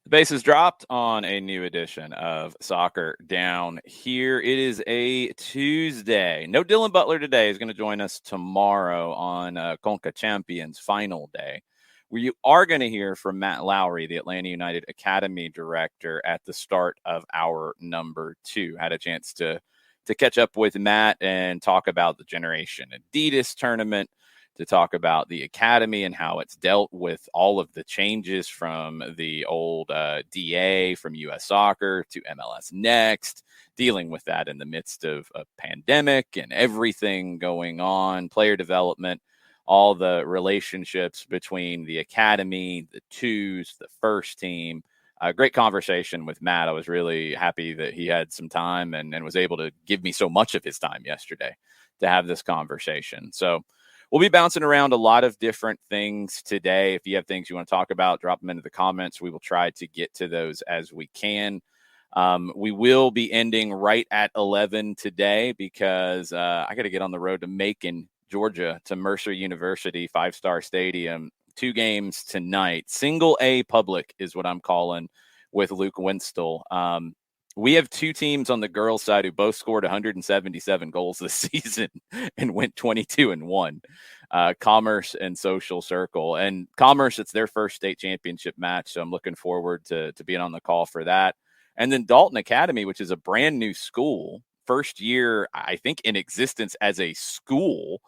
The base is dropped on a new edition of Soccer Down Here. It is a Tuesday. No Dylan Butler today. He's going to join us tomorrow on Conca Champions final day, where you are going to hear from Matt Lawrey, the Atlanta United Academy director, at the start of hour number 2. Had a chance to catch up with Matt and talk about the Generation Adidas tournament, to talk about the academy and how it's dealt with all of the changes from the old DA from U.S. Soccer to MLS Next, dealing with that in the midst of a pandemic and everything going on, player development, all the relationships between the academy, the twos, the first team. Great conversation with Matt. I was really happy that he had some time and was able to give me so much of his time yesterday to have this conversation. So we'll be bouncing around a lot of different things today. If you have things you want to talk about, drop them into the comments. We will try to get to those as we can. We will be ending right at 11 today because I got to get on the road to Macon, Georgia, to Mercer University, 5-star stadium. 2 games tonight. Single A public is what I'm calling with Luke Winstall. We have 2 teams on the girls' side who both scored 177 goals this season and went 22-1. Commerce and Social Circle. And Commerce, it's their first state championship match, so I'm looking forward to being on the call for that. And then Dalton Academy, which is a brand new school, first year, I think, in existence as a school.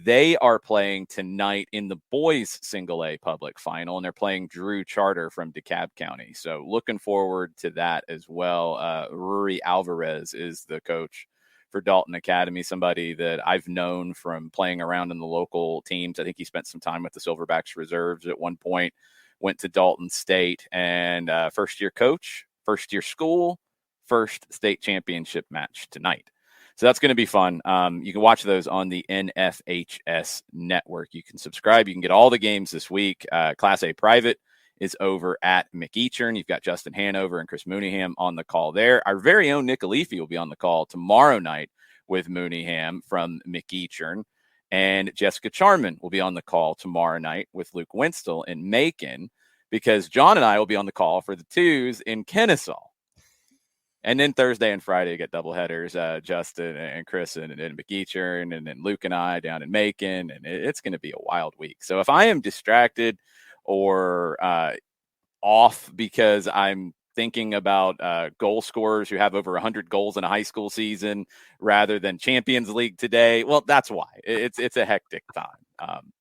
They are playing tonight in the boys single A public final, and they're playing Drew Charter from DeKalb County. So looking forward to that as well. Rory Alvarez is the coach for Dalton Academy, somebody that I've known from playing around in the local teams. I think he spent some time with the Silverbacks reserves at one point, went to Dalton State, and first-year coach, first-year school, first state championship match tonight. So that's going to be fun. You can watch those on the NFHS network. You can subscribe. You can get all the games this week. Class A Private is over at McEachern. You've got Justin Hanover and Chris Mooneyham on the call there. Our very own Nick Alifi will be on the call tomorrow night with Mooneyham from McEachern. And Jessica Charman will be on the call tomorrow night with Luke Winstall in Macon, because John and I will be on the call for the twos in Kennesaw. And then Thursday and Friday, you get doubleheaders, Justin and Chris and McEachern, and then Luke and I down in Macon, and it's going to be a wild week. So if I am distracted or off because I'm thinking about goal scorers who have over 100 goals in a high school season rather than Champions League today, well, that's why. It's a hectic time.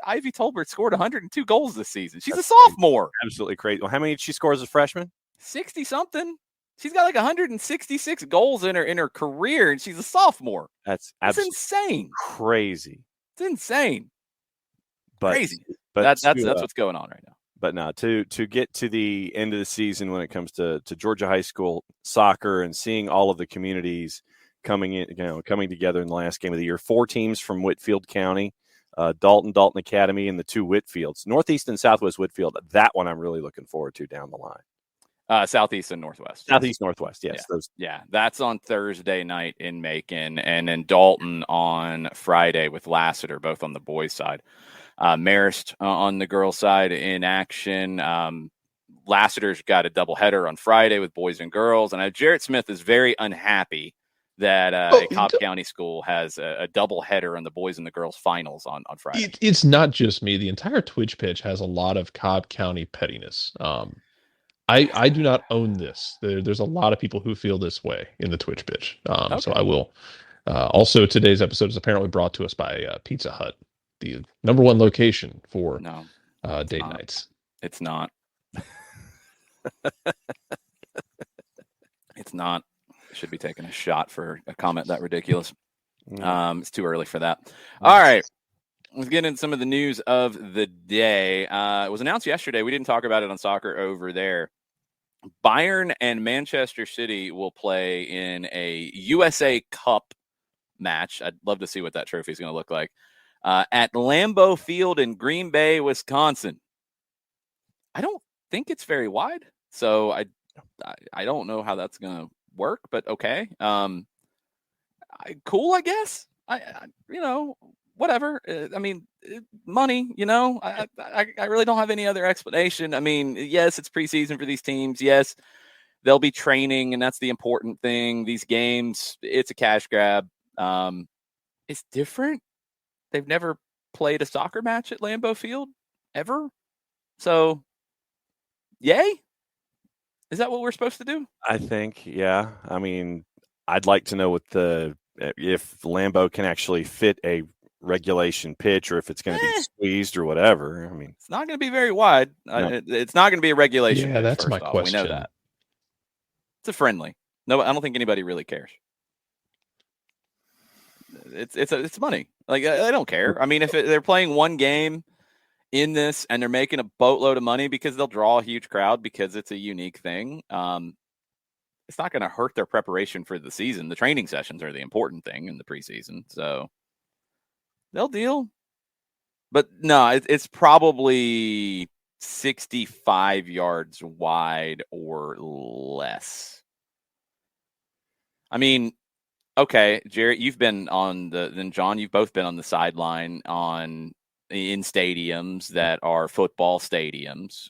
Ivy Tolbert scored 102 goals this season. She's a sophomore. Absolutely crazy. Well, how many did she score as a freshman? 60-something. She's got like 166 goals in her career, and she's a sophomore. That's insane. Crazy. It's insane. But, crazy. But that's what's going on right now. But no, to get to the end of the season when it comes to Georgia high school soccer and seeing all of the communities coming together in the last game of the year. 4 teams from Whitfield County, Dalton Academy, and the 2 Whitfields, Northeast and Southwest Whitfield. That one I'm really looking forward to down the line. Southeast and Northwest. Southeast, Northwest, yes. Yeah, that's on Thursday night in Macon, and then Dalton on Friday with Lassiter, both on the boys' side. Marist on the girls' side in action. Lassiter's got a doubleheader on Friday with boys and girls, and Jarrett Smith is very unhappy that a Cobb County school has a doubleheader on the boys and the girls' finals on Friday. It's not just me. The entire Twitch pitch has a lot of Cobb County pettiness. I do not own this. There's a lot of people who feel this way in the Twitch pitch. Okay. So I will. Also, today's episode is apparently brought to us by Pizza Hut, the number 1 location for date nights. It's not. It's not. Should be taking a shot for a comment that ridiculous. It's too early for that. All right. Let's get into some of the news of the day. It was announced yesterday. We didn't talk about it on Soccer Over There. Bayern and Manchester City will play in a USA Cup match. I'd love to see what that trophy is going to look like at Lambeau Field in Green Bay, Wisconsin. I don't think it's very wide, so I don't know how that's going to work, but okay. Cool, I guess. whatever. I mean, money. I really don't have any other explanation. I mean, yes, it's preseason for these teams. Yes, they'll be training, and that's the important thing. These games, it's a cash grab. It's different. They've never played a soccer match at Lambeau Field ever. So, yay? Is that what we're supposed to do? I think, yeah. I mean, I'd like to know if Lambeau can actually fit a regulation pitch, or if it's going to be squeezed or whatever. I mean, it's not going to be very wide. No. It's not going to be a regulation pitch. That's my question. We know that. It's a friendly. No, I don't think anybody really cares. It's money. Like, I don't care. I mean, if they're playing one game in this and they're making a boatload of money because they'll draw a huge crowd because it's a unique thing, it's not going to hurt their preparation for the season. The training sessions are the important thing in the preseason, so they'll deal. But no, it's probably 65 yards wide or less. I mean, okay, Jarrett, you've been then John, you've both been on the sideline in stadiums that are football stadiums.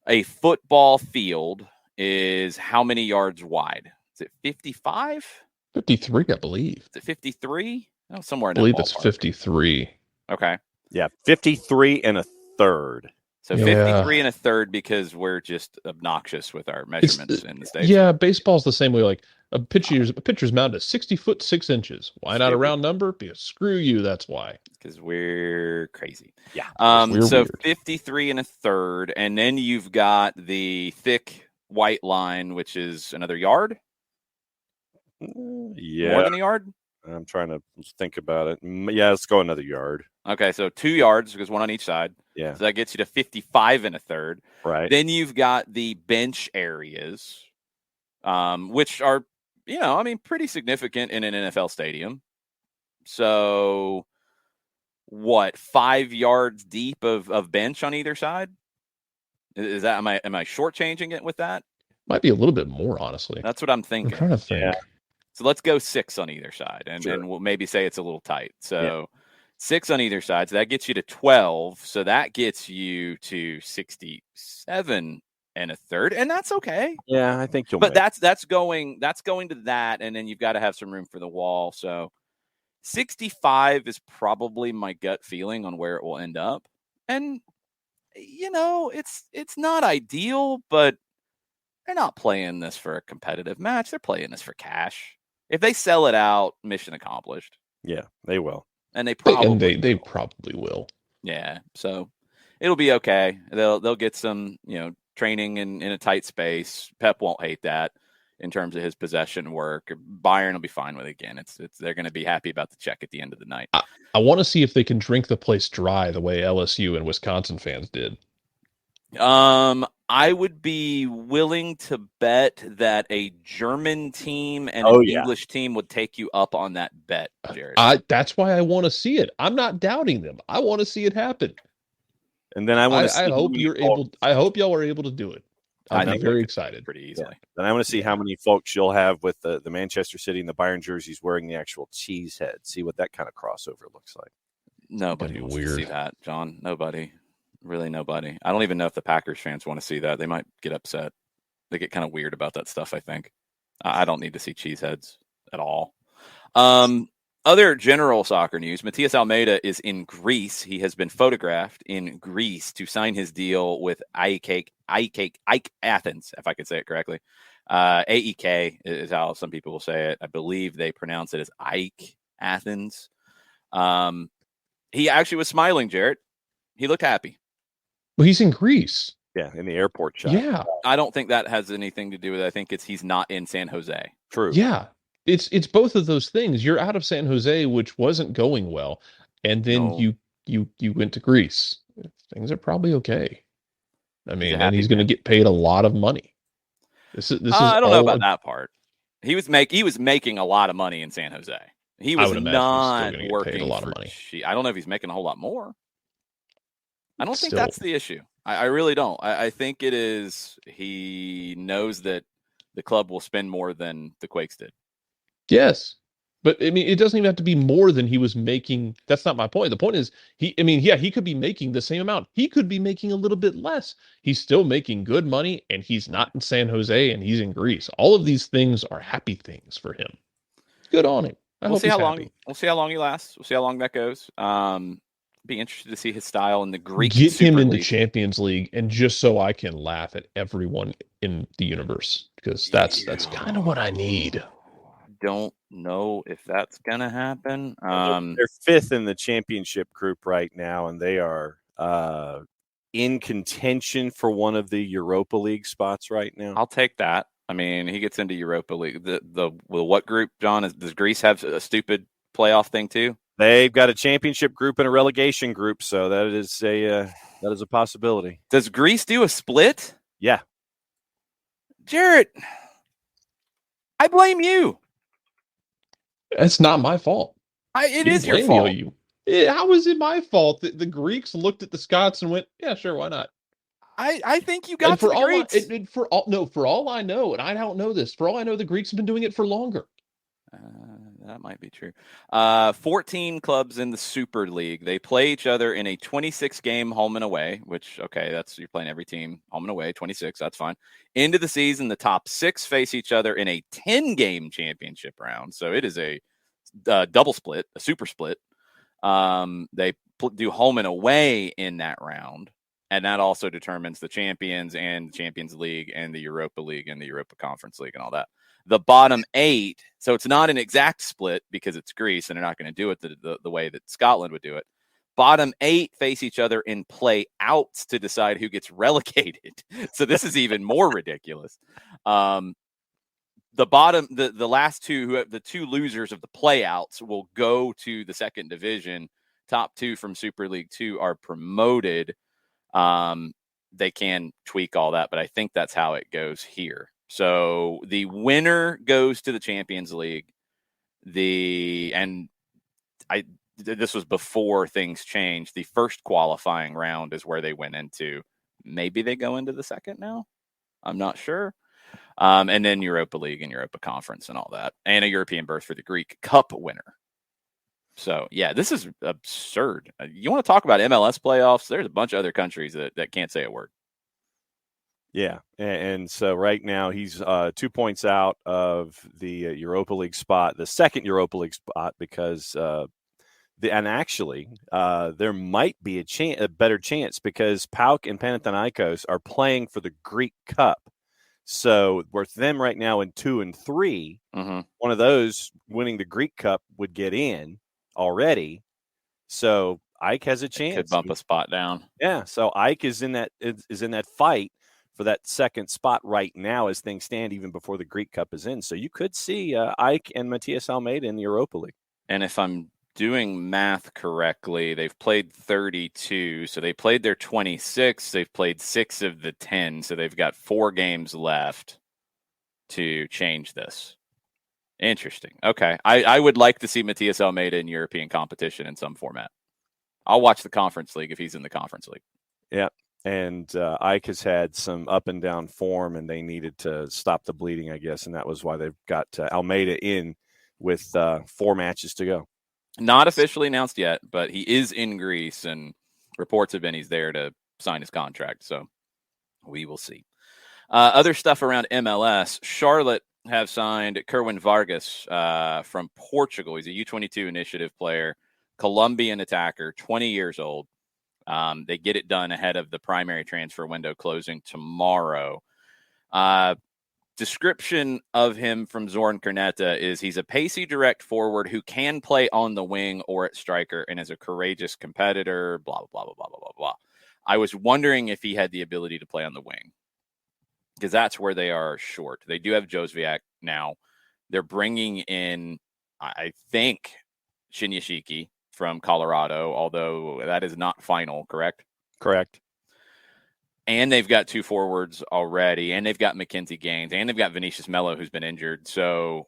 A football field is how many yards wide? Is it 55? 53, I believe. Is it 53? Oh, somewhere in I believe that it's 53. Okay. Yeah, 53 and a third. So 53 and a third because we're just obnoxious with our measurements in the States. Yeah, baseball's the same way. Like a pitcher's mound is 60 foot 6 inches. Why not a round number? Because screw you, that's why. Because we're crazy. Yeah. So 53 and a third, and then you've got the thick white line, which is another yard. Yeah. More than a yard? I'm trying to think about it. Yeah, let's go another yard. Okay, so 2 yards because one on each side. Yeah. So that gets you to 55 and a third. Right. Then you've got the bench areas, which are, pretty significant in an NFL stadium. So, 5 yards deep of bench on either side? Is that am I shortchanging it with that? Might be a little bit more, honestly. That's what I'm thinking. I'm trying to think. Yeah. So let's go 6 on either side, and we'll maybe say it's a little tight. So 6 on either side, so that gets you to 12. So that gets you to 67 and a third, and that's okay. Yeah, I think you'll. But that's going to that, and then you've got to have some room for the wall. So 65 is probably my gut feeling on where it will end up, and it's not ideal, but they're not playing this for a competitive match. They're playing this for cash. If they sell it out, mission accomplished. Yeah, they will. And they probably they probably will. Yeah. So it'll be okay. They'll get some, training in a tight space. Pep won't hate that in terms of his possession work. Bayern will be fine with it again. They're going to be happy about the check at the end of the night. I want to see if they can drink the place dry the way LSU and Wisconsin fans did. I would be willing to bet that a German team and an English team would take you up on that bet, Jared. That's why I want to see it. I'm not doubting them. I want to see it happen. And then I want to see. I hope y'all are able to do it. I'm very excited. Pretty easily. Yeah. Then I want to see how many folks you'll have with the Manchester City and the Bayern jerseys wearing the actual cheese head. See what that kind of crossover looks like. Nobody wants to see that, John. Nobody. Really nobody. I don't even know if the Packers fans want to see that. They might get upset. They get kind of weird about that stuff, I think. I don't need to see cheeseheads at all. Other general soccer news, Matias Almeida is in Greece. He has been photographed in Greece to sign his deal with AEK Athens, if I could say it correctly. AEK is how some people will say it. I believe they pronounce it as Ike Athens. He actually was smiling, Jarrett. He looked happy. Well, he's in Greece. Yeah, in the airport shot. Yeah. I don't think that has anything to do with it. I think he's not in San Jose. True. Yeah. It's both of those things. You're out of San Jose, which wasn't going well, and then you went to Greece. Things are probably okay. I mean, and he's going to get paid a lot of money. This is I don't know about that part. He was making a lot of money in San Jose. He was not working a lot of money. I don't know if he's making a whole lot more. I don't think that's the issue. I really don't. I think it is he knows that the club will spend more than the Quakes did. Yes. But I mean, it doesn't even have to be more than he was making. That's not my point. The point is, he could be making the same amount. He could be making a little bit less. He's still making good money, and he's not in San Jose, and he's in Greece. All of these things are happy things for him. Good on him. I hope he's happy. We'll see how long he lasts. We'll see how long that goes. Be interested to see his style in the Greek Get Super him into League. Champions League, and just so I can laugh at everyone in the universe, because that's kind of what I need. Don't know if that's gonna happen. They're fifth in the championship group right now, and they are in contention for one of the Europa League spots right now. I'll take that. I mean, he gets into Europa League. The what group, John? Does Greece have a stupid playoff thing too? They've got a championship group and a relegation group, so that is a possibility. Does Greece do a split? Yeah, Jarrett, I blame you. It's not my fault. It is your fault. You. How is it my fault that the Greeks looked at the Scots and went, "Yeah, sure, why not"? I think you got and for the all Greeks. For all I know, and I don't know this, for all I know, the Greeks have been doing it for longer. That might be true. 14 clubs in the Super League. They play each other in a 26-game home and away, which, okay, you're playing every team home and away, 26, that's fine. Into the season, the top 6 face each other in a 10-game championship round. So it is a double split, a super split. They do home and away in that round, and that also determines the champions and the Champions League and the Europa League and the Europa Conference League and all that. The bottom 8, so it's not an exact split because it's Greece and they're not going to do it the way that Scotland would do it. Bottom 8 face each other in play-outs to decide who gets relegated. So this is even more ridiculous. The last two, the 2 losers of the play-outs will go to the second division. Top 2 from Super League 2 are promoted. They can tweak all that, but I think that's how it goes here. So the winner goes to the Champions League. This was before things changed. The first qualifying round is where they went into. Maybe they go into the second now. I'm not sure. And then Europa League and Europa Conference and all that, and a European berth for the Greek Cup winner. So, yeah, this is absurd. You want to talk about MLS playoffs? There's a bunch of other countries that can't say a word. Yeah, and so right now he's 2 points out of the Europa League spot, the second Europa League spot, because there might be a better chance because PAOK and Panathinaikos are playing for the Greek Cup. So with them right now in 2 and 3, one of those winning the Greek Cup would get in already. So Ike has a chance. Could bump a spot down. Yeah, so Ike is in that fight for that second spot right now as things stand, even before the Greek Cup is in. So you could see Ike and Matias Almeida in the Europa League. And if I'm doing math correctly, they've played 32. So they played their 26. They've played 6 of the 10. So they've got 4 games left to change this. Interesting. Okay. I would like to see Matias Almeida in European competition in some format. I'll watch the Conference League if he's in the Conference League. Yeah. And Ike has had some up and down form, and they needed to stop the bleeding, I guess. And that was why they've got Almeida in with 4 matches to go. Not officially announced yet, but he is in Greece, and reports have been he's there to sign his contract. So we will see. Other stuff around MLS. Charlotte have signed Kerwin Vargas from Portugal. He's a U22 initiative player, Colombian attacker, 20 years old. They get it done ahead of the primary transfer window closing tomorrow. Description of him from Zoran Corneta is he's a pacey, direct forward who can play on the wing or at striker and is a courageous competitor, blah, blah, blah, blah, blah, blah, blah. I was wondering if he had the ability to play on the wing because that's where they are short. They do have Josviak now. They're bringing in, I think, Shinyashiki from Colorado, although that is not final, correct? Correct. And they've got 2 forwards already, and they've got Mackenzie Gaines, and they've got Vinicius Mello, who's been injured. So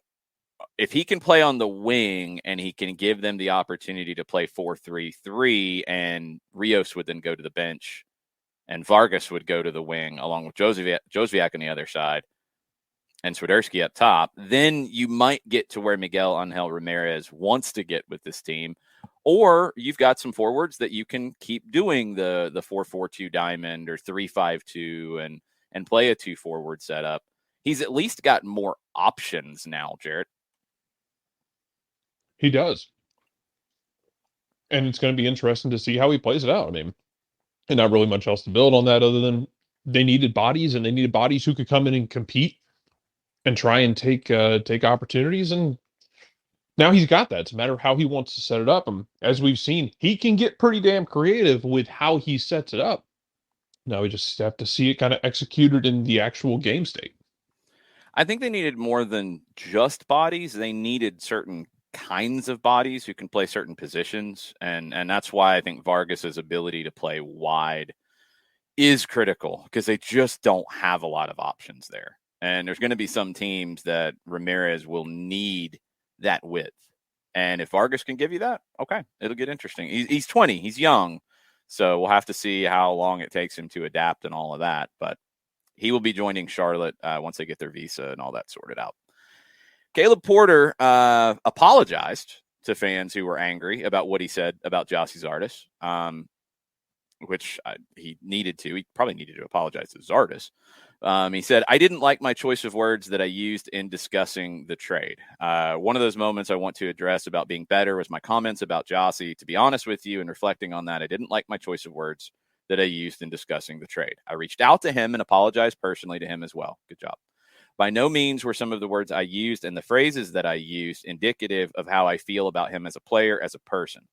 if he can play on the wing and he can give them the opportunity to play 4-3-3, and Rios would then go to the bench, and Vargas would go to the wing along with Josviak on the other side, and Swiderski up top, then you might get to where Miguel Angel Ramirez wants to get with this team. Or you've got some forwards that you can keep doing the 4-4-2 diamond or 3-5-2 and play a 2 forward setup. He's at least got more options now, Jarrett. He does. And it's going to be interesting to see how he plays it out. I mean, and not really much else to build on that other than they needed bodies, and they needed bodies who could come in and compete and try and take opportunities. And now he's got that. It's a matter of how he wants to set it up. And as we've seen, he can get pretty damn creative with how he sets it up. Now we just have to see it kind of executed in the actual game state. I think they needed more than just bodies. They needed certain kinds of bodies who can play certain positions. And that's why I think Vargas's ability to play wide is critical, because they just don't have a lot of options there. And there's going to be some teams that Ramirez will need that width. And if Vargas can give you that, okay, it'll get interesting. He's 20, he's young. So we'll have to see how long it takes him to adapt and all of that. But he will be joining Charlotte once they get their visa and all that sorted out. Caleb Porter apologized to fans who were angry about what he said about Gyasi Zardes, which he needed to. He probably needed to apologize to Zardes. He said, "I didn't like my choice of words that I used in discussing the trade. One of those moments I want to address about being better was my comments about Gyasi. To be honest with you and reflecting on that, I didn't like my choice of words that I used in discussing the trade. I reached out to him and apologized personally to him as well. Good job. By no means were some of the words I used and the phrases that I used indicative of how I feel about him as a player, as a person.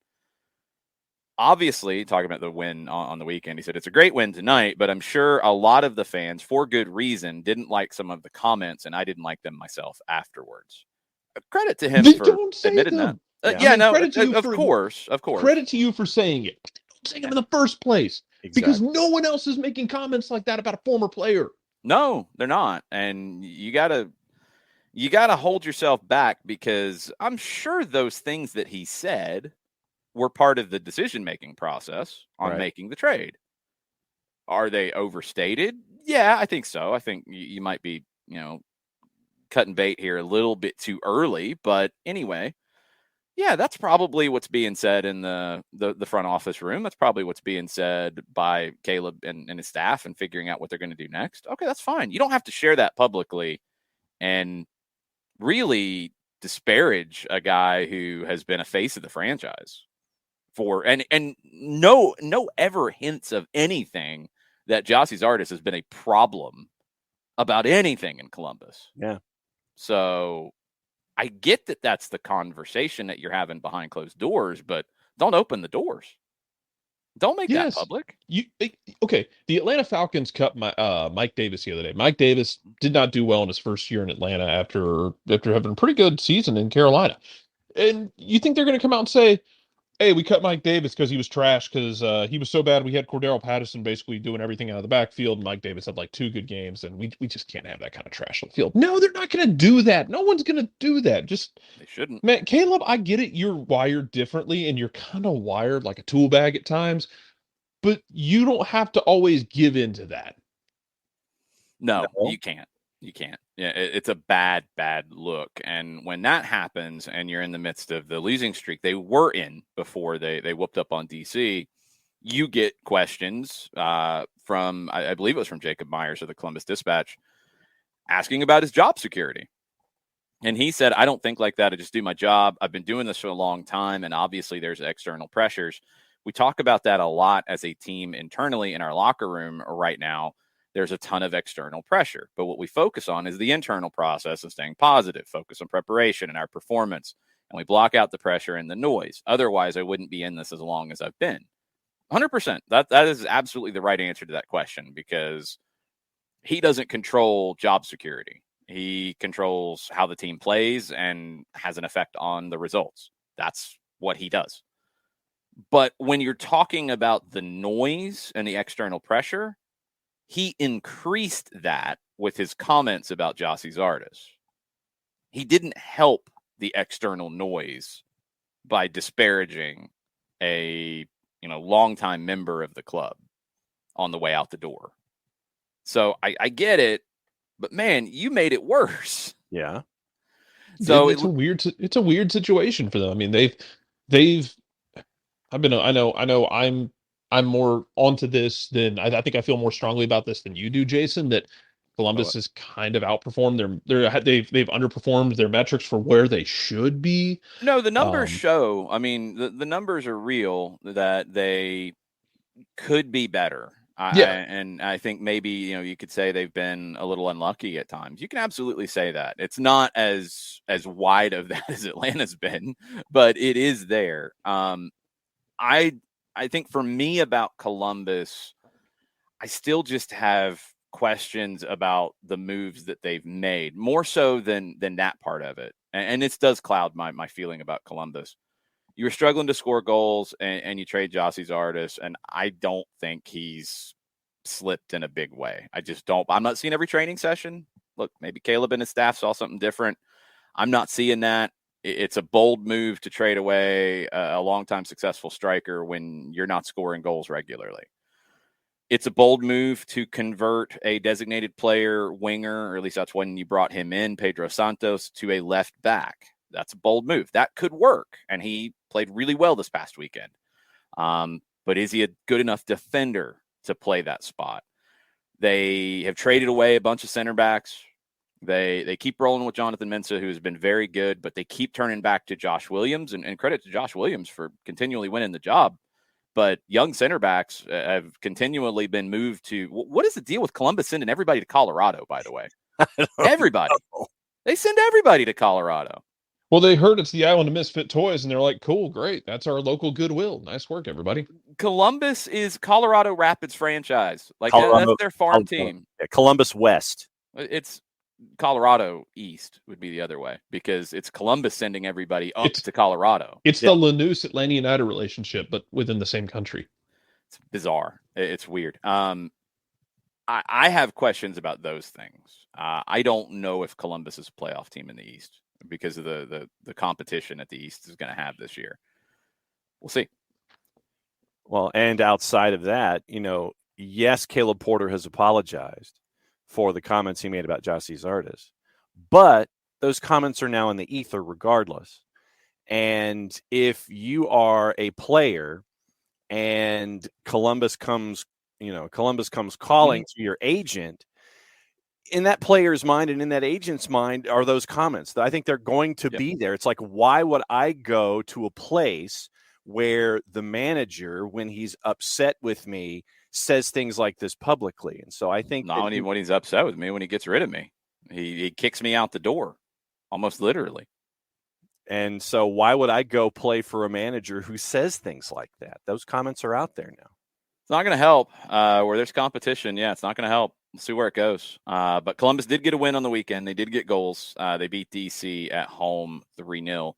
Obviously," talking about the win on the weekend, he said, "It's a great win tonight, but I'm sure a lot of the fans, for good reason, didn't like some of the comments, and I didn't like them myself afterwards." Credit to him for admitting that. Of course. Credit to you for saying it. Don't say them in the first place. Exactly. Because no one else is making comments like that about a former player. No, they're not. And you gotta hold yourself back, because I'm sure those things that he said were part of the decision-making process on making the trade. Are they overstated? Yeah, I think so. I think you might be, cutting bait here a little bit too early. But anyway, yeah, that's probably what's being said in the front office room. That's probably what's being said by Caleb and his staff and figuring out what they're going to do next. Okay, that's fine. You don't have to share that publicly and really disparage a guy who has been a face of the franchise for and no ever hints of anything that Gyasi Zardes has been a problem about anything in Columbus. Yeah. So I get that that's the conversation that you're having behind closed doors, but don't open the doors. Don't make that public. Okay. The Atlanta Falcons cut Mike Davis the other day. Mike Davis did not do well in his first year in Atlanta after having a pretty good season in Carolina. And you think they're going to come out and say, "Hey, we cut Mike Davis because he was trash, because he was so bad we had Cordero Patterson basically doing everything out of the backfield. Mike Davis had like 2 good games, and we just can't have that kind of trash on the field." No, they're not going to do that. No one's going to do that. They shouldn't. Man, Caleb, I get it. You're wired differently, and you're kind of wired like a tool bag at times, but you don't have to always give in to that. No, you can't. You can't. Yeah, it's a bad look. And when that happens and you're in the midst of the losing streak they were in before they whooped up on DC, you get questions from, I believe it was from Jacob Myers of the Columbus Dispatch, asking about his job security. And he said, "I don't think like that. I just do my job. I've been doing this for a long time. And obviously there's external pressures." We talk about that a lot as a team internally in our locker room right now. There's a ton of external pressure, but what we focus on is the internal process of staying positive, focus on preparation and our performance. And we block out the pressure and the noise. Otherwise, I wouldn't be in this as long as I've been. 100%. That is absolutely the right answer to that question, because he doesn't control job security. He controls how the team plays and has an effect on the results. That's what he does. But when you're talking about the noise and the external pressure, he increased that with his comments about Gyasi Zardes. He didn't help the external noise by disparaging a longtime member of the club on the way out the door. So I get it. but man, you made it worse. Yeah. So It's a weird situation for them. I mean, they've I know I'm more onto this than I think I feel more strongly about this than you do, Jason, that Columbus has kind of outperformed they've underperformed their metrics for where they should be. no, the numbers show. I mean, the numbers are real that they could be better. Yeah. And I think maybe you could say they've been a little unlucky at times. You can absolutely say that. It's not as wide of that as Atlanta's been, but it is there. I think for me about Columbus, I still just have questions about the moves that they've made more so than that part of it. And this does cloud my feeling about Columbus. You were struggling to score goals and you trade Gyasi Zardes, and I don't think he's slipped in a big way. I just don't. I'm not seeing every training session. Look, maybe Caleb and his staff saw something different. I'm not seeing that. It's a bold move to trade away a longtime successful striker when you're not scoring goals regularly. It's a bold move to convert a designated player winger, or at least that's when you brought him in, Pedro Santos, to a left back. That's a bold move. That could work, and he played really well this past weekend. But is he a good enough defender to play that spot? They have traded away a bunch of center backs. They keep rolling with Jonathan Mensah, who has been very good, but they keep turning back to Josh Williams, and credit to Josh Williams for continually winning the job. But young center backs have continually been moved to. What is the deal with Columbus sending everybody to Colorado, by the way? Everybody. They send everybody to Colorado. Well, they heard it's the Island of Misfit Toys, and they're like, cool, great. That's our local goodwill. Nice work, everybody. Columbus is Colorado Rapids franchise. Like, that's their farm team. Yeah, Columbus West. It's Colorado East would be the other way, because it's Columbus sending everybody up to Colorado. It's the Lanús Atlanta United relationship, but within the same country. It's bizarre. It's weird. I have questions about those things. I don't know if Columbus is a playoff team in the East because of the competition that the East is going to have this year. We'll see. Well, and outside of that, yes, Caleb Porter has apologized for the comments he made about Gyasi Zardes, but those comments are now in the ether regardless. And if you are a player and Columbus comes calling to your agent, in that player's mind and in that agent's mind are those comments. I think they're going to be there. It's like, why would I go to a place where the manager, when he's upset with me, says things like this publicly? And so I think not only when he's upset with me, when he gets rid of me, he kicks me out the door, almost literally. And so why would I go play for a manager who says things like that? Those comments are out there now. It's not going to help where there's competition. Yeah, it's not going to help. We'll see where it goes. But Columbus did get a win on the weekend. They did get goals. They beat DC at home 3-0.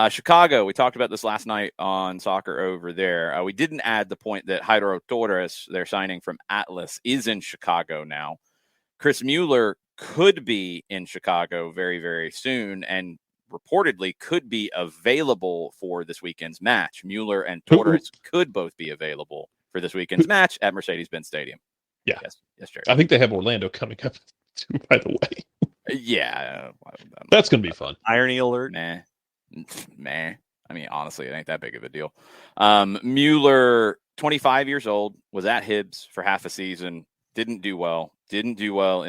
Chicago, we talked about this last night on Soccer Over There. We didn't add the point that Jairo Torres, their signing from Atlas, is in Chicago now. Chris Mueller could be in Chicago very, very soon, and reportedly could be available for this weekend's match. Mueller and Torres could both be available for this weekend's match at Mercedes-Benz Stadium. Yeah. Yes, Jerry. I think they have Orlando coming up too, by the way. Yeah. That's going to be fun. Irony alert. Nah. I mean, honestly, it ain't that big of a deal. Mueller, 25 years old, was at Hibs for half a season. Didn't do well in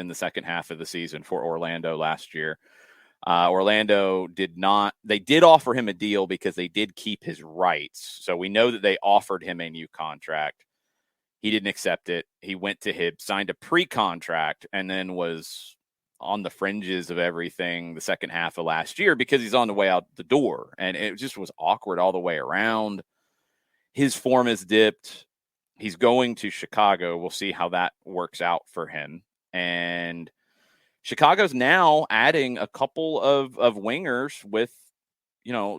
the second half of the season for Orlando last year. Orlando they did offer him a deal because they did keep his rights. So we know that they offered him a new contract. He didn't accept it. He went to Hibs, signed a pre-contract, and then was on the fringes of everything the second half of last year because he's on the way out the door. And it just was awkward all the way around. His form has dipped. He's going to Chicago. We'll see how that works out for him. And Chicago's now adding a couple of wingers with,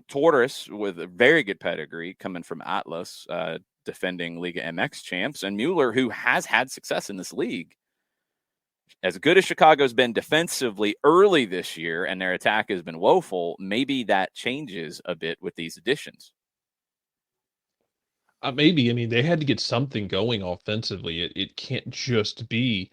Torres with a very good pedigree coming from Atlas, defending Liga MX champs, and Mueller, who has had success in this league. As good as Chicago's been defensively early this year and their attack has been woeful, maybe that changes a bit with these additions. Maybe. I mean, they had to get something going offensively. It can't just be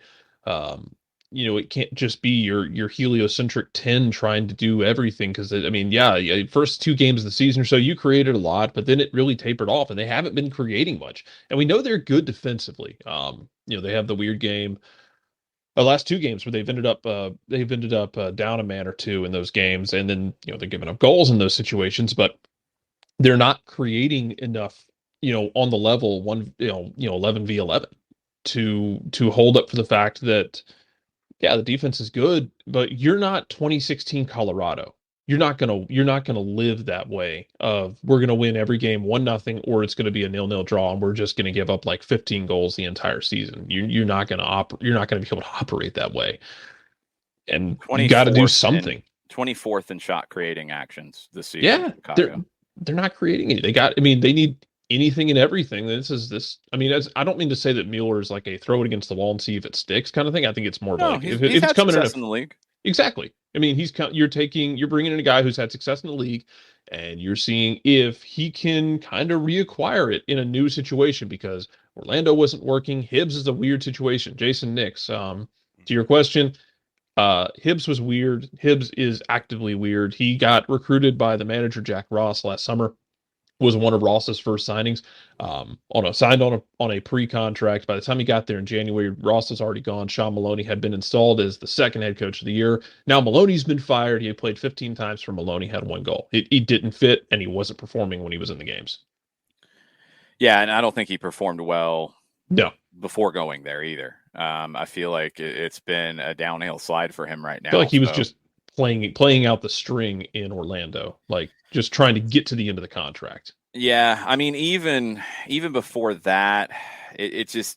it can't just be your heliocentric 10 trying to do everything. Because I mean, yeah, first 2 games of the season or so, you created a lot, but then it really tapered off, and they haven't been creating much. And we know they're good defensively. They have the weird game. The last 2 games where they've ended up down a man or two in those games, and then they're giving up goals in those situations, but they're not creating enough, on the level 11v11 to hold up for the fact that, yeah, the defense is good, but you're not 2016 Colorado. You're not gonna live that way of we're gonna win every game 1-0, or it's gonna be a 0-0 draw and we're just gonna give up like 15 goals the entire season. You're not gonna be able to operate that way. And you got to do 24th something. 24th in shot creating actions this season. Yeah, Chicago. they're not creating it. They need anything and everything. I mean, I don't mean to say that Mueller is like a throw it against the wall and see if it sticks kind of thing. I think it's more of No, like he's if it's had coming success in the league. exactly. I mean, you're bringing in a guy who's had success in the league, and you're seeing if he can kind of reacquire it in a new situation, because Orlando wasn't working. Hibbs is a weird situation. Jason Nix. To your question, Hibbs was weird. Hibbs is actively weird. He got recruited by the manager Jack Ross last summer. Was one of Ross's first signings. Signed on a pre-contract. By the time he got there in January, Ross was already gone. Sean Maloney had been installed as the second head coach of the year. Now Maloney's been fired. He had played 15 times for Maloney, had 1 goal. He didn't fit, and he wasn't performing when he was in the games. Yeah, and I don't think he performed well. No. Before going there either. I feel like it's been a downhill slide for him right now. I feel like he was just playing out the string in Orlando, like just trying to get to the end of the contract. Yeah, I mean, even before that, it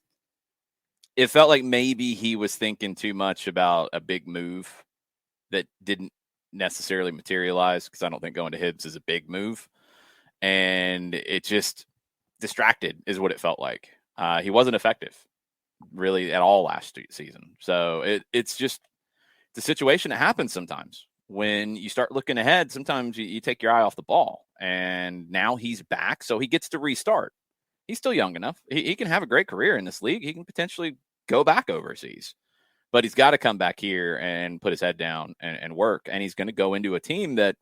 felt like maybe he was thinking too much about a big move that didn't necessarily materialize, because I don't think going to Hibbs is a big move, and it just distracted is what it felt like. He wasn't effective really at all last season. So it's just the situation that happens sometimes when you start looking ahead. Sometimes you take your eye off the ball, and now he's back, so he gets to restart. He's still young enough. He can have a great career in this league. He can potentially go back overseas, but he's got to come back here and put his head down and work. And he's going to go into a team that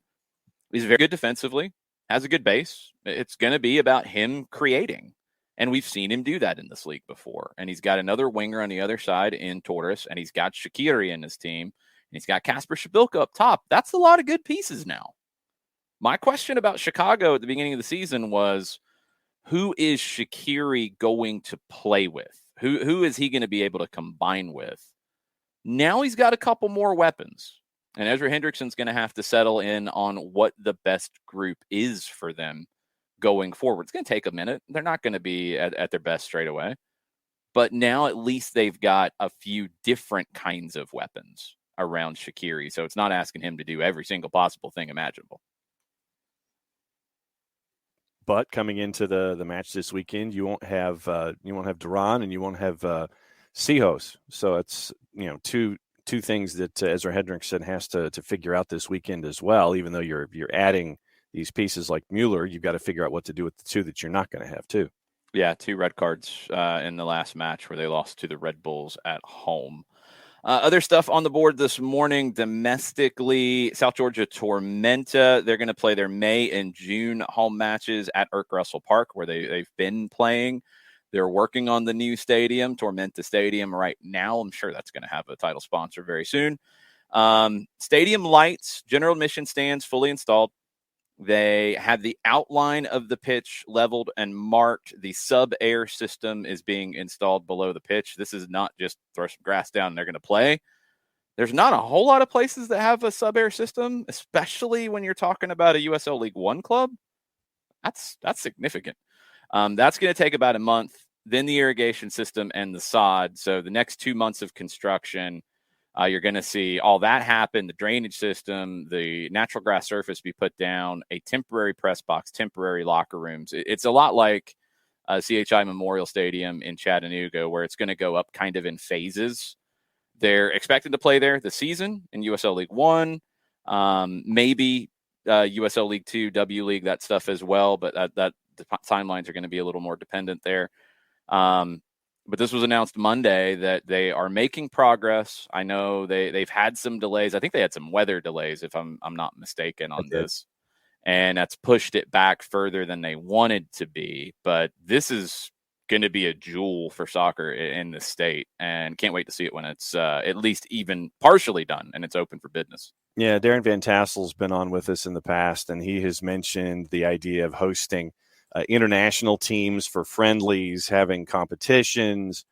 is very good defensively, has a good base. It's going to be about him creating. And we've seen him do that in this league before. And he's got another winger on the other side in Torres, and he's got Shaqiri in his team, and he's got Kasper Shabilka up top. That's a lot of good pieces now. My question about Chicago at the beginning of the season was, who is Shaqiri going to play with? Who is he going to be able to combine with? Now he's got a couple more weapons, and Ezra Hendrickson's going to have to settle in on what the best group is for them going forward. It's going to take a minute. They're not going to be at their best straight away. But now at least they've got a few different kinds of weapons around Shaqiri. So it's not asking him to do every single possible thing imaginable. But coming into the match this weekend, you won't have Duran, and you won't have Sejos. So it's two things that Ezra Hendrickson has to figure out this weekend as well. Even though you're adding these pieces like Mueller, you've got to figure out what to do with the 2 that you're not going to have too. Yeah, 2 red cards in the last match where they lost to the Red Bulls at home. Other stuff on the board this morning domestically, South Georgia Tormenta. They're going to play their May and June home matches at Irk Russell Park, where they've been playing. They're working on the new stadium, Tormenta Stadium, right now. I'm sure that's going to have a title sponsor very soon. Stadium lights, general admission stands fully installed. They had the outline of the pitch leveled and marked. The sub-air system is being installed below the pitch. This is not just throw some grass down and they're going to play. There's not a whole lot of places that have a sub-air system, especially when you're talking about a USL League One club. That's significant. That's going to take about a month. Then the irrigation system and the sod. So the next 2 months of construction, you're going to see all that happen, the drainage system, the natural grass surface be put down, a temporary press box, temporary locker rooms. It's a lot like CHI Memorial Stadium in Chattanooga, where it's going to go up kind of in phases. They're expected to play there this season in USL League One, maybe USL League Two, W League, that stuff as well, but that the timelines are going to be a little more dependent there. But this was announced Monday that they are making progress. I know they've had some delays. I think they had some weather delays, if I'm not mistaken, on this, and that's pushed it back further than they wanted to be. But this is going to be a jewel for soccer in the state, and can't wait to see it when it's at least even partially done and it's open for business. Yeah, Darren Van Tassel's been on with us in the past, and he has mentioned the idea of hosting international teams for friendlies, having competitions.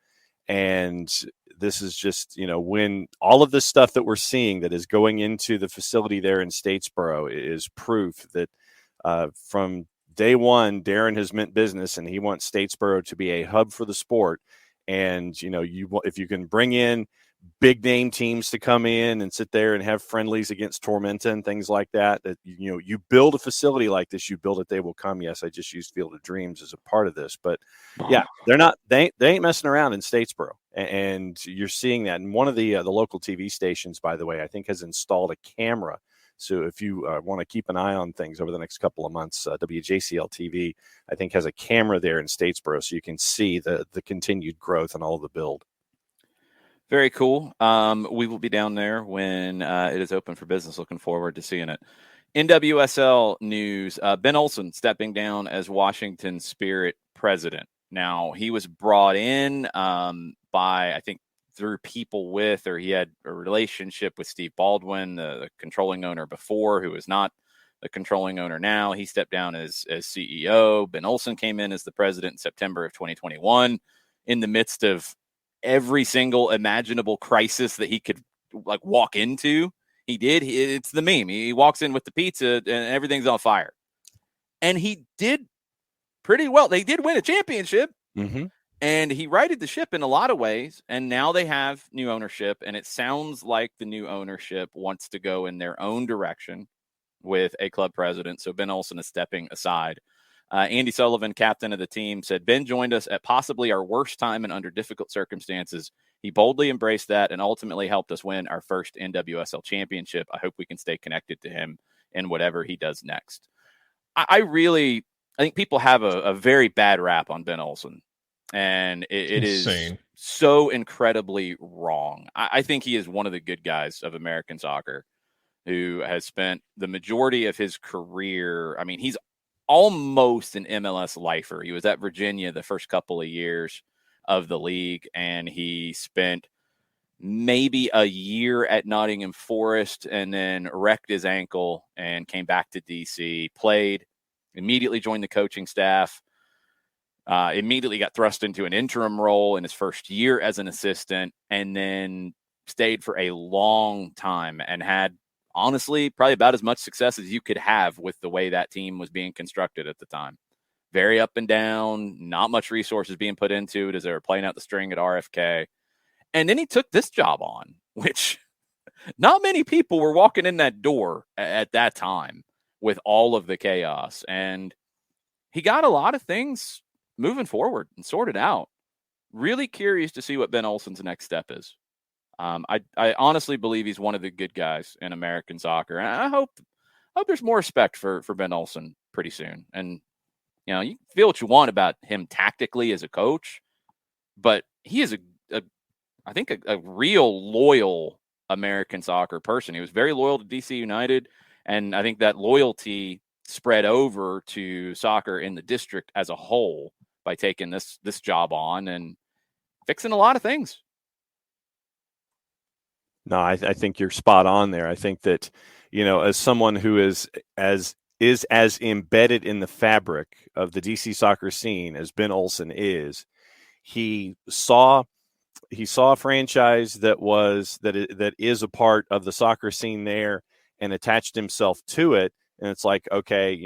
And this is just, when all of this stuff that we're seeing that is going into the facility there in Statesboro is proof that from day one, Darren has meant business, and he wants Statesboro to be a hub for the sport. And, if you can bring in big name teams to come in and sit there and have friendlies against Tormenta and things like that, you build a facility like this, you build it, they will come. Yes, I just used Field of Dreams as a part of this, but yeah, they ain't messing around in Statesboro, and you're seeing that. And one of the local TV stations, by the way, I think has installed a camera. So if you want to keep an eye on things over the next couple of months, WJCL TV, I think, has a camera there in Statesboro, so you can see the continued growth and all of the build. Very cool. We will be down there when it is open for business. Looking forward to seeing it. NWSL news, Ben Olsen stepping down as Washington Spirit president. Now, he was brought in by, I think, through people with, or he had a relationship with Steve Baldwin, the controlling owner before, who is not the controlling owner now. He stepped down as CEO. Ben Olsen came in as the president in September of 2021 in the midst of every single imaginable crisis that he could walk into. He did. It's the meme. He walks in with the pizza and everything's on fire. And he did pretty well. They did win a championship. Mm-hmm. And he righted the ship in a lot of ways. And now they have new ownership. And it sounds like the new ownership wants to go in their own direction with a club president. So Ben Olsen is stepping aside. Andy Sullivan, captain of the team, said, Ben joined us at possibly our worst time and under difficult circumstances. He boldly embraced that and ultimately helped us win our first NWSL championship. I hope we can stay connected to him in whatever he does next. I think people have a very bad rap on Ben Olsen, and it is so incredibly wrong. I think he is one of the good guys of American soccer who has spent the majority of his career. I mean, he's almost an MLS lifer. He was at Virginia the first couple of years of the league, and he spent maybe a year at Nottingham Forest and then wrecked his ankle and came back to DC, played, immediately joined the coaching staff, immediately got thrust into an interim role in his first year as an assistant, and then stayed for a long time and had, honestly, probably about as much success as you could have with the way that team was being constructed at the time. Very up and down, not much resources being put into it as they were playing out the string at RFK. And then he took this job on, which not many people were walking in that door at that time with all of the chaos. And he got a lot of things moving forward and sorted out. Really curious to see what Ben Olsen's next step is. I honestly believe he's one of the good guys in American soccer. And I hope there's more respect for Ben Olsen pretty soon. And, you feel what you want about him tactically as a coach, but he is I think a real loyal American soccer person. He was very loyal to DC United. And I think that loyalty spread over to soccer in the district as a whole by taking this job on and fixing a lot of things. No, I think you're spot on there. I think that, as someone who is as embedded in the fabric of the DC soccer scene as Ben Olsen is, he saw a franchise that is a part of the soccer scene there and attached himself to it. And it's like, okay,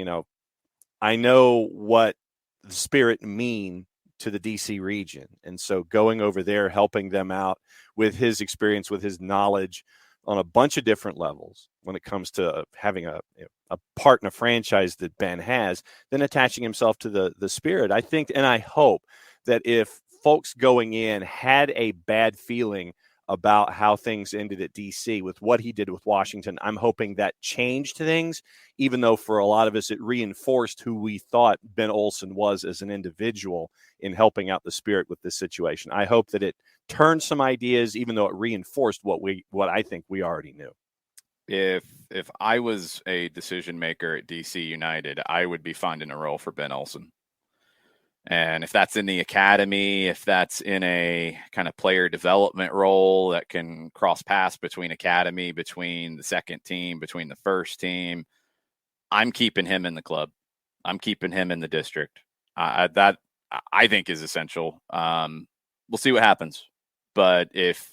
I know what the Spirit mean to the DC region. And so going over there, helping them out with his experience, with his knowledge on a bunch of different levels when it comes to having a part in a franchise that Ben has, then attaching himself to the Spirit. I think, and I hope that if folks going in had a bad feeling about how things ended at DC with what he did with Washington. I'm hoping that changed things, even though for a lot of us it reinforced who we thought Ben Olsen was as an individual in helping out the Spirit with this situation. I hope that it turned some ideas, even though it reinforced what I think we already knew. If I was a decision maker at DC United, I would be finding a role for Ben Olsen. And if that's in the academy, if that's in a kind of player development role that can cross paths between academy, between the second team, between the first team, I'm keeping him in the club. I'm keeping him in the district. That I think is essential. We'll see what happens. But if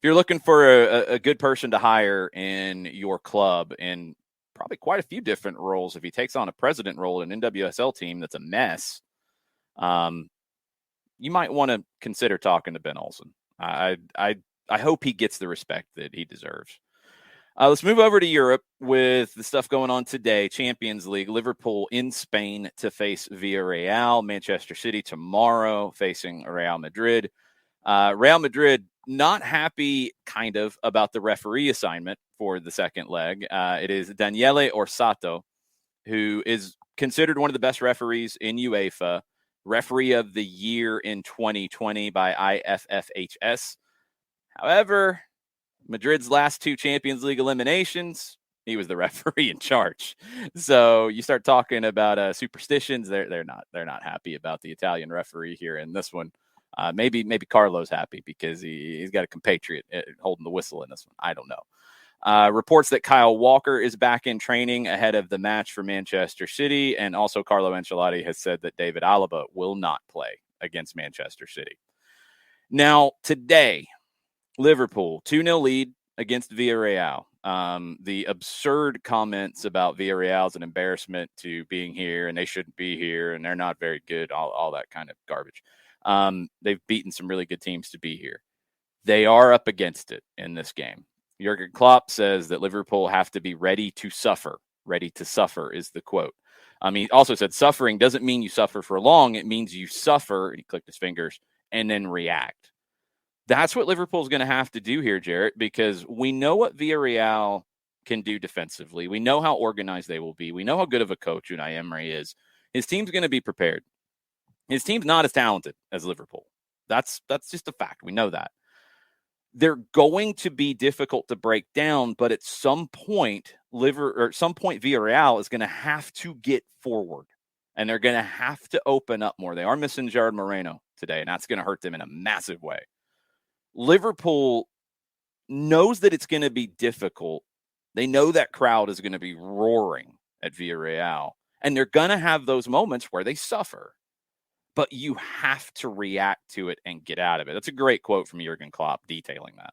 you're looking for a good person to hire in your club in probably quite a few different roles, if he takes on a president role in an NWSL team that's a mess, you might want to consider talking to Ben Olsen. I hope he gets the respect that he deserves. Let's move over to Europe with the stuff going on today. Champions League, Liverpool in Spain to face Villarreal. Manchester City tomorrow facing Real Madrid. Real Madrid not happy, kind of, about the referee assignment for the second leg. It is Daniele Orsato, who is considered one of the best referees in UEFA, referee of the year in 2020 by IFFHS. However, Madrid's last two Champions League eliminations, he was the referee in charge. So you start talking about superstitions. They're not happy about the Italian referee here in this one. Maybe Carlo's happy because he's got a compatriot holding the whistle in this one. I don't know. Reports that Kyle Walker is back in training ahead of the match for Manchester City, and also Carlo Ancelotti has said that David Alaba will not play against Manchester City. Now, today, Liverpool, 2-0 lead against Villarreal. The absurd comments about Villarreal is an embarrassment to being here, and they shouldn't be here, and they're not very good, all that kind of garbage. They've beaten some really good teams to be here. They are up against it in this game. Jurgen Klopp says that Liverpool have to be ready to suffer. Ready to suffer is the quote. He also said suffering doesn't mean you suffer for long. It means you suffer, and he clicked his fingers, and then react. That's what Liverpool's going to have to do here, Jarrett, because we know what Villarreal can do defensively. We know how organized they will be. We know how good of a coach Unai Emery is. His team's going to be prepared. His team's not as talented as Liverpool. That's just a fact. We know that. They're going to be difficult to break down, but at some point, Villarreal is going to have to get forward, and they're going to have to open up more. They are missing Gerard Moreno today, and that's going to hurt them in a massive way. Liverpool knows that it's going to be difficult. They know that crowd is going to be roaring at Villarreal, and they're going to have those moments where they suffer. But you have to react to it and get out of it. That's a great quote from Jurgen Klopp detailing that.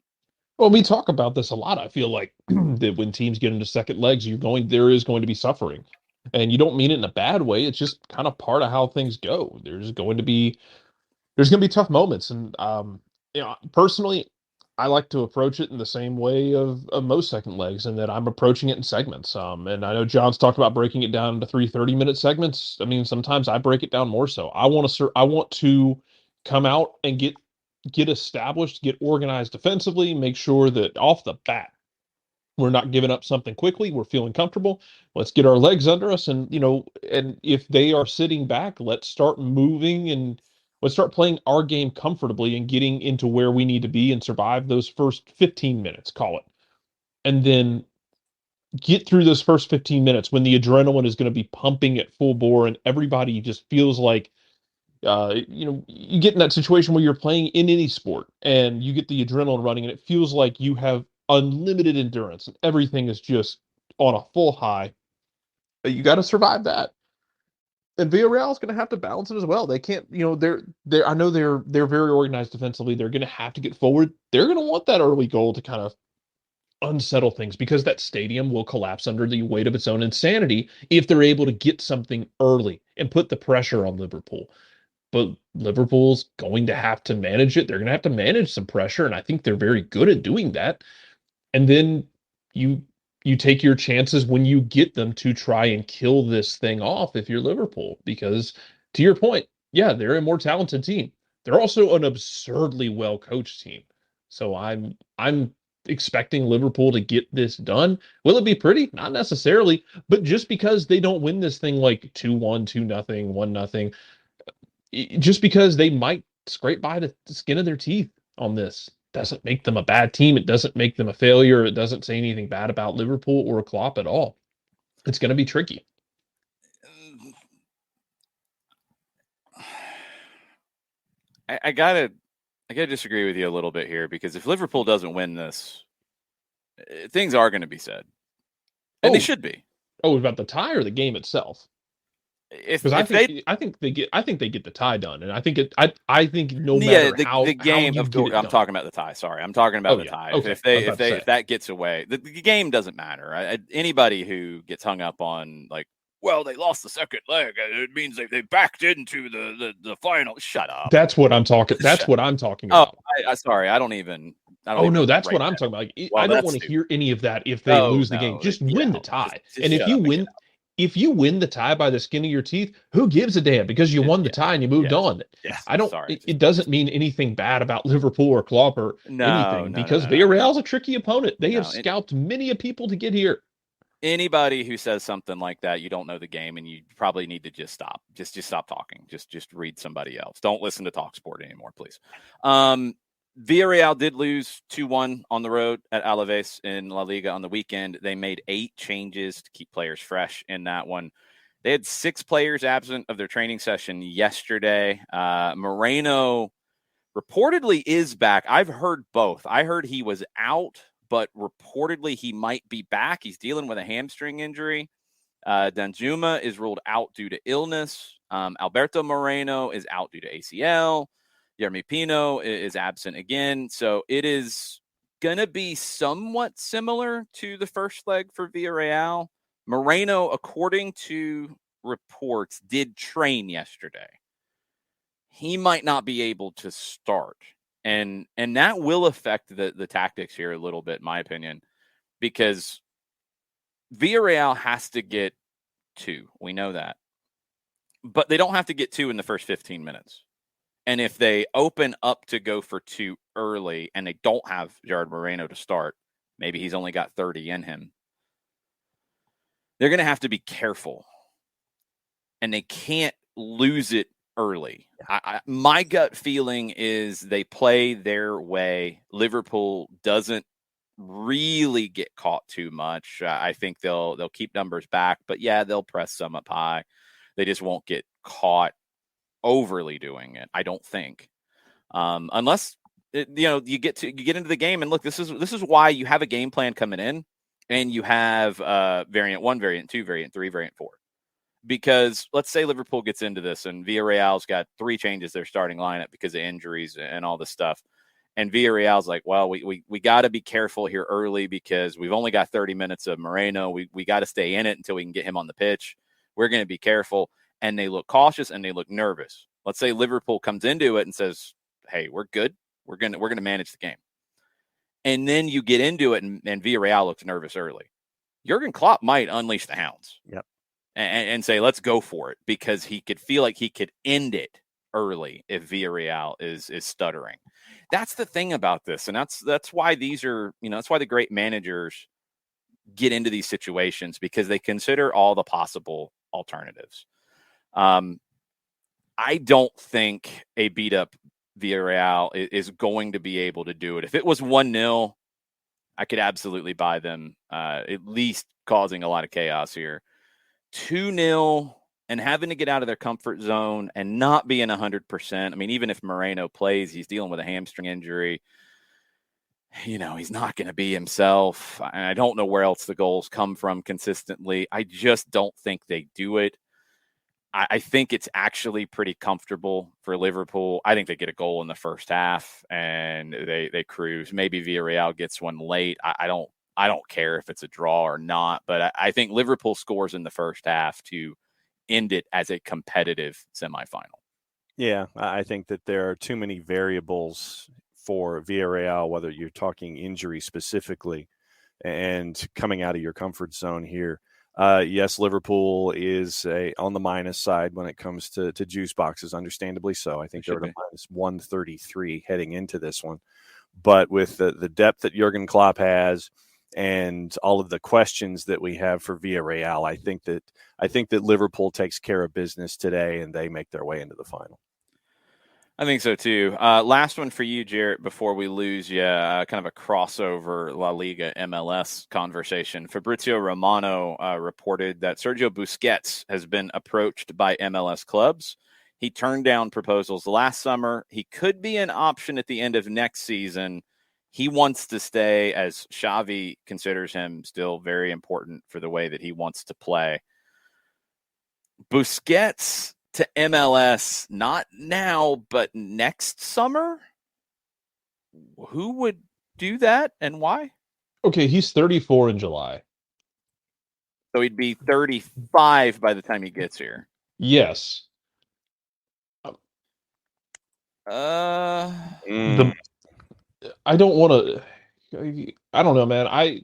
Well, we talk about this a lot. I feel like that when teams get into second legs, there is going to be suffering. And you don't mean it in a bad way. It's just kind of part of how things go. There's going to be tough moments. And personally, I like to approach it in the same way of most second legs, and that I'm approaching it in segments. And I know John's talked about breaking it down into 30-minute segments. I mean, sometimes I break it down more so. I want to come out and get established, get organized defensively, make sure that off the bat we're not giving up something quickly. We're feeling comfortable. Let's get our legs under us, and and if they are sitting back, let's start moving and let's start playing our game comfortably and getting into where we need to be and survive those first 15 minutes, call it. And then get through those first 15 minutes when the adrenaline is going to be pumping at full bore and everybody just feels like, you get in that situation where you're playing in any sport and you get the adrenaline running and it feels like you have unlimited endurance and everything is just on a full high. You got to survive that. And Villarreal is going to have to balance it as well. They can't, they're. I know they're very organized defensively. They're going to have to get forward. They're going to want that early goal to kind of unsettle things because that stadium will collapse under the weight of its own insanity if they're able to get something early and put the pressure on Liverpool. But Liverpool's going to have to manage it. They're going to have to manage some pressure, and I think they're very good at doing that. And then you take your chances when you get them to try and kill this thing off if you're Liverpool. Because, to your point, yeah, they're a more talented team. They're also an absurdly well-coached team. So I'm expecting Liverpool to get this done. Will it be pretty? Not necessarily, but just because they don't win this thing like 2-1, 2-0, 1-0, just because they might scrape by the skin of their teeth on this doesn't make them a bad team. It doesn't make them a failure. It doesn't say anything bad about Liverpool or Klopp at all. It's going to be tricky. I gotta disagree with you a little bit here, because if Liverpool doesn't win this, things are going to be said, and they should be. Oh, about the tie or the game itself? Because I think they get the tie done, and I think no matter the game how you get it I'm done. talking about the tie. Sorry, I'm talking about the tie. Okay. If that gets away, the game doesn't matter. Anybody who gets hung up on like, well, they lost the second leg, it means they backed into the final. Shut up. That's what I'm talking. That's what I'm talking about. Sorry, I don't even. No, that's what I'm talking about. Like, I don't want to hear any of that. If they lose the game, just win the tie. And if you win the tie by the skin of your teeth, who gives a damn? Because you won the tie and you moved on. Yes, I don't. It doesn't mean anything bad about Liverpool or Klopp or anything, because Villarreal's a tricky opponent. They have scalped many people to get here. Anybody who says something like that, you don't know the game, and you probably need to just stop. Just stop talking. Just read somebody else. Don't listen to TalkSport anymore, please. Villarreal did lose 2-1 on the road at Alaves in La Liga on the weekend. They made 8 changes to keep players fresh in that one. They had 6 players absent of their training session yesterday. Moreno reportedly is back. I've heard both. I heard he was out, but reportedly he might be back. He's dealing with a hamstring injury. Danjuma is ruled out due to illness. Alberto Moreno is out due to ACL. Yeremy Pino is absent again. So it is going to be somewhat similar to the first leg for Villarreal. Moreno, according to reports, did train yesterday. He might not be able to start. And that will affect the tactics here a little bit, in my opinion, because Villarreal has to get 2. We know that. But they don't have to get 2 in the first 15 minutes. And if they open up to go for 2 early and they don't have Gerard Moreno to start, maybe he's only got 30 in him, they're going to have to be careful. And they can't lose it early. My gut feeling is they play their way. Liverpool doesn't really get caught too much. I think they'll keep numbers back, but they'll press some up high. They just won't get caught overly doing it, I don't think, unless you get into the game. And look, this is why you have a game plan coming in, and you have variant 1, variant 2, variant 3, variant 4. Because let's say Liverpool gets into this and Villarreal's got 3 changes their starting lineup because of injuries and all this stuff, and Villarreal's like, well, we got to be careful here early because we've only got 30 minutes of Moreno. We got to stay in it until we can get him on the pitch. We're going to be careful. And they look cautious and they look nervous. Let's say Liverpool comes into it and says, hey, we're good. We're gonna manage the game. And then you get into it and Villarreal looks nervous early. Jurgen Klopp might unleash the hounds. Yep. And say, let's go for it, because he could feel like he could end it early if Villarreal is stuttering. That's the thing about this. And that's why these are, that's why the great managers get into these situations, because they consider all the possible alternatives. I don't think a beat up Villarreal is going to be able to do it. If it was 1-0, I could absolutely buy them, at least causing a lot of chaos here. 2-0 and having to get out of their comfort zone and not being 100%. I mean, even if Moreno plays, he's dealing with a hamstring injury. He's not going to be himself. And I don't know where else the goals come from consistently. I just don't think they do it. I think it's actually pretty comfortable for Liverpool. I think they get a goal in the first half and they cruise. Maybe Villarreal gets one late. I don't care if it's a draw or not, but I think Liverpool scores in the first half to end it as a competitive semifinal. Yeah, I think that there are too many variables for Villarreal, whether you're talking injury specifically and coming out of your comfort zone here. Yes, Liverpool is on the minus side when it comes to juice boxes, understandably so. I think they're at a minus 133 heading into this one. But with the depth that Jurgen Klopp has and all of the questions that we have for Villarreal, I think that Liverpool takes care of business today and they make their way into the final. I think so too. Last one for you, Jarrett, before we lose you, kind of a crossover La Liga MLS conversation. Fabrizio Romano reported that Sergio Busquets has been approached by MLS clubs. He turned down proposals last summer. He could be an option at the end of next season. He wants to stay, as Xavi considers him still very important for the way that he wants to play. Busquets to MLS, not now, but next summer? Who would do that and why? Okay, he's 34 in July. So he'd be 35 by the time he gets here. Yes. I don't want to. I don't know, man. I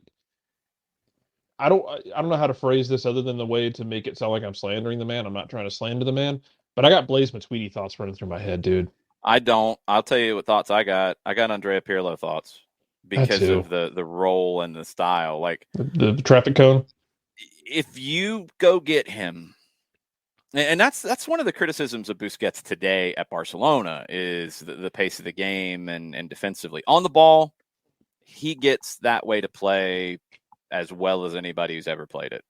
don't know how to phrase this other than the way to make it sound like I'm slandering the man. I'm not trying to slander the man, but I got Blaise Matuidi thoughts running through my head, dude. I don't. I'll tell you what thoughts I got. I got Andrea Pirlo thoughts because of the role and the style. Like the traffic cone. If you go get him, and that's one of the criticisms of Busquets today at Barcelona is the pace of the game and defensively. On the ball, he gets that way to play as well as anybody who's ever played it.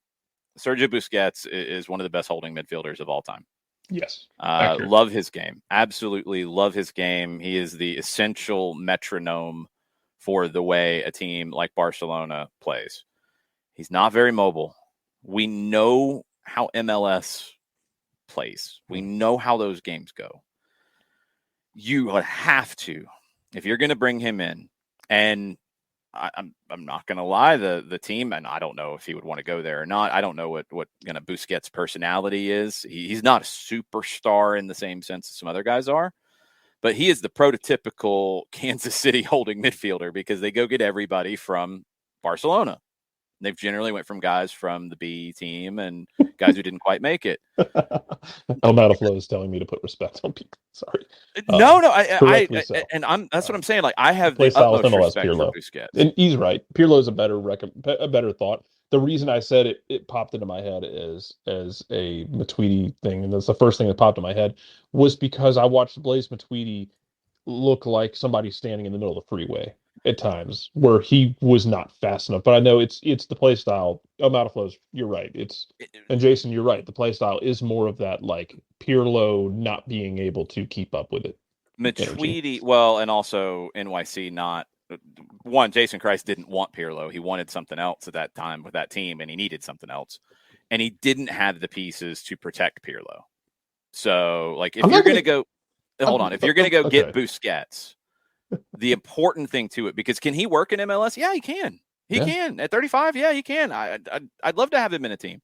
Sergio Busquets is one of the best holding midfielders of all time. Yes. Love his game. Absolutely love his game. He is the essential metronome for the way a team like Barcelona plays. He's not very mobile. We know how MLS plays. We know how those games go. You have to, if you're going to bring him in, and I'm not going to lie, the team, and I don't know if he would want to go there or not. I don't know what Busquets' personality is. He's not a superstar in the same sense as some other guys are, but he is the prototypical Kansas City holding midfielder because they go get everybody from Barcelona. They've generally went from guys from the B team and guys who didn't quite make it. Almataflow is telling me to put respect on people. Sorry. No, so. And that's what I'm saying. Like I have the utmost MLS respect Pirlo. for Busquets. And he's right. Pirlo is a better thought. The reason I said it popped into my head as a Matuidi thing, and that's the first thing that popped in my head, was because I watched Blaise Matuidi look like somebody standing in the middle of the freeway at times where he was not fast enough. But I know it's the play style. Mataflows, you're right. And Jason, you're right. The play style is more of that like Pirlo not being able to keep up with it. Matuidi, well, and also NYC not one. Jason Christ didn't want Pirlo. He wanted something else at that time with that team, and he needed something else. And he didn't have the pieces to protect Pirlo. So, like, if you're going to go, hold on, if you're going to go get Busquets, the important thing to it, because can he work in MLS? Yeah, he can. He can at 35. Yeah, he can. I'd love to have him in a team,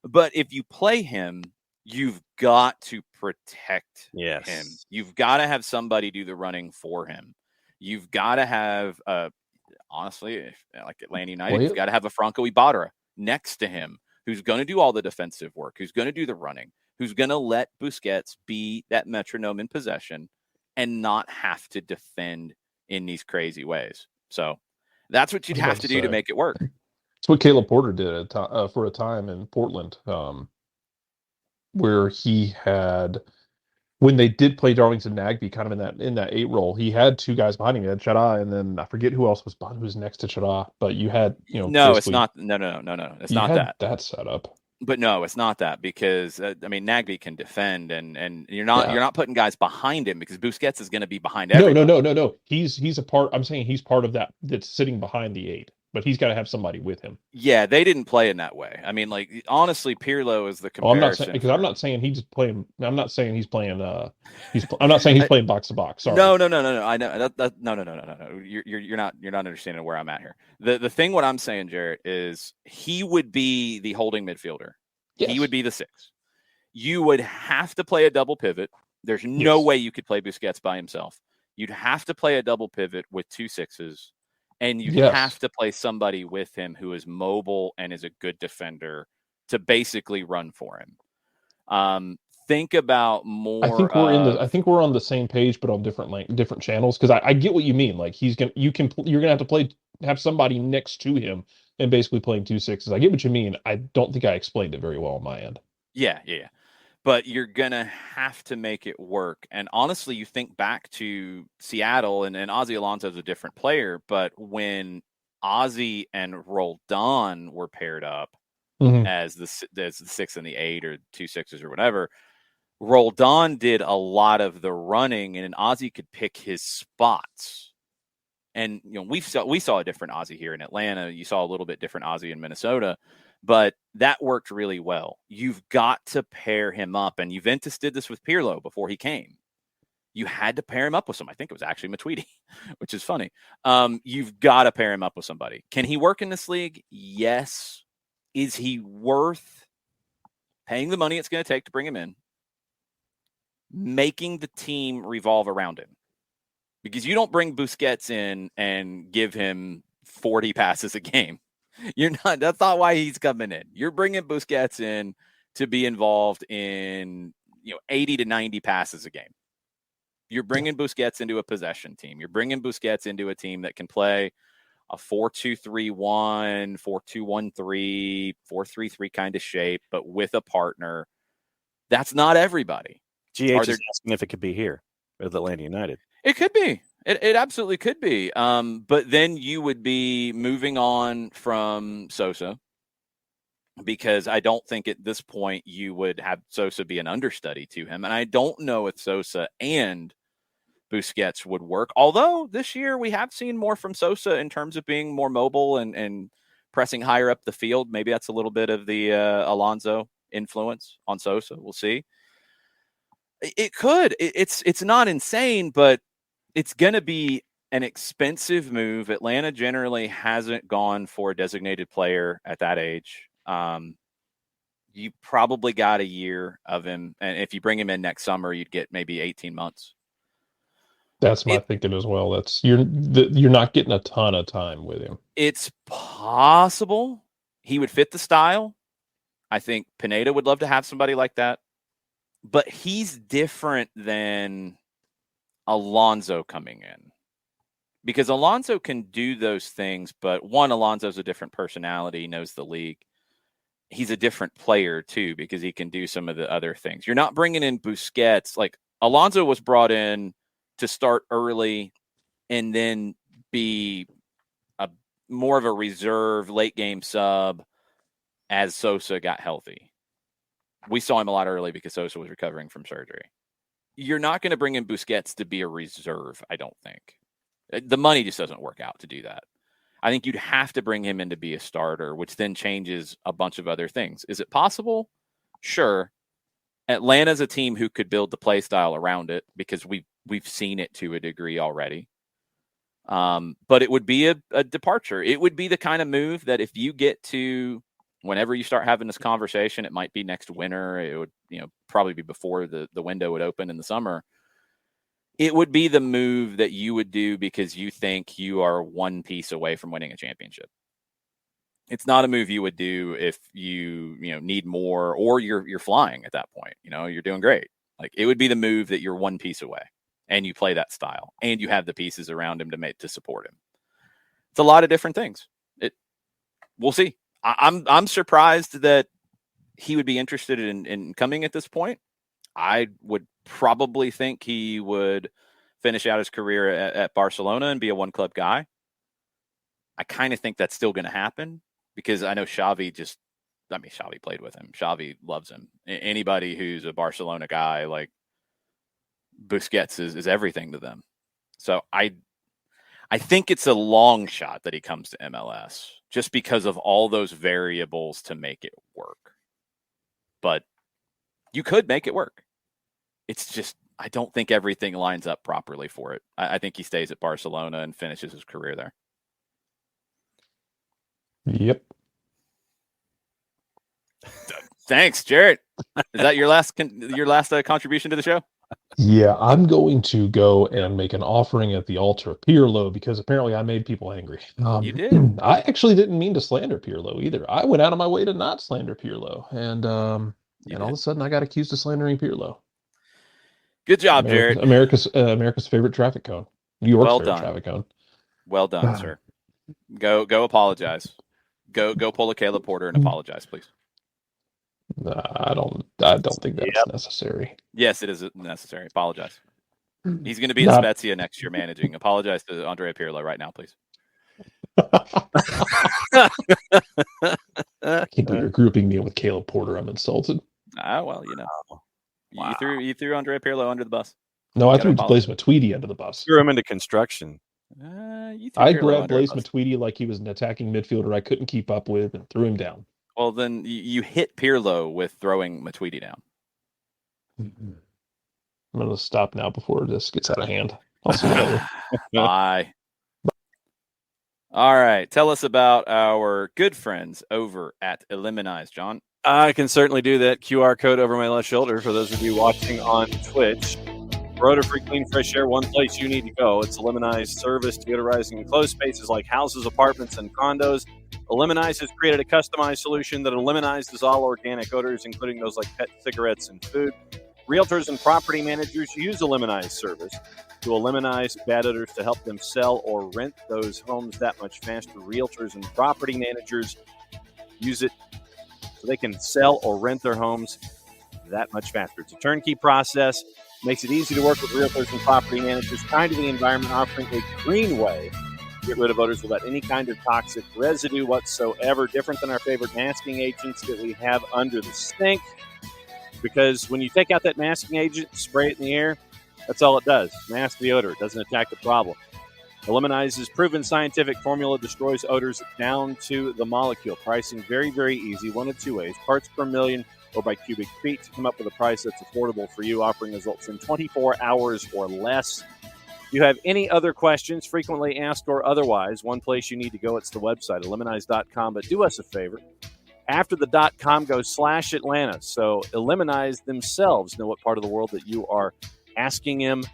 but if you play him, you've got to protect him. You've got to have somebody do the running for him. You've got to have, honestly, like Atlanta United, you've got to have a Franco Ibarra next to him who's going to do all the defensive work, who's going to do the running, who's going to let Busquets be that metronome in possession and not have to defend in these crazy ways. So that's what you'd have to do to make it work. It's what Caleb Porter did for a time in Portland, where he had, when they did play Darlington Nagbe kind of in that 8 role, he had 2 guys behind him. He had Chara, and then I forget who else was next to Chara, but you had, no, it's not. No. It's not that setup. But no, it's not that, because Nagbe can defend, and you're not putting guys behind him because Busquets is going to be behind everybody. No. He's a part. I'm saying he's part of that's sitting behind the 8, but he's got to have somebody with him. Yeah, they didn't play in that way. I mean, like, honestly, Pirlo is the comparison. I'm not saying he's playing. I'm not saying he's playing. I'm not saying he's playing box to box. Sorry. No. I know that. No. You're not understanding where I'm at here. The thing, what I'm saying, Jarrett, is he would be the holding midfielder. Yes. He would be the 6. You would have to play a double pivot. There's no way you could play Busquets by himself. You'd have to play a double pivot with 2 6s. And you have to play somebody with him who is mobile and is a good defender to basically run for him. think about more I think we're on the same page, but on different channels. Because I get what you mean. Like you're gonna have somebody next to him and basically playing 2 6s. I get what you mean. I don't think I explained it very well on my end. Yeah. But you're gonna have to make it work. And honestly, you think back to Seattle, and Ozzie Alonso's a different player, but when Ozzie and Roldan were paired up as the 6 and the 8 or 2 6s or whatever, Roldan did a lot of the running, and Ozzie could pick his spots. And we saw a different Ozzie here in Atlanta. You saw a little bit different Ozzie in Minnesota. But that worked really well. You've got to pair him up. And Juventus did this with Pirlo before he came. You had to pair him up with somebody. I think it was actually Matuidi, which is funny. You've got to pair him up with somebody. Can he work in this league? Yes. Is he worth paying the money it's going to take to bring him in? Making the team revolve around him. Because you don't bring Busquets in and give him 40 passes a game. That's not why he's coming in. You're bringing Busquets in to be involved in 80 to 90 passes a game. You're bringing Busquets into a possession team. You're bringing Busquets into a team that can play a 4-2-3-1, 4-2-1-3, 4-3-3 kind of shape, but with a partner. That's not everybody. GH is asking if it could be here with Atlanta United. It could be. It absolutely could be. But then you would be moving on from Sosa, because I don't think at this point you would have Sosa be an understudy to him. And I don't know if Sosa and Busquets would work. Although this year we have seen more from Sosa in terms of being more mobile and pressing higher up the field. Maybe that's a little bit of the Alonso influence on Sosa. We'll see. It could. It's not insane, but it's going to be an expensive move. Atlanta generally hasn't gone for a designated player at that age. You probably got a year of him. And if you bring him in next summer, you'd get maybe 18 months. That's my thinking as well. You're not getting a ton of time with him. It's possible he would fit the style. I think Pineda would love to have somebody like that. But he's different than Alonso coming in, because Alonso can do those things, but one, Alonso's a different personality, knows the league. He's a different player too, because he can do some of the other things. You're not bringing in Busquets. Like, Alonso was brought in to start early and then be more of a reserve late game sub as Sosa got healthy. We saw him a lot early because Sosa was recovering from surgery. You're not going to bring in Busquets to be a reserve, I don't think. The money just doesn't work out to do that. I think you'd have to bring him in to be a starter, which then changes a bunch of other things. Is it possible? Sure. Atlanta's a team who could build the play style around it, because we've seen it to a degree already. But it would be a departure. It would be the kind of move that if you get to, whenever you start having this conversation, it might be next winter. It would, probably be before the window would open in the summer. It would be the move that you would do because you think you are one piece away from winning a championship. It's not a move you would do if you need more, or you're flying at that point. You're doing great. Like, it would be the move that you're one piece away and you play that style and you have the pieces around him to support him. It's a lot of different things. We'll see. I'm surprised that he would be interested in coming at this point. I would probably think he would finish out his career at Barcelona and be a one-club guy. I kind of think that's still going to happen, because I know Xavi played with him. Xavi loves him. Anybody who's a Barcelona guy, like, Busquets is everything to them. So I think it's a long shot that he comes to MLS, just because of all those variables to make it work. But you could make it work. It's just, I don't think everything lines up properly for it. I think he stays at Barcelona and finishes his career there. Yep. Thanks, Jarrett. Is that your last contribution to the show? Yeah, I'm going to go and make an offering at the altar of Pirlo, because apparently I made people angry. You did. I actually didn't mean to slander Pirlo either. I went out of my way to not slander Pirlo. And And all of a sudden, I got accused of slandering Pirlo. Good job, Jared. America's favorite traffic cone. New York's Well favorite done. traffic cone. Well done, sir. Go apologize. Go pull a Caleb Porter and apologize, please. I don't think that's necessary. Yes, it is necessary. Apologize. He's going to be at Spezia next year managing. Apologize to Andrea Pirlo right now, please. I can't believe you're grouping me with Caleb Porter. I'm insulted. Well, wow. You threw Andrea Pirlo under the bus. No, I threw Blaise Matuidi under the bus. Threw him into construction. I grabbed Blaise Matuidi like he was an attacking midfielder I couldn't keep up with and threw him down. Well, then you hit Pirlo with throwing Matuidi down. I'm going to stop now before this gets out of hand. I'll see you later. Bye. All right. Tell us about our good friends over at Eliminize, John. I can certainly do that. QR code over my left shoulder for those of you watching on Twitch. For odor-free, clean, fresh air, one place you need to go. It's Eliminize service deodorizing enclosed spaces like houses, apartments, and condos. Eliminize has created a customized solution that eliminizes all organic odors, including those like pet cigarettes and food. Realtors and property managers use Eliminize service to eliminize bad odors to help them sell or rent those homes that much faster. Realtors and property managers use it so they can sell or rent their homes that much faster. It's a turnkey process. Makes it easy to work with realtors and property managers, kind to the environment, offering a green way to get rid of odors without any kind of toxic residue whatsoever. Different than our favorite masking agents that we have under the sink. Because when you take out that masking agent, spray it in the air, that's all it does. Mask the odor. It doesn't attack the problem. Eliminize's proven scientific formula destroys odors down to the molecule. Pricing very, very easy. One of two ways. Parts per million or by cubic feet to come up with a price that's affordable for you, offering results in 24 hours or less. If you have any other questions, frequently asked or otherwise, one place you need to go, it's the website, eliminize.com. But do us a favor. After the .com, go /Atlanta. So Eliminize themselves know what part of the world that you are asking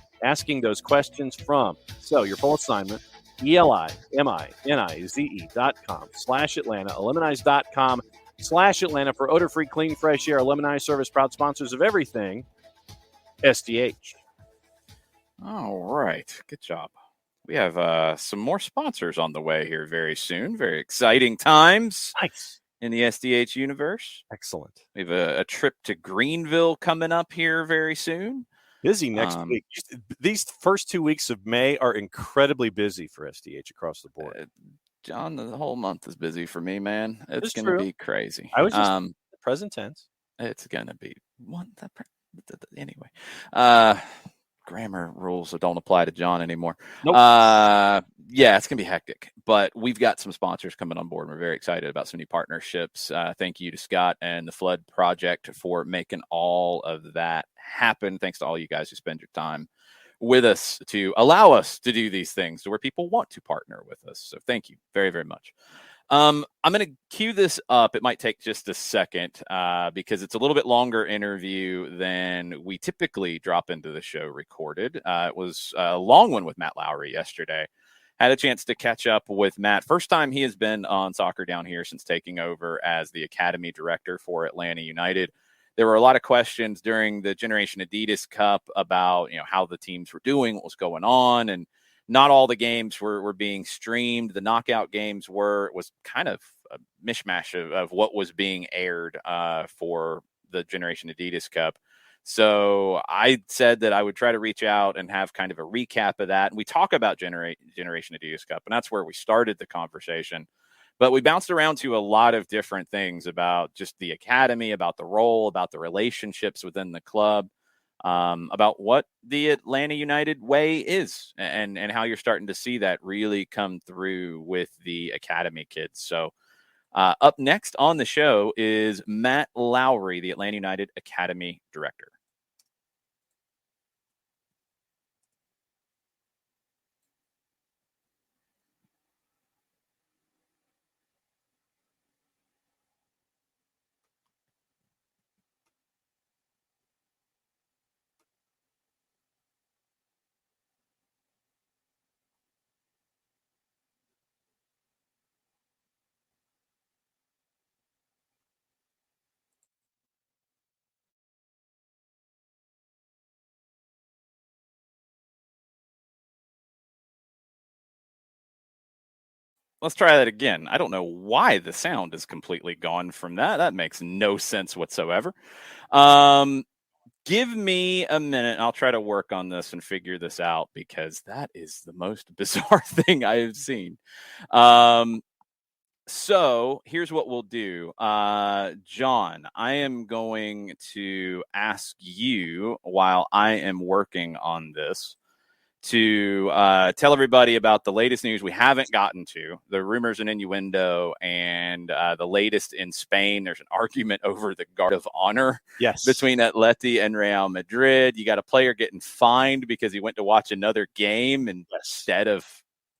those questions from. So your full assignment, ELIMINIZE.com /Atlanta, Eliminize.com /Atlanta for odor-free, clean, fresh air. Eliminize service, proud sponsors of everything SDH. All right. Good job. We have some more sponsors on the way here very soon. Very exciting times. Nice. In the SDH universe. Excellent. We have a trip to Greenville coming up here very soon. Busy next week. These first 2 weeks of May are incredibly busy for SDH across the board. John, the whole month is busy for me, man. It's going to be crazy. I was just present tense. It's going to be anyway. Grammar rules that don't apply to John anymore. Nope. Yeah, it's going to be hectic, but we've got some sponsors coming on board. We're very excited about some new partnerships. Thank you to Scott and the Flood Project for making all of that happen. Thanks to all you guys who spend your time with us to allow us to do these things where people want to partner with us. So thank you very, very much. I'm going to cue this up. It might take just a second because it's a little bit longer interview than we typically drop into the show recorded. It was a long one with Matt Lawrey yesterday. Had a chance to catch up with Matt. First time he has been on Soccer Down Here since taking over as the Academy Director for Atlanta United. There were a lot of questions during the Generation Adidas Cup about how the teams were doing, what was going on, and not all the games were being streamed. The knockout games were. It was kind of a mishmash of what was being aired for the Generation Adidas Cup. So I said that I would try to reach out and have kind of a recap of that. And we talk about Generation Adidas Cup, and that's where we started the conversation. But we bounced around to a lot of different things about just the academy, about the role, about the relationships within the club. About what the Atlanta United way is and how you're starting to see that really come through with the academy kids. So up next on the show is Matt Lawrey, the Atlanta United Academy Director. Let's try that again. I don't know why the sound is completely gone from that. That makes no sense whatsoever. Give me a minute and I'll try to work on this and figure this out, because that is the most bizarre thing I have seen. So here's what we'll do. John, I am going to ask you, while I am working on this, to tell everybody about the latest news we haven't gotten to, the rumors and innuendo, and the latest in Spain. There's an argument over the guard of honor between Atleti and Real Madrid. You got a player getting fined because he went to watch another game instead of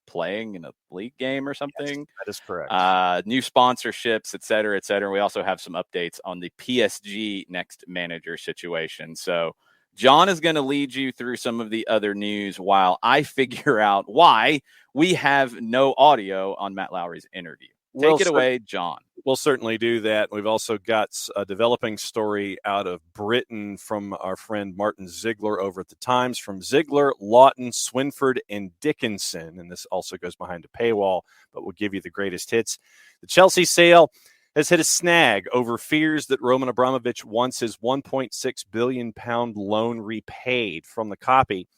playing in a league game or something. Yes, that is correct. New sponsorships, et cetera, et cetera. We also have some updates on the PSG next manager situation. So John is going to lead you through some of the other news while I figure out why we have no audio on Matt Lawry's interview. Take it away, John. We'll certainly do that. We've also got a developing story out of Britain from our friend Martin Ziegler over at the Times, from Ziegler, Lawton, Swinford, and Dickinson. And this also goes behind a paywall, but we'll give you the greatest hits. The Chelsea sale has hit a snag over fears that Roman Abramovich wants his £1.6 billion loan repaid. From the copy,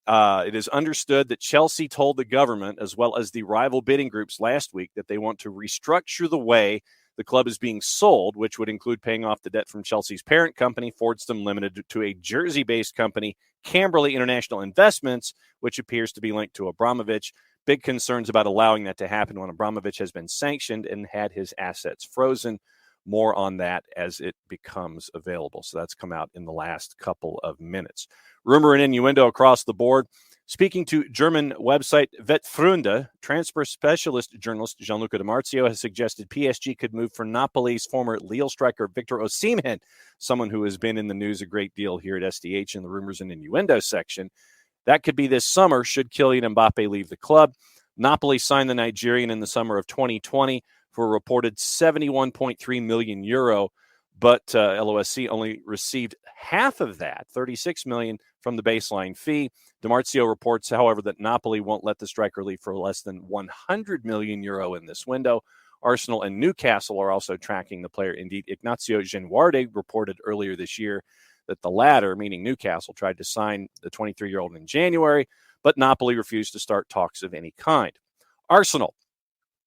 it is understood that Chelsea told the government, as well as the rival bidding groups last week, that they want to restructure the way the club is being sold, which would include paying off the debt from Chelsea's parent company, Fordham Limited, to a Jersey-based company, Camberley International Investments, which appears to be linked to Abramovich. Big concerns about allowing that to happen when Abramovich has been sanctioned and had his assets frozen. More on that as it becomes available. So that's come out in the last couple of minutes. Rumor and innuendo across the board. Speaking to German website Wettfreunde, transfer specialist journalist Gianluca Di Marzio has suggested PSG could move for Napoli's former Lille striker Victor Osimhen, someone who has been in the news a great deal here at SDH in the rumors and innuendo section. That could be this summer should Kylian Mbappe leave the club. Napoli signed the Nigerian in the summer of 2020 for a reported €71.3 million, but LOSC only received half of that, $36 million, from the baseline fee. Di Marzio reports, however, that Napoli won't let the striker leave for less than €100 million in this window. Arsenal and Newcastle are also tracking the player. Indeed, Ignacio Genwarde reported earlier this year that the latter, meaning Newcastle, tried to sign the 23-year-old in January, but Napoli refused to start talks of any kind. Arsenal,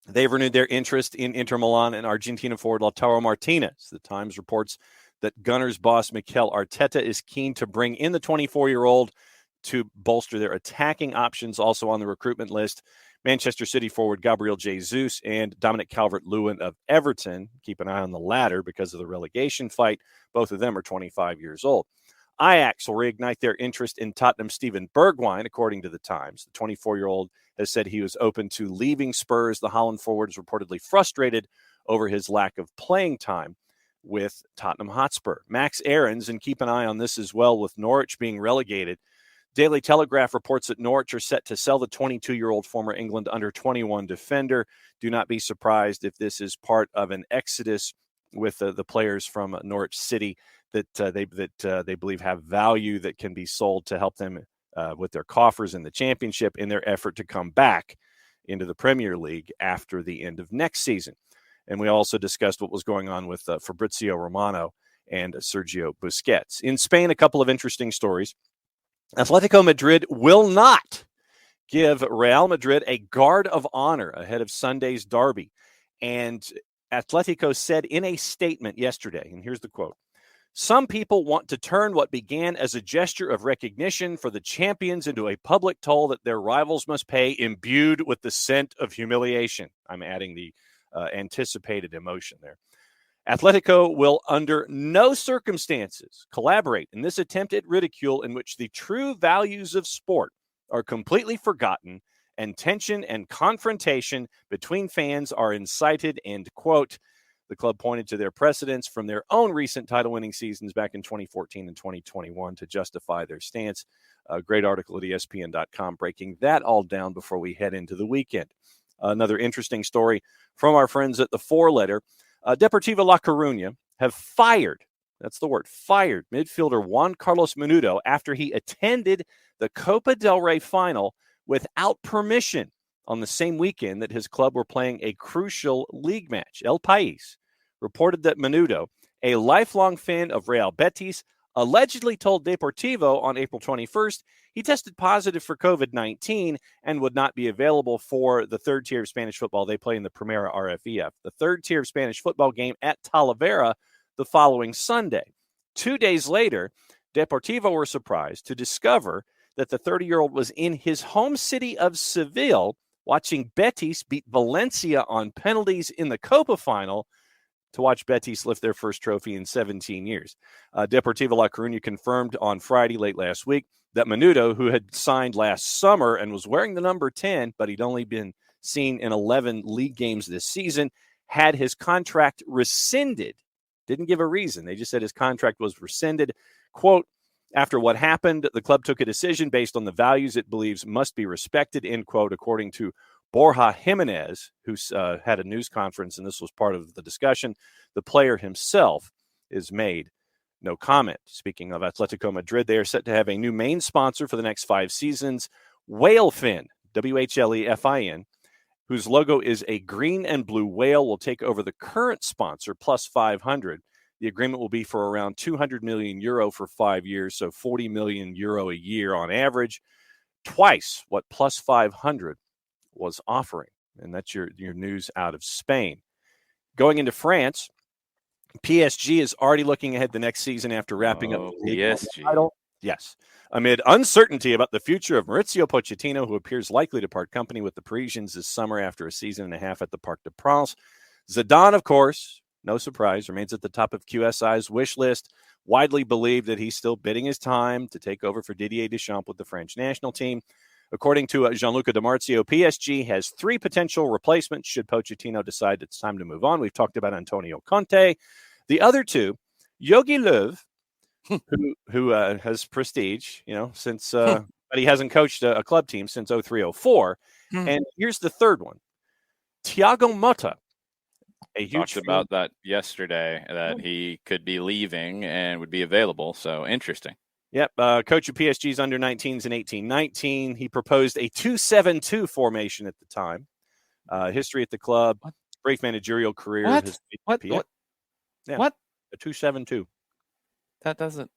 they've renewed their interest in Inter Milan and Argentina forward Lautaro Martinez. The Times reports that Gunners boss Mikel Arteta is keen to bring in the 24-year-old to bolster their attacking options. Also on the recruitment list, Manchester City forward Gabriel Jesus and Dominic Calvert-Lewin of Everton. Keep an eye on the latter because of the relegation fight. Both of them are 25 years old. Ajax will reignite their interest in Tottenham Steven Bergwijn, according to the Times. The 24-year-old has said he was open to leaving Spurs. The Holland forward is reportedly frustrated over his lack of playing time with Tottenham Hotspur. Max Aarons, and keep an eye on this as well with Norwich being relegated. Daily Telegraph reports that Norwich are set to sell the 22-year-old former England under-21 defender. Do not be surprised if this is part of an exodus with the players from Norwich City that they believe have value that can be sold to help them with their coffers in the championship in their effort to come back into the Premier League after the end of next season. And we also discussed what was going on with Fabrizio Romano and Sergio Busquets. In Spain, a couple of interesting stories. Atletico Madrid will not give Real Madrid a guard of honor ahead of Sunday's derby. And Atletico said in a statement yesterday, and here's the quote, "Some people want to turn what began as a gesture of recognition for the champions into a public toll that their rivals must pay, imbued with the scent of humiliation." I'm adding the anticipated emotion there. Atletico will under no circumstances collaborate in this attempt at ridicule in which the true values of sport are completely forgotten and tension and confrontation between fans are incited, end quote. The club pointed to their precedents from their own recent title-winning seasons back in 2014 and 2021 to justify their stance. A great article at ESPN.com breaking that all down before we head into the weekend. Another interesting story from our friends at the Four Letter. Deportivo La Coruña have fired, that's the word, fired midfielder Juan Carlos Menudo after he attended the Copa del Rey final without permission. on the same weekend that his club were playing a crucial league match. El País reported that Menudo, a lifelong fan of Real Betis, allegedly told Deportivo on April 21st he tested positive for COVID-19 and would not be available for the third tier of Spanish football they play in the Primera RFEF, the third tier of Spanish football game at Talavera the following Sunday. 2 days later, Deportivo were surprised to discover that the 30-year-old was in his home city of Seville watching Betis beat Valencia on penalties in the Copa final to watch Betis lift their first trophy in 17 years. Deportivo La Coruña confirmed on Friday late last week that Menudo, who had signed last summer and was wearing the number 10, but he'd only been seen in 11 league games this season, had his contract rescinded. Didn't give a reason. They just said his contract was rescinded. Quote, after what happened, the club took a decision based on the values it believes must be respected, end quote, according to Borja Jimenez, who had a news conference, and this was part of the discussion. The player himself is made no comment. Speaking of Atletico Madrid, they are set to have a new main sponsor for the next 5 seasons, Whalefin, WHLEFIN, whose logo is a green and blue whale, will take over the current sponsor, Plus 500. The agreement will be for around 200 million euro for 5 years, so 40 million euro a year on average, twice what Plus 500 was offering. And that's your news out of Spain. Going into France, PSG is already looking ahead the next season after wrapping up the PSG title. Yes. Amid uncertainty about the future of Maurizio Pochettino, who appears likely to part company with the Parisians this summer after a season and a half at the Parc des Princes, Zidane, of course, no surprise, remains at the top of QSI's wish list. Widely believed that he's still bidding his time to take over for Didier Deschamps with the French national team. According to Gianluca Di Marzio, PSG has 3 potential replacements should Pochettino decide it's time to move on. We've talked about Antonio Conte. The other 2, Jogi Löw, who has prestige, since but he hasn't coached a club team since 03-04. And here's the third one, Thiago Motta. A huge talked about that yesterday, that he could be leaving and would be available. So interesting. Yep. Coach of PSG's under-19s in 18-19. He proposed a 2-7-2 formation at the time. History at the club, brief managerial career. What? Yeah. What? A 2-7-2. That doesn't.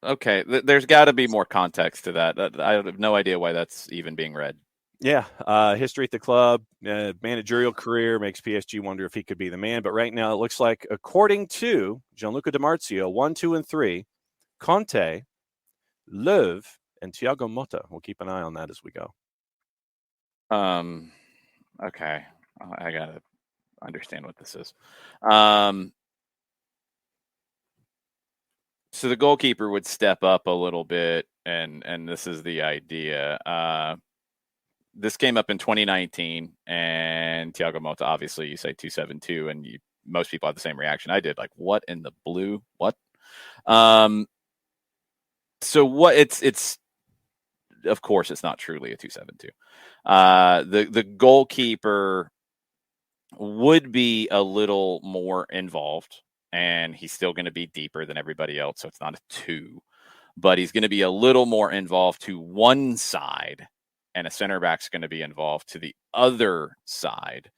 Okay. There's got to be more context to that. I have no idea why that's even being read. Yeah. History at the club, managerial career makes PSG wonder if he could be the man. But right now it looks like, according to Gianluca Di Marzio, 1, 2, and 3, Conte, Löw, and Thiago Motta. We'll keep an eye on that as we go. Okay. I got to understand what this is. So the goalkeeper would step up a little bit, and this is the idea. This came up in 2019, and Thiago Motta, obviously, you say 2-7-2, and most people have the same reaction I did. Like, what in the blue? What? So what? It's of course it's not truly a 2-7-2. The goalkeeper would be a little more involved, and he's still going to be deeper than everybody else. So it's not a 2, but he's going to be a little more involved to one side, and a center back's going to be involved to the other side.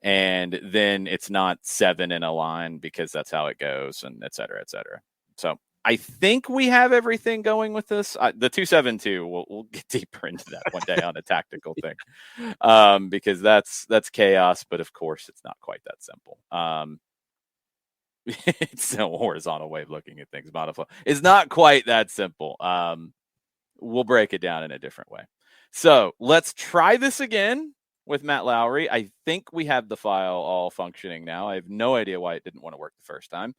And then it's not 7 in a line because that's how it goes, and et cetera, et cetera. So I think we have everything going with this. The 2-7-2, we'll get deeper into that one day on a tactical thing, because that's chaos. But of course, it's not quite that simple. It's a horizontal way of looking at things. Modify. It's not quite that simple. We'll break it down in a different way. So let's try this again with Matt Lawrey. I think we have the file all functioning now. I have no idea why it didn't want to work the first time,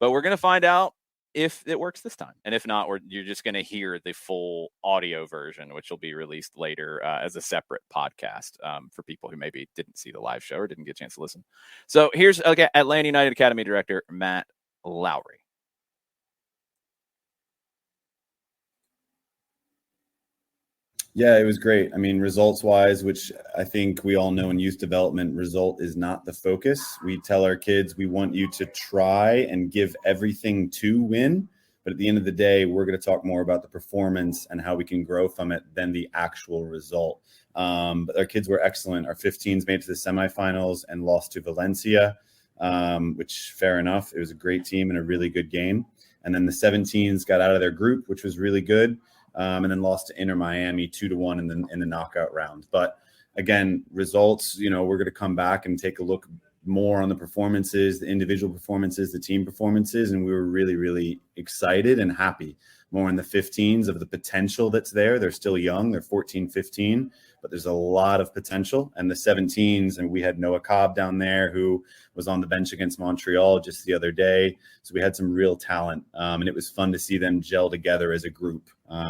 but we're going to find out if it works this time. And if not, you're just going to hear the full audio version, which will be released later as a separate podcast for people who maybe didn't see the live show or didn't get a chance to listen. So here's Atlanta United Academy Director Matt Lawrey. Yeah, it was great. I mean, results-wise, which I think we all know in youth development, result is not the focus. We tell our kids we want you to try and give everything to win. But at the end of the day, we're going to talk more about the performance and how we can grow from it than the actual result. But our kids were excellent. Our 15s made it to the semifinals and lost to Valencia, which fair enough. It was a great team and a really good game. And then the 17s got out of their group, which was really good. And then lost to Inter Miami 2-1 in the knockout round. But again, results, we're going to come back and take a look more on the performances, the individual performances, the team performances. And we were really, really excited and happy more in the 15s of the potential that's there. They're still young. They're 14, 15, but there's a lot of potential. And the 17s, and we had Noah Cobb down there who was on the bench against Montreal just the other day. So we had some real talent. And it was fun to see them gel together as a group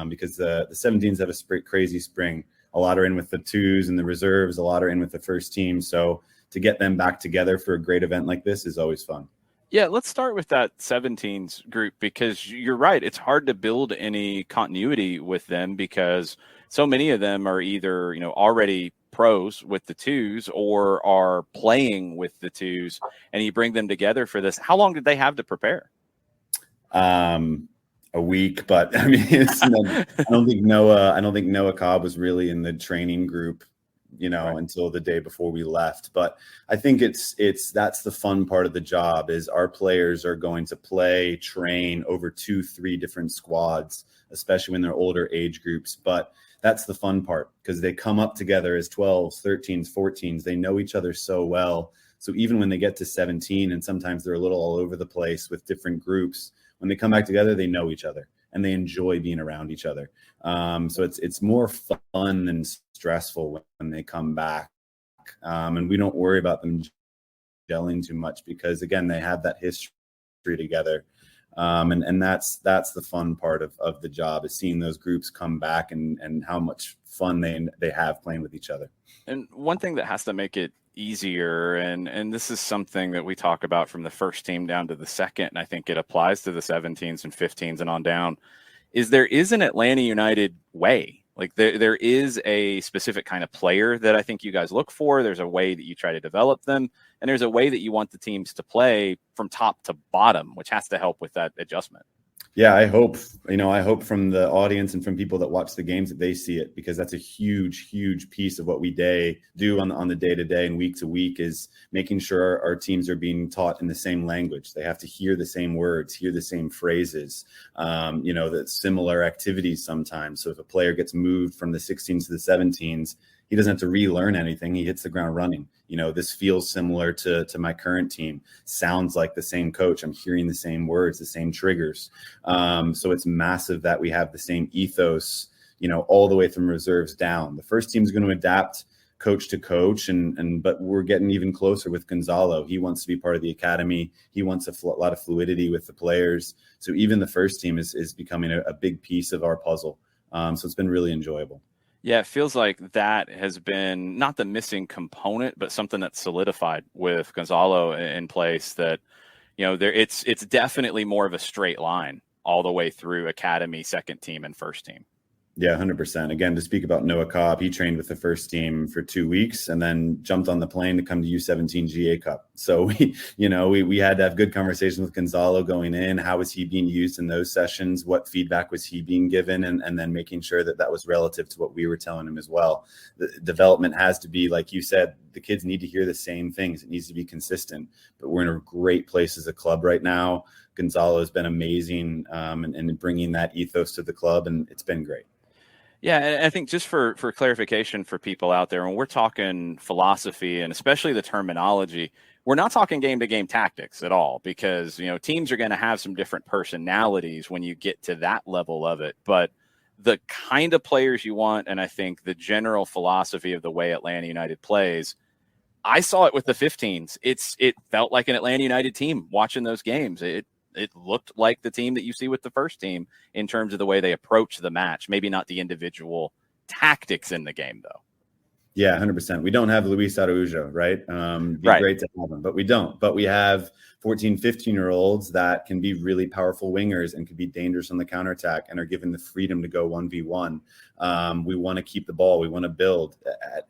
because the 17s have a crazy spring. A lot are in with the 2s and the reserves. A lot are in with the first team. So to get them back together for a great event like this is always fun. Yeah, let's start with that 17s group because you're right. It's hard to build any continuity with them because so many of them are either, already pros with the 2s or are playing with the 2s, and you bring them together for this. How long did they have to prepare? A week, but I mean, I don't think Noah Cobb was really in the training group, right, until the day before we left. But I think that's the fun part of the job is our players are going to train over 2-3 different squads, especially when they're older age groups. But that's the fun part because they come up together as 12s, 13s, 14s. They know each other so well. So even when they get to 17 and sometimes they're a little all over the place with different groups, when they come back together, they know each other and they enjoy being around each other. So it's more fun than stressful when they come back. And we don't worry about them gelling too much because, again, they have that history together. And that's the fun part of the job is seeing those groups come back and how much fun they have playing with each other. And one thing that has to make it easier, and this is something that we talk about from the first team down to the second, and I think it applies to the 17s and 15s and on down, is there is an Atlanta United way. Like there is a specific kind of player that I think you guys look for. There's a way that you try to develop them, and there's a way that you want the teams to play from top to bottom, which has to help with that adjustment. Yeah, I hope from the audience and from people that watch the games that they see it, because that's a huge, huge piece of what we do on the day-to-day and week-to-week is making sure our teams are being taught in the same language. They have to hear the same words, hear the same phrases, that similar activities sometimes. So if a player gets moved from the 16s to the 17s, he doesn't have to relearn anything. He hits the ground running. This feels similar to my current team. Sounds like the same coach. I'm hearing the same words, the same triggers. So it's massive that we have the same ethos, all the way from reserves down. The first team is going to adapt coach to coach, but we're getting even closer with Gonzalo. He wants to be part of the academy. He wants a lot of fluidity with the players. So even the first team is becoming a big piece of our puzzle. So it's been really enjoyable. Yeah, it feels like that has been not the missing component, but something that's solidified with Gonzalo in place that, it's definitely more of a straight line all the way through academy, second team, and first team. Yeah, 100%. Again, to speak about Noah Cobb, he trained with the first team for 2 weeks and then jumped on the plane to come to U17 GA Cup. So we had to have good conversations with Gonzalo going in. How was he being used in those sessions? What feedback was he being given? And then making sure that was relative to what we were telling him as well. The development has to be, like you said, the kids need to hear the same things. It needs to be consistent. But we're in a great place as a club right now. Gonzalo has been amazing and bringing that ethos to the club, and it's been great. Yeah, and I think just for clarification for people out there, when we're talking philosophy and especially the terminology, we're not talking game-to-game tactics at all because, teams are going to have some different personalities when you get to that level of it. But the kind of players you want, and I think the general philosophy of the way Atlanta United plays, I saw it with the 15s. It felt like an Atlanta United team watching those games. It looked like the team that you see with the first team in terms of the way they approach the match. Maybe not the individual tactics in the game, though. Yeah, 100%. We don't have Luis Araujo, right? Right. Great to have him, but we don't. But we have 14, 15-year-olds that can be really powerful wingers and can be dangerous on the counterattack and are given the freedom to go 1v1. We want to keep the ball. We want to build.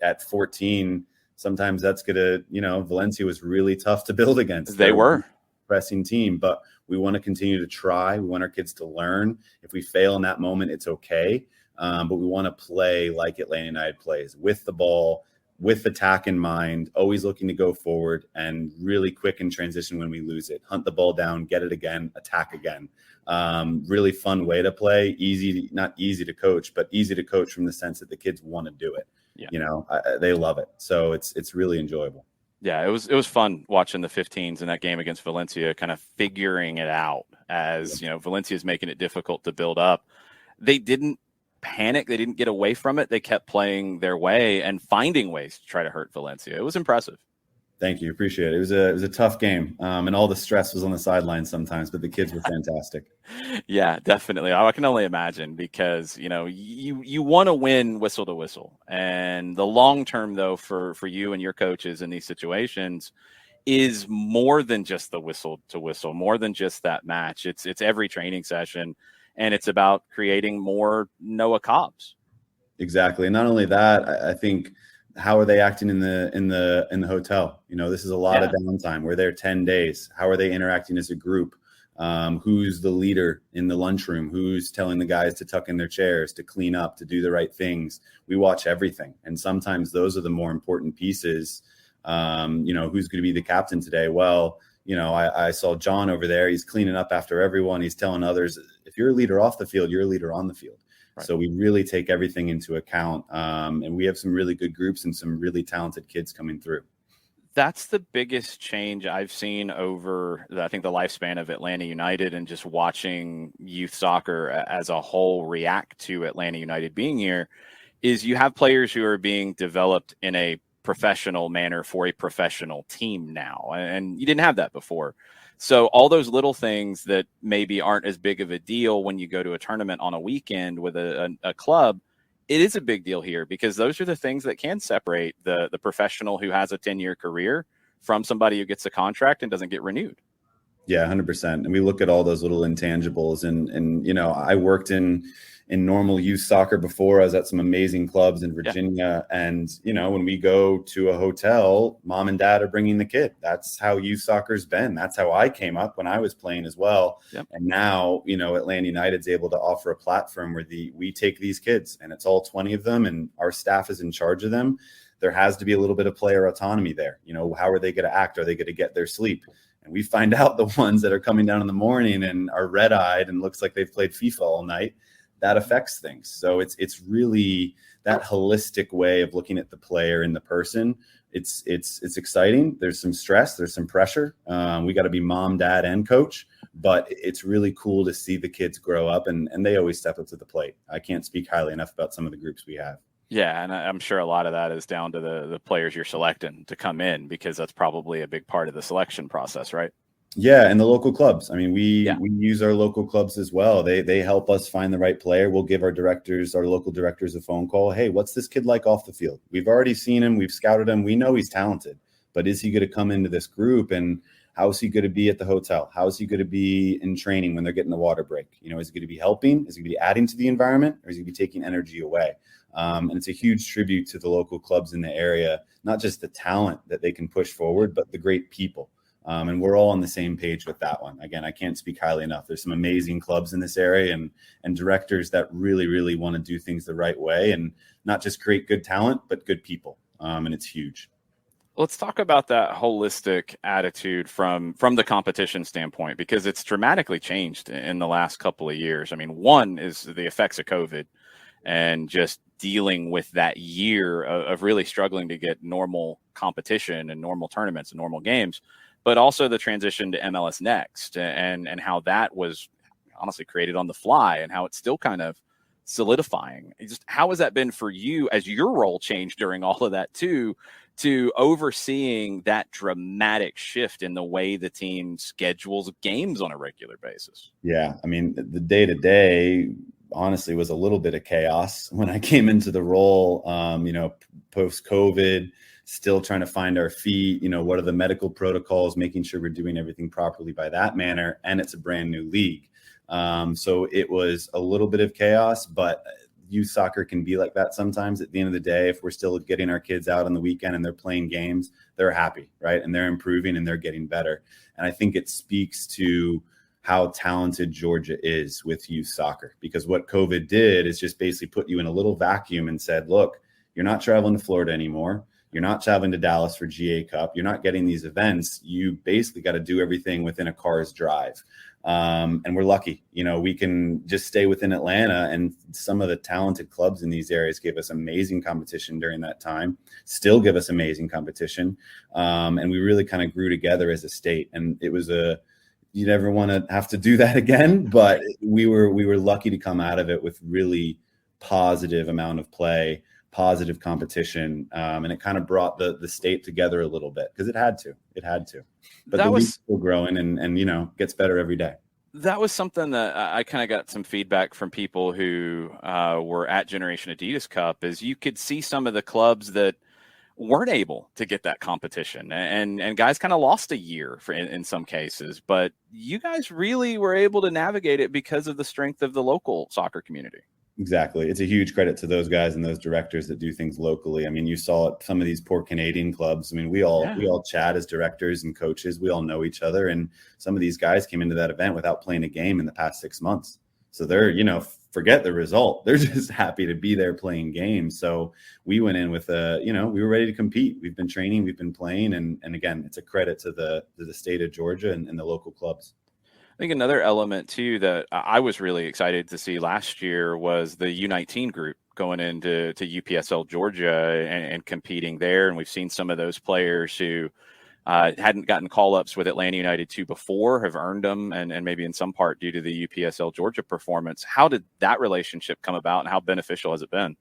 At 14, sometimes that's going to, Valencia was really tough to build against. They were. pressing team, but we want to continue to try. We want our kids to learn. If we fail in that moment, it's okay. But we want to play like Atlanta United plays, with the ball, with attack in mind, always looking to go forward and really quick in transition when we lose it. Hunt the ball down, get it again, attack again. Really fun way to play. Not easy to coach, but easy to coach from the sense that the kids want to do it. Yeah. They love it. So it's really enjoyable. Yeah, it was fun watching the 15s in that game against Valencia, kind of figuring it out as, Valencia is making it difficult to build up. They didn't panic. They didn't get away from it. They kept playing their way and finding ways to try to hurt Valencia. It was impressive. Thank you. Appreciate it. It was a tough game. And all the stress was on the sidelines sometimes, but the kids were fantastic. Yeah, definitely. I can only imagine because, you want to win whistle to whistle. And the long term, though, for you and your coaches in these situations is more than just the whistle to whistle, more than just that match. It's every training session, and it's about creating more Noah Cobbs. Exactly. And not only that, I think, how are they acting in the hotel? This is a lot of downtime. We're there 10 days. How are they interacting as a group? Who's the leader in the lunchroom? Who's telling the guys to tuck in their chairs, to clean up, to do the right things? We watch everything. And sometimes those are the more important pieces. Who's going to be the captain today? Well, I saw John over there. He's cleaning up after everyone. He's telling others, if you're a leader off the field, you're a leader on the field. Right. So we really take everything into account. And we have some really good groups and some really talented kids coming through. That's the biggest change I've seen over, I think, the lifespan of Atlanta United, and just watching youth soccer as a whole react to Atlanta United being here, is you have players who are being developed in a professional manner for a professional team now. And you didn't have that before. So all those little things that maybe aren't as big of a deal when you go to a tournament on a weekend with a club, it is a big deal here, because those are the things that can separate the professional who has a 10-year career from somebody who gets a contract and doesn't get renewed. Yeah, 100%. And we look at all those little intangibles. And I worked in normal youth soccer before. I was at some amazing clubs in Virginia. Yeah. And, when we go to a hotel, mom and dad are bringing the kid. That's how youth soccer's been. That's how I came up when I was playing as well. Yep. And now, Atlanta United's able to offer a platform where we take these kids, and it's all 20 of them, and our staff is in charge of them. There has to be a little bit of player autonomy there. How are they going to act? Are they going to get their sleep? And we find out the ones that are coming down in the morning and are red-eyed and looks like they've played FIFA all night, that affects things. So it's really that holistic way of looking at the player and the person. It's exciting. There's some stress. There's some pressure. We got to be mom, dad, and coach. But it's really cool to see the kids grow up, and they always step up to the plate. I can't speak highly enough about some of the groups we have. Yeah, and I'm sure a lot of that is down to the players you're selecting to come in, because that's probably a big part of the selection process, right? Yeah, and the local clubs. I mean, we use our local clubs as well. They help us find the right player. We'll give our local directors a phone call. Hey, what's this kid like off the field? We've already seen him. We've scouted him. We know he's talented, but is he going to come into this group? And how is he going to be at the hotel? How is he going to be in training when they're getting the water break? Is he going to be helping? Is he going to be adding to the environment, or is he going to be taking energy away? And it's a huge tribute to the local clubs in the area, not just the talent that they can push forward, but the great people. And we're all on the same page with that one. Again, I can't speak highly enough. There's some amazing clubs in this area and directors that really, really want to do things the right way and not just create good talent, but good people. And it's huge. Let's talk about that holistic attitude from the competition standpoint, because it's dramatically changed in the last couple of years. I mean, one is the effects of COVID and just dealing with that year of really struggling to get normal competition and normal tournaments and normal games, but also the transition to MLS Next and how that was honestly created on the fly and how it's still kind of solidifying. Just how has that been for you as your role changed during all of that too, to overseeing that dramatic shift in the way the team schedules games on a regular basis? Yeah, I mean, the day-to-day honestly was a little bit of chaos when I came into the role, post-COVID, still trying to find our feet, what are the medical protocols, making sure we're doing everything properly by that manner. And it's a brand new league. So it was a little bit of chaos, but youth soccer can be like that sometimes. At the end of the day, if we're still getting our kids out on the weekend and they're playing games, they're happy, right? And they're improving and they're getting better. And I think it speaks to how talented Georgia is with youth soccer, because what COVID did is just basically put you in a little vacuum and said, look, you're not traveling to Florida anymore. You're not traveling to Dallas for GA Cup. You're not getting these events. You basically got to do everything within a car's drive. And we're lucky, we can just stay within Atlanta, and some of the talented clubs in these areas gave us amazing competition during that time, still give us amazing competition. And we really kind of grew together as a state. And it was you never want to have to do that again, but we were lucky to come out of it with really positive amount of play, positive competition. And it kind of brought the state together a little bit, because it had to, but the league's still growing and gets better every day. That was something that I kind of got some feedback from people who were at Generation Adidas Cup, is you could see some of the clubs that weren't able to get that competition, and guys kind of lost a year in some cases, but you guys really were able to navigate it because of the strength of the local soccer community. Exactly. It's a huge credit to those guys and those directors that do things locally. I mean, you saw it, some of these poor Canadian clubs. I mean, we all chat as directors and coaches. We all know each other. And some of these guys came into that event without playing a game in the past 6 months. So they're, forget the result. They're just happy to be there playing games. So we went in with we were ready to compete. We've been training, we've been playing. And again, it's a credit to the state of Georgia and the local clubs. I think another element, too, that I was really excited to see last year was the U19 group going into UPSL Georgia and competing there. And we've seen some of those players who hadn't gotten call-ups with Atlanta United 2 before have earned them, and maybe in some part due to the UPSL Georgia performance. How did that relationship come about, and how beneficial has it been?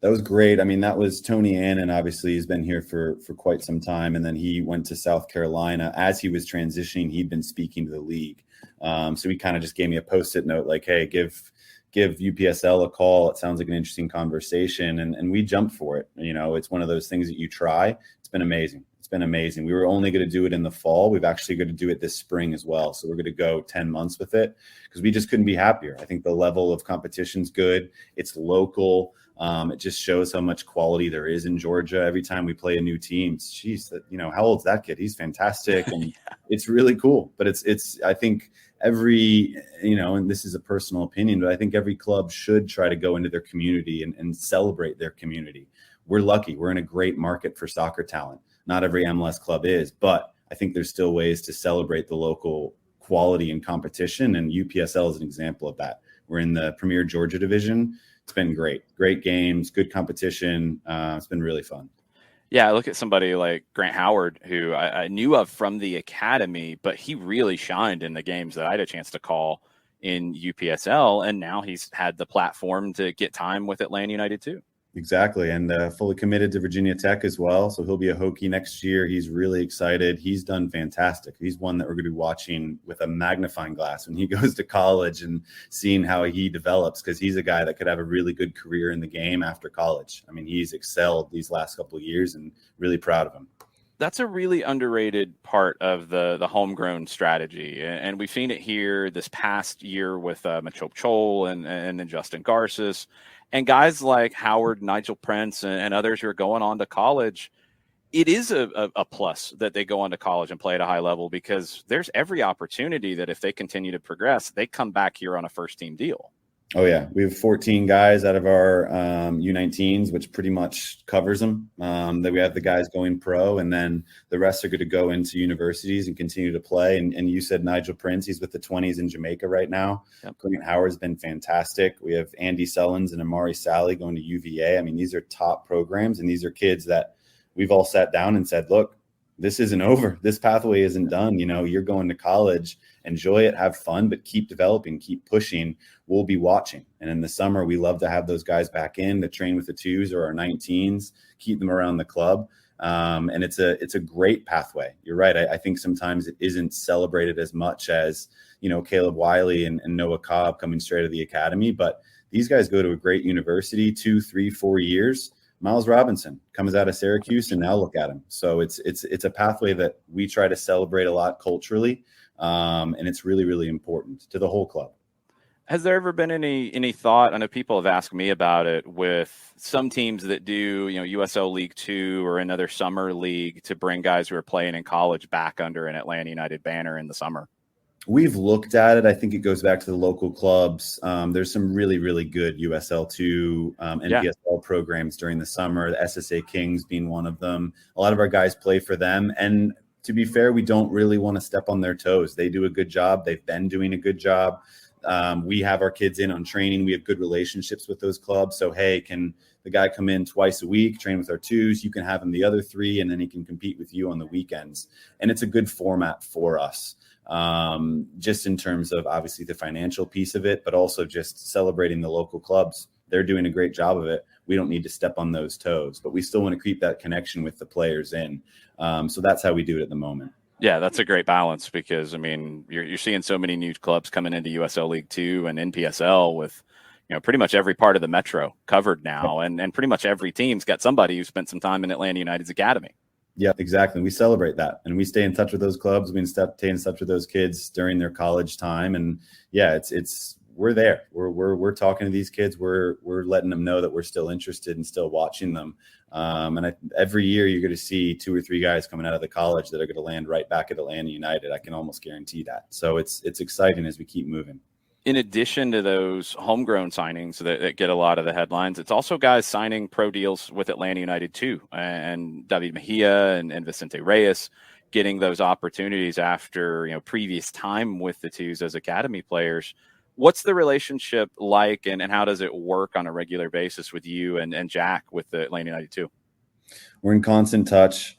That was great. I mean, that was Tony Annan. Obviously, he's been here for quite some time. And then he went to South Carolina. As he was transitioning, he'd been speaking to the league. So he kind of just gave me a Post-it note like, hey, give UPSL a call. It sounds like an interesting conversation. And we jumped for it. It's one of those things that you try. It's been amazing. We were only going to do it in the fall. We've actually going to do it this spring as well. So we're going to go 10 months with it, because we just couldn't be happier. I think the level of competition's good. It's local. It just shows how much quality there is in Georgia. Every time we play a new team, how old's that kid? He's fantastic. And it's really cool. But it's, I think every, and this is a personal opinion, but I think every club should try to go into their community and celebrate their community. We're lucky. We're in a great market for soccer talent. Not every MLS club is, but I think there's still ways to celebrate the local quality and competition. And UPSL is an example of that. We're in the Premier Georgia division. It's been great games, good competition. It's been really fun. Yeah, I look at somebody like Grant Howard, who I knew of from the academy, but he really shined in the games that I had a chance to call in UPSL. And now he's had the platform to get time with Atlanta United too. Exactly. And fully committed to Virginia Tech as well. So he'll be a Hokie next year. He's really excited. He's done fantastic. He's one that we're going to be watching with a magnifying glass when he goes to college and seeing how he develops, because he's a guy that could have a really good career in the game after college. I mean, he's excelled these last couple of years, and really proud of him. That's a really underrated part of the homegrown strategy. And we've seen it here this past year with Machop Chol and then Justin Garces. And guys like Howard, Nigel Prince, and others who are going on to college. It is a plus that they go on to college and play at a high level, because there's every opportunity that if they continue to progress, they come back here on a first-team deal. Oh, yeah. We have 14 guys out of our U19s, which pretty much covers them. That we have the guys going pro, and then the rest are going to go into universities and continue to play. And you said Nigel Prince, he's with the 20s in Jamaica right now. Yep. Clint Howard's been fantastic. We have Andy Sullins and Amari Sally going to UVA. I mean, these are top programs, and these are kids that we've all sat down and said, look, this isn't over. This pathway isn't done. You're going to college, enjoy it, have fun, but keep developing, keep pushing. We'll be watching. And in the summer, we love to have those guys back in to train with the 2s or our 19s, keep them around the club. And it's a great pathway. You're right. I think sometimes it isn't celebrated as much as, Caleb Wiley and Noah Cobb coming straight out of the academy. But these guys go to a great university, 2, 3, 4 years. Miles Robinson comes out of Syracuse, and now look at him. So it's a pathway that we try to celebrate a lot culturally, and it's really, really important to the whole club. Has there ever been any thought? I know people have asked me about it with some teams that do, USL League 2 or another summer league to bring guys who are playing in college back under an Atlanta United banner in the summer. We've looked at it. I think it goes back to the local clubs. There's some really, really good USL2, NPSL programs during the summer, the SSA Kings being one of them. A lot of our guys play for them. And to be fair, we don't really want to step on their toes. They do a good job. They've been doing a good job. We have our kids in on training. We have good relationships with those clubs. So, hey, can the guy come in twice a week, train with our twos? You can have him the other 3, and then he can compete with you on the weekends. And it's a good format for us. Just in terms of obviously the financial piece of it, but also just celebrating the local clubs. They're doing a great job of it. We don't need to step on those toes, but we still want to keep that connection with the players in. So that's how we do it at the moment. Yeah, that's a great balance because, I mean, you're seeing so many new clubs coming into USL League 2 and NPSL with, pretty much every part of the metro covered now. And pretty much every team's got somebody who spent some time in Atlanta United's academy. Yeah, exactly. We celebrate that, and we stay in touch with those clubs. We stay in touch with those kids during their college time, and yeah, it's we're there. We're talking to these kids. We're letting them know that we're still interested and still watching them. Every year you're going to see 2 or 3 guys coming out of the college that are going to land right back at Atlanta United. I can almost guarantee that. So it's exciting as we keep moving. In addition to those homegrown signings that get a lot of the headlines, it's also guys signing pro deals with Atlanta United too, and David Mejia and Vicente Reyes getting those opportunities after previous time with the twos as academy players. What's the relationship like, and how does it work on a regular basis with you and Jack with the Atlanta United too? We're in constant touch.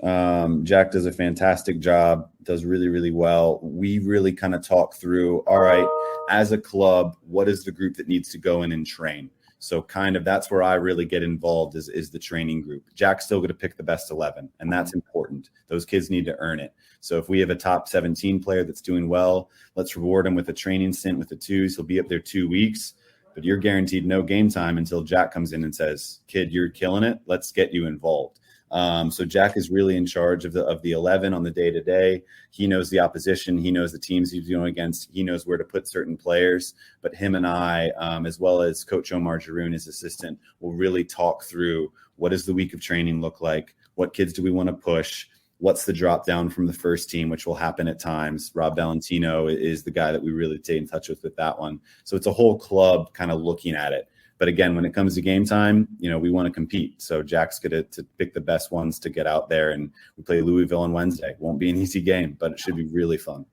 Jack does a fantastic job, does really, really well. We really kind of talk through, all right, as a club, what is the group that needs to go in and train? So kind of that's where I really get involved is the training group. Jack's still going to pick the best 11, and that's important. Those kids need to earn it. So if we have a top 17 player that's doing well, let's reward him with a training stint with the twos. He'll be up there 2 weeks, but you're guaranteed no game time until Jack comes in and says, kid, you're killing it. Let's get you involved. So Jack is really in charge of the 11 on the day-to-day. He knows the opposition. He knows the teams he's going against. He knows where to put certain players. But him and I, as well as Coach Omar Jaroun, his assistant, will really talk through what does the week of training look like? What kids do we want to push? What's the drop down from the first team, which will happen at times. Rob Valentino is the guy that we really stay in touch with that one. So it's a whole club kind of looking at it. But again, when it comes to game time, we want to compete. So Jack's going to pick the best ones to get out there. And we play Louisville on Wednesday. Won't be an easy game, but it should be really fun.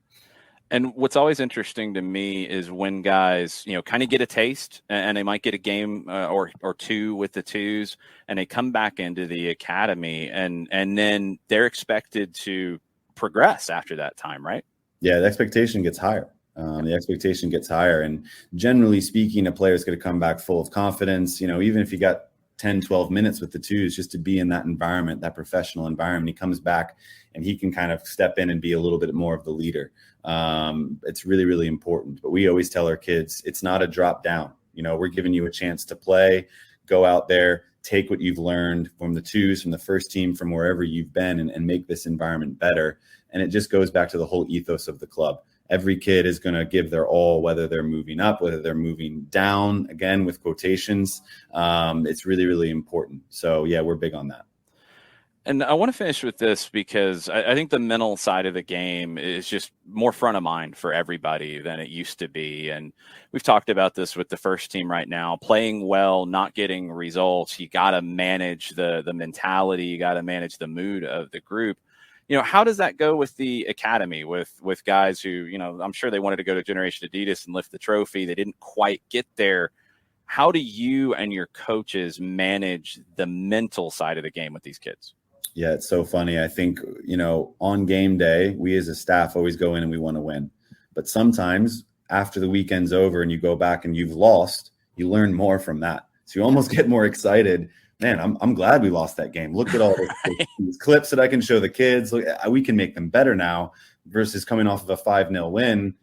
And what's always interesting to me is when guys, kind of get a taste and they might get a game or 2 with the twos and they come back into the academy and then they're expected to progress after that time, right? Yeah, the expectation gets higher. And generally speaking, a player is going to come back full of confidence. Even if you got 10, 12 minutes with the twos, just to be in that environment, that professional environment, he comes back and he can kind of step in and be a little bit more of the leader. It's really, really important. But we always tell our kids, it's not a drop down. We're giving you a chance to play, go out there, take what you've learned from the twos, from the first team, from wherever you've been, and make this environment better. And it just goes back to the whole ethos of the club. Every kid is going to give their all, whether they're moving up, whether they're moving down, again, with quotations. It's really, really important. So, yeah, we're big on that. And I want to finish with this because I think the mental side of the game is just more front of mind for everybody than it used to be. And we've talked about this with the first team right now, playing well, not getting results. You got to manage the mentality. You got to manage the mood of the group. How does that go with the academy with guys who, I'm sure they wanted to go to Generation Adidas and lift the trophy. They didn't quite get there. How do you and your coaches manage the mental side of the game with these kids? Yeah, it's so funny. I think, on game day, we as a staff always go in and we want to win. But sometimes after the weekend's over and you go back and you've lost, you learn more from that. So you almost get more excited. Man, I'm glad we lost that game. Look at all these clips that I can show the kids. Look, we can make them better now versus coming off of a 5-0 win.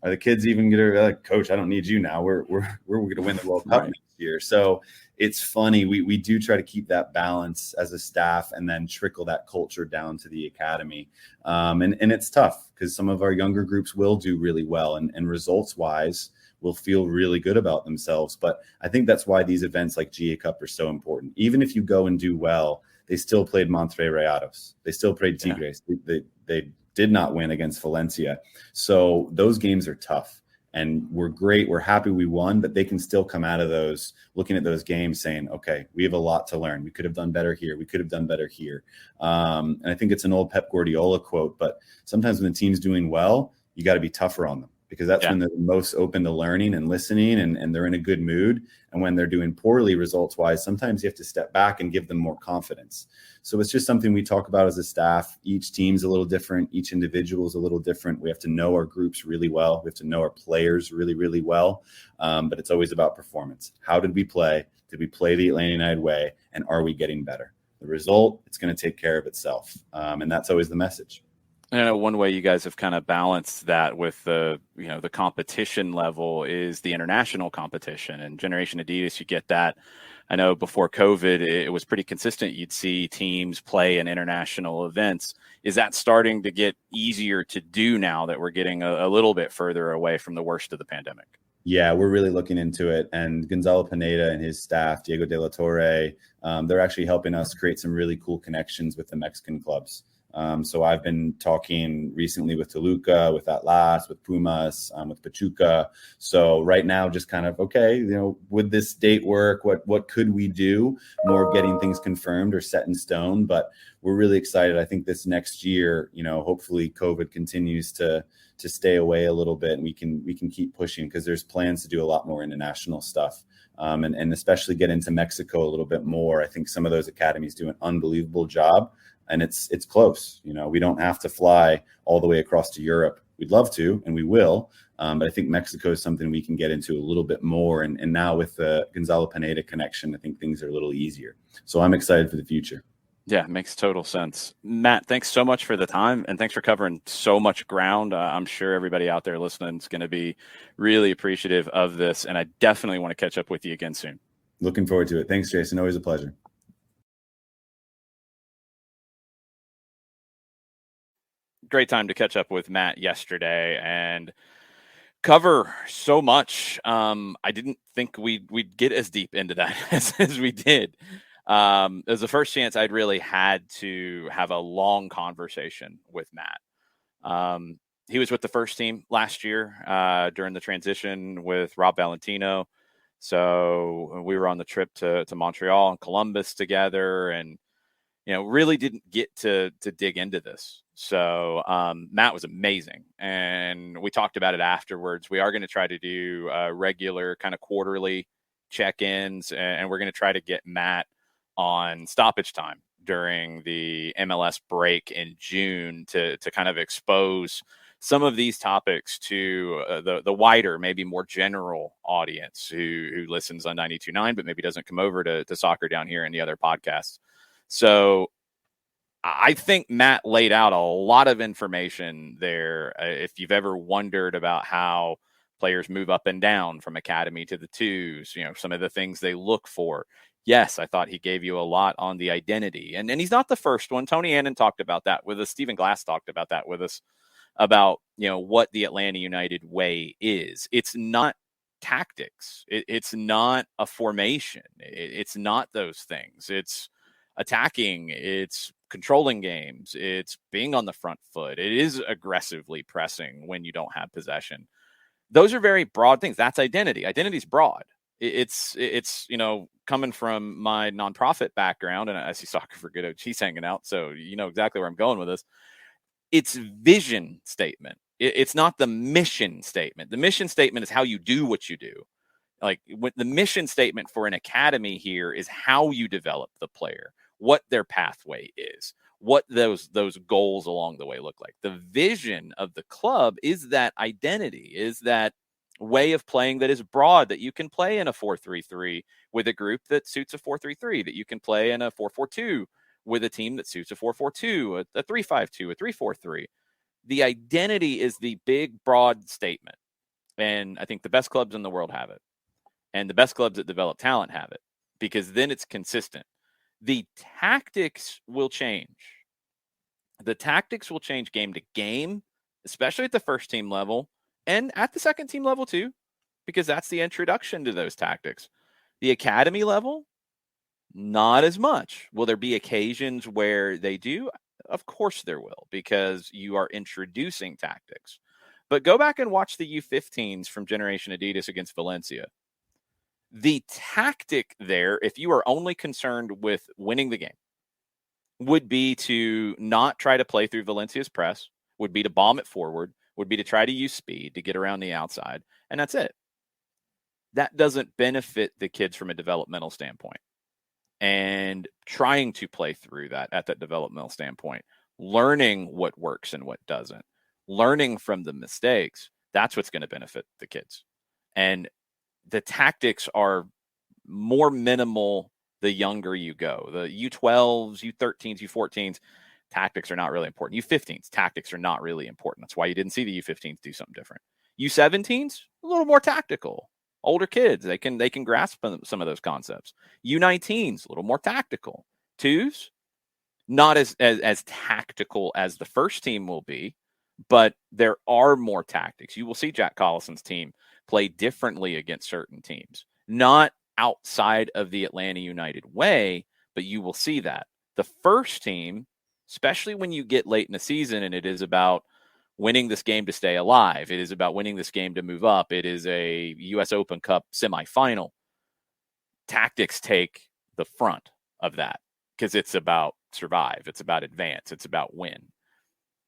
Are the kids even going to like, Coach, I don't need you now. We're going to win the World Cup Right. next year. So it's funny. We do try to keep that balance as a staff and then trickle that culture down to the academy. And it's tough because some of our younger groups will do really well and results wise will feel really good about themselves. But I think that's why these events like GA Cup are so important. Even if you go and do well, they still played Monterrey Rayados. They still played Tigres. Yeah. They did not win against Valencia. So those games are tough and we're great. We're happy we won, but they can still come out of those looking at those games saying, okay, we have a lot to learn. We could have done better here. We could have done better here. And I think it's an old Pep Guardiola quote, but sometimes when the team's doing well, you got to be tougher on them because that's when they're most open to learning and listening and they're in a good mood. And when they're doing poorly results wise, sometimes you have to step back and give them more confidence. So it's just something we talk about as a staff. Each team's a little different. Each individual is a little different. We have to know our groups really well. We have to know our players really, really well. But it's always about performance. How did we play? Did we play the Atlanta United way? And are we getting better? The result, it's going to take care of itself. And that's always the message. I know one way you guys have kind of balanced that with the competition level is the international competition and Generation Adidas. You get that. I know before COVID, it was pretty consistent. You'd see teams play in international events. Is that starting to get easier to do now that we're getting a little bit further away from the worst of the pandemic? Yeah, we're really looking into it. And Gonzalo Pineda and his staff, Diego de la Torre, they're actually helping us create some really cool connections with the Mexican clubs. So I've been talking recently with Toluca, with Atlas, with Pumas, with Pachuca. So right now, just kind of, okay, would this date work? What could we do? More of getting things confirmed or set in stone. But we're really excited. I think this next year, hopefully COVID continues to stay away a little bit and we can keep pushing because there's plans to do a lot more international stuff. And especially get into Mexico a little bit more. I think some of those academies do an unbelievable job. And it's close. We don't have to fly all the way across to Europe. We'd love to, and we will. But I think Mexico is something we can get into a little bit more. And now with the Gonzalo Pineda connection, I think things are a little easier. So I'm excited for the future. Yeah, makes total sense. Matt, thanks so much for the time, and thanks for covering so much ground. I'm sure everybody out there listening is going to be really appreciative of this, and I definitely want to catch up with you again soon. Looking forward to it. Thanks, Jason. Always a pleasure. Great time to catch up with Matt yesterday and cover so much. I didn't think we'd get as deep into that as we did. It was the first chance I'd really had to have a long conversation with Matt. He was with the first team last year during the transition with Rob Valentino. So we were on the trip to Montreal and Columbus together and, really didn't get to dig into this. So Matt was amazing. And we talked about it afterwards. We are going to try to do regular kind of quarterly check-ins, and we're going to try to get Matt on stoppage time during the MLS break in June to kind of expose some of these topics to the wider, maybe more general audience who listens on 92.9, but maybe doesn't come over to soccer down here and the other podcasts. So I think Matt laid out a lot of information there. If you've ever wondered about how players move up and down from academy to the twos, some of the things they look for. Yes, I thought he gave you a lot on the identity. And he's not the first one. Tony Annan talked about that with us. Stephen Glass talked about that with us, about, what the Atlanta United way is. It's not tactics. It's not a formation. It's not those things. It's attacking. It's controlling games. It's being on the front foot. It is aggressively pressing when you don't have possession. Those are very broad things. That's identity. Identity is broad. It's coming from my nonprofit background, and I see Soccer for Good OG's hanging out, so you know exactly where I'm going with this. It's vision statement. It's not the mission statement. The mission statement is how you do what you do. Like the mission statement for an academy here is how you develop the player, what their pathway is, what those goals along the way look like. The vision of the club is that identity, is that way of playing that is broad, that you can play in a 4-3-3 with a group that suits a 4-3-3, that you can play in a 4-4-2 with a team that suits a 4-4-2, a 3-5-2, a 3-4-3. The identity is the big, broad statement. And I think the best clubs in the world have it. And the best clubs that develop talent have it, because then it's consistent. The tactics will change. The tactics will change game to game, especially at the first team level and at the second team level too, because that's the introduction to those tactics. The academy level, not as much. Will there be occasions where they do? Of course there will, because you are introducing tactics. But go back and watch the U15s from Generation Adidas against Valencia. The tactic there, if you are only concerned with winning the game, would be to not try to play through Valencia's press, would be to bomb it forward, would be to try to use speed to get around the outside, and that's it. That doesn't benefit the kids from a developmental standpoint. And trying to play through that at that developmental standpoint, learning what works and what doesn't, learning from the mistakes, that's what's going to benefit the kids. And the tactics are more minimal the younger you go. The U12s, U13s, U14s, tactics are not really important. U15s, tactics are not really important. That's why you didn't see the U15s do something different. U17s, a little more tactical. Older kids, they can grasp some of those concepts. U19s, a little more tactical. Twos, not as tactical as the first team will be, but there are more tactics. You will see Jack Collison's team play differently against certain teams. Not outside of the Atlanta United way, but you will see that. The first team, especially when you get late in the season and it is about winning this game to stay alive, it is about winning this game to move up, it is a U.S. Open Cup semifinal, tactics take the front of that because it's about survive, it's about advance, it's about win.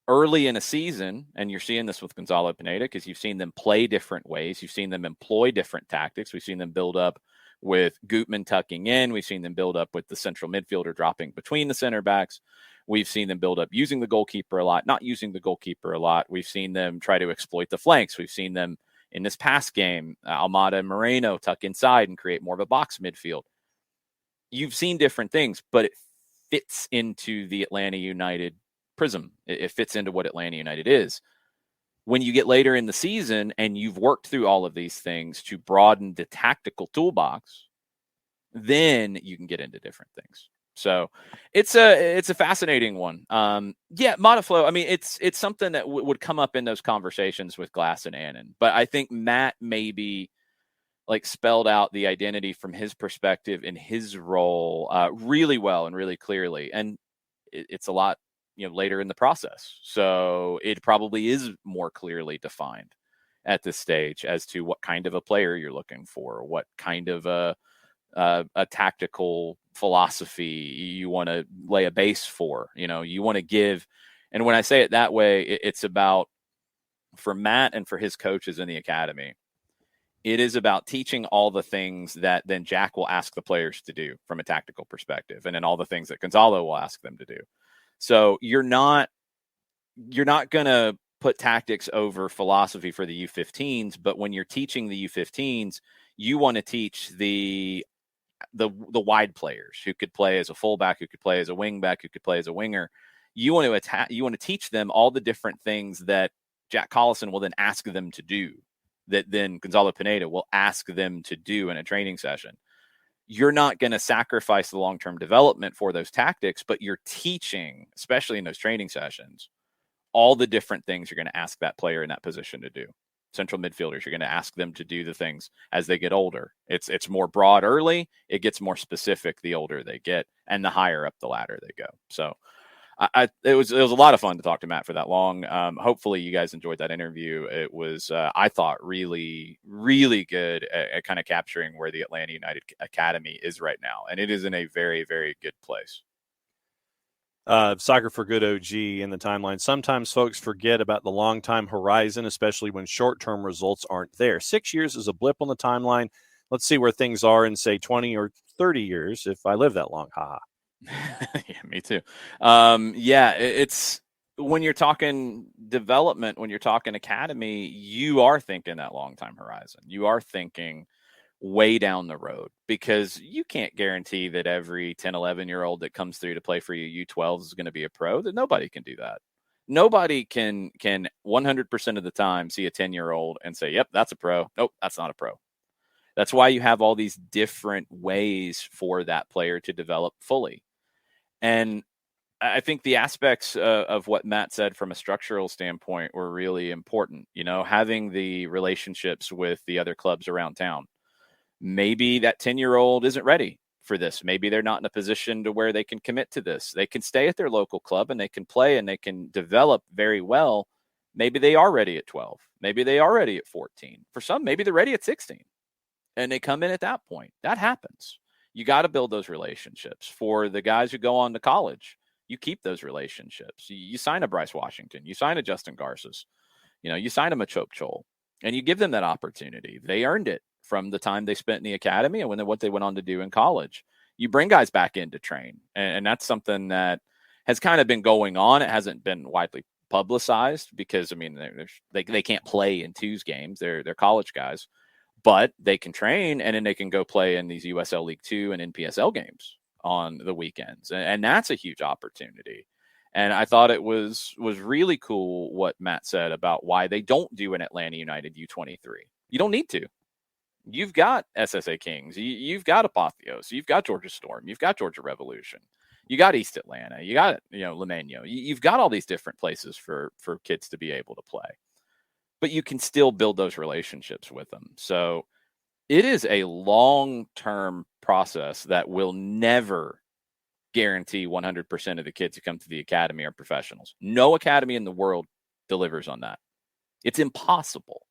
Early in a season, and you're seeing this with Gonzalo Pineda because you've seen them play different ways. You've seen them employ different tactics. We've seen them build up with Gutman tucking in. We've seen them build up with the central midfielder dropping between the center backs. We've seen them build up using the goalkeeper a lot, not using the goalkeeper a lot. We've seen them try to exploit the flanks. We've seen them in this past game, Almada and Moreno tuck inside and create more of a box midfield. You've seen different things, but it fits into the Atlanta United prism. It fits into what Atlanta United is. When you get later in the season and you've worked through all of these things to broaden the tactical toolbox, then you can get into different things. So it's a fascinating one. Modiflow. I mean, it's something that would come up in those conversations with Glass and Annan, but I think Matt maybe like spelled out the identity from his perspective and his role really well and really clearly. And it's a lot, later in the process. So it probably is more clearly defined at this stage as to what kind of a player you're looking for, what kind of a tactical philosophy you want to lay a base for, you want to give. And when I say it that way, it's about, for Matt and for his coaches in the academy, it is about teaching all the things that then Jack will ask the players to do from a tactical perspective, and then all the things that Gonzalo will ask them to do. So you're not going to put tactics over philosophy for the U15s, but when you're teaching the U15s, you want to teach the wide players who could play as a fullback, who could play as a wingback, who could play as a winger. You want to teach them all the different things that Jack Collison will then ask them to do, that then Gonzalo Pineda will ask them to do in a training session. You're not going to sacrifice the long-term development for those tactics, but you're teaching, especially in those training sessions, all the different things you're going to ask that player in that position to do. Central midfielders, you're going to ask them to do the things as they get older. It's more broad early. It gets more specific the older they get and the higher up the ladder they go. So it was a lot of fun to talk to Matt for that long. Hopefully you guys enjoyed that interview. It was, I thought, really, really good at kind of capturing where the Atlanta United Academy is right now. And it is in a very, very good place. Soccer for Good OG in the timeline. Sometimes folks forget about the long time horizon, especially when short-term results aren't there. 6 years is a blip on the timeline. Let's see where things are in, say, 20 or 30 years if I live that long. Ha. Yeah, me too. It's when you're talking development, when you're talking academy, you are thinking that long time horizon. You are thinking way down the road, because you can't guarantee that every 10, 11-year-old that comes through to play for you U12s is going to be a pro. That nobody can do that. Nobody can 100% of the time see a 10-year-old and say, yep, that's a pro. Nope, that's not a pro. That's why you have all these different ways for that player to develop fully. And I think the aspects of what Matt said from a structural standpoint were really important. Having the relationships with the other clubs around town. Maybe that 10-year-old isn't ready for this. Maybe they're not in a position to where they can commit to this. They can stay at their local club and they can play and they can develop very well. Maybe they are ready at 12. Maybe they are ready at 14. For some, maybe they're ready at 16. And they come in at that point. That happens. You got to build those relationships. For the guys who go on to college, you keep those relationships. You sign a Bryce Washington. You sign a Justin Garces. You sign a Machop Chol. And you give them that opportunity. They earned it from the time they spent in the academy and what they went on to do in college. You bring guys back in to train. And that's something that has kind of been going on. It hasn't been widely publicized because, they can't play in twos games. They're college guys. But they can train, and then they can go play in these USL League 2 and NPSL games on the weekends. And that's a huge opportunity. And I thought it was really cool what Matt said about why they don't do an Atlanta United U23. You don't need to. You've got SSA Kings. You've got Apotheos. You've got Georgia Storm. You've got Georgia Revolution. You got East Atlanta. You got, Limeño. You've got all these different places for kids to be able to play. But you can still build those relationships with them. So it is a long-term process that will never guarantee 100% of the kids who come to the academy are professionals. No academy in the world delivers on that. It's impossible.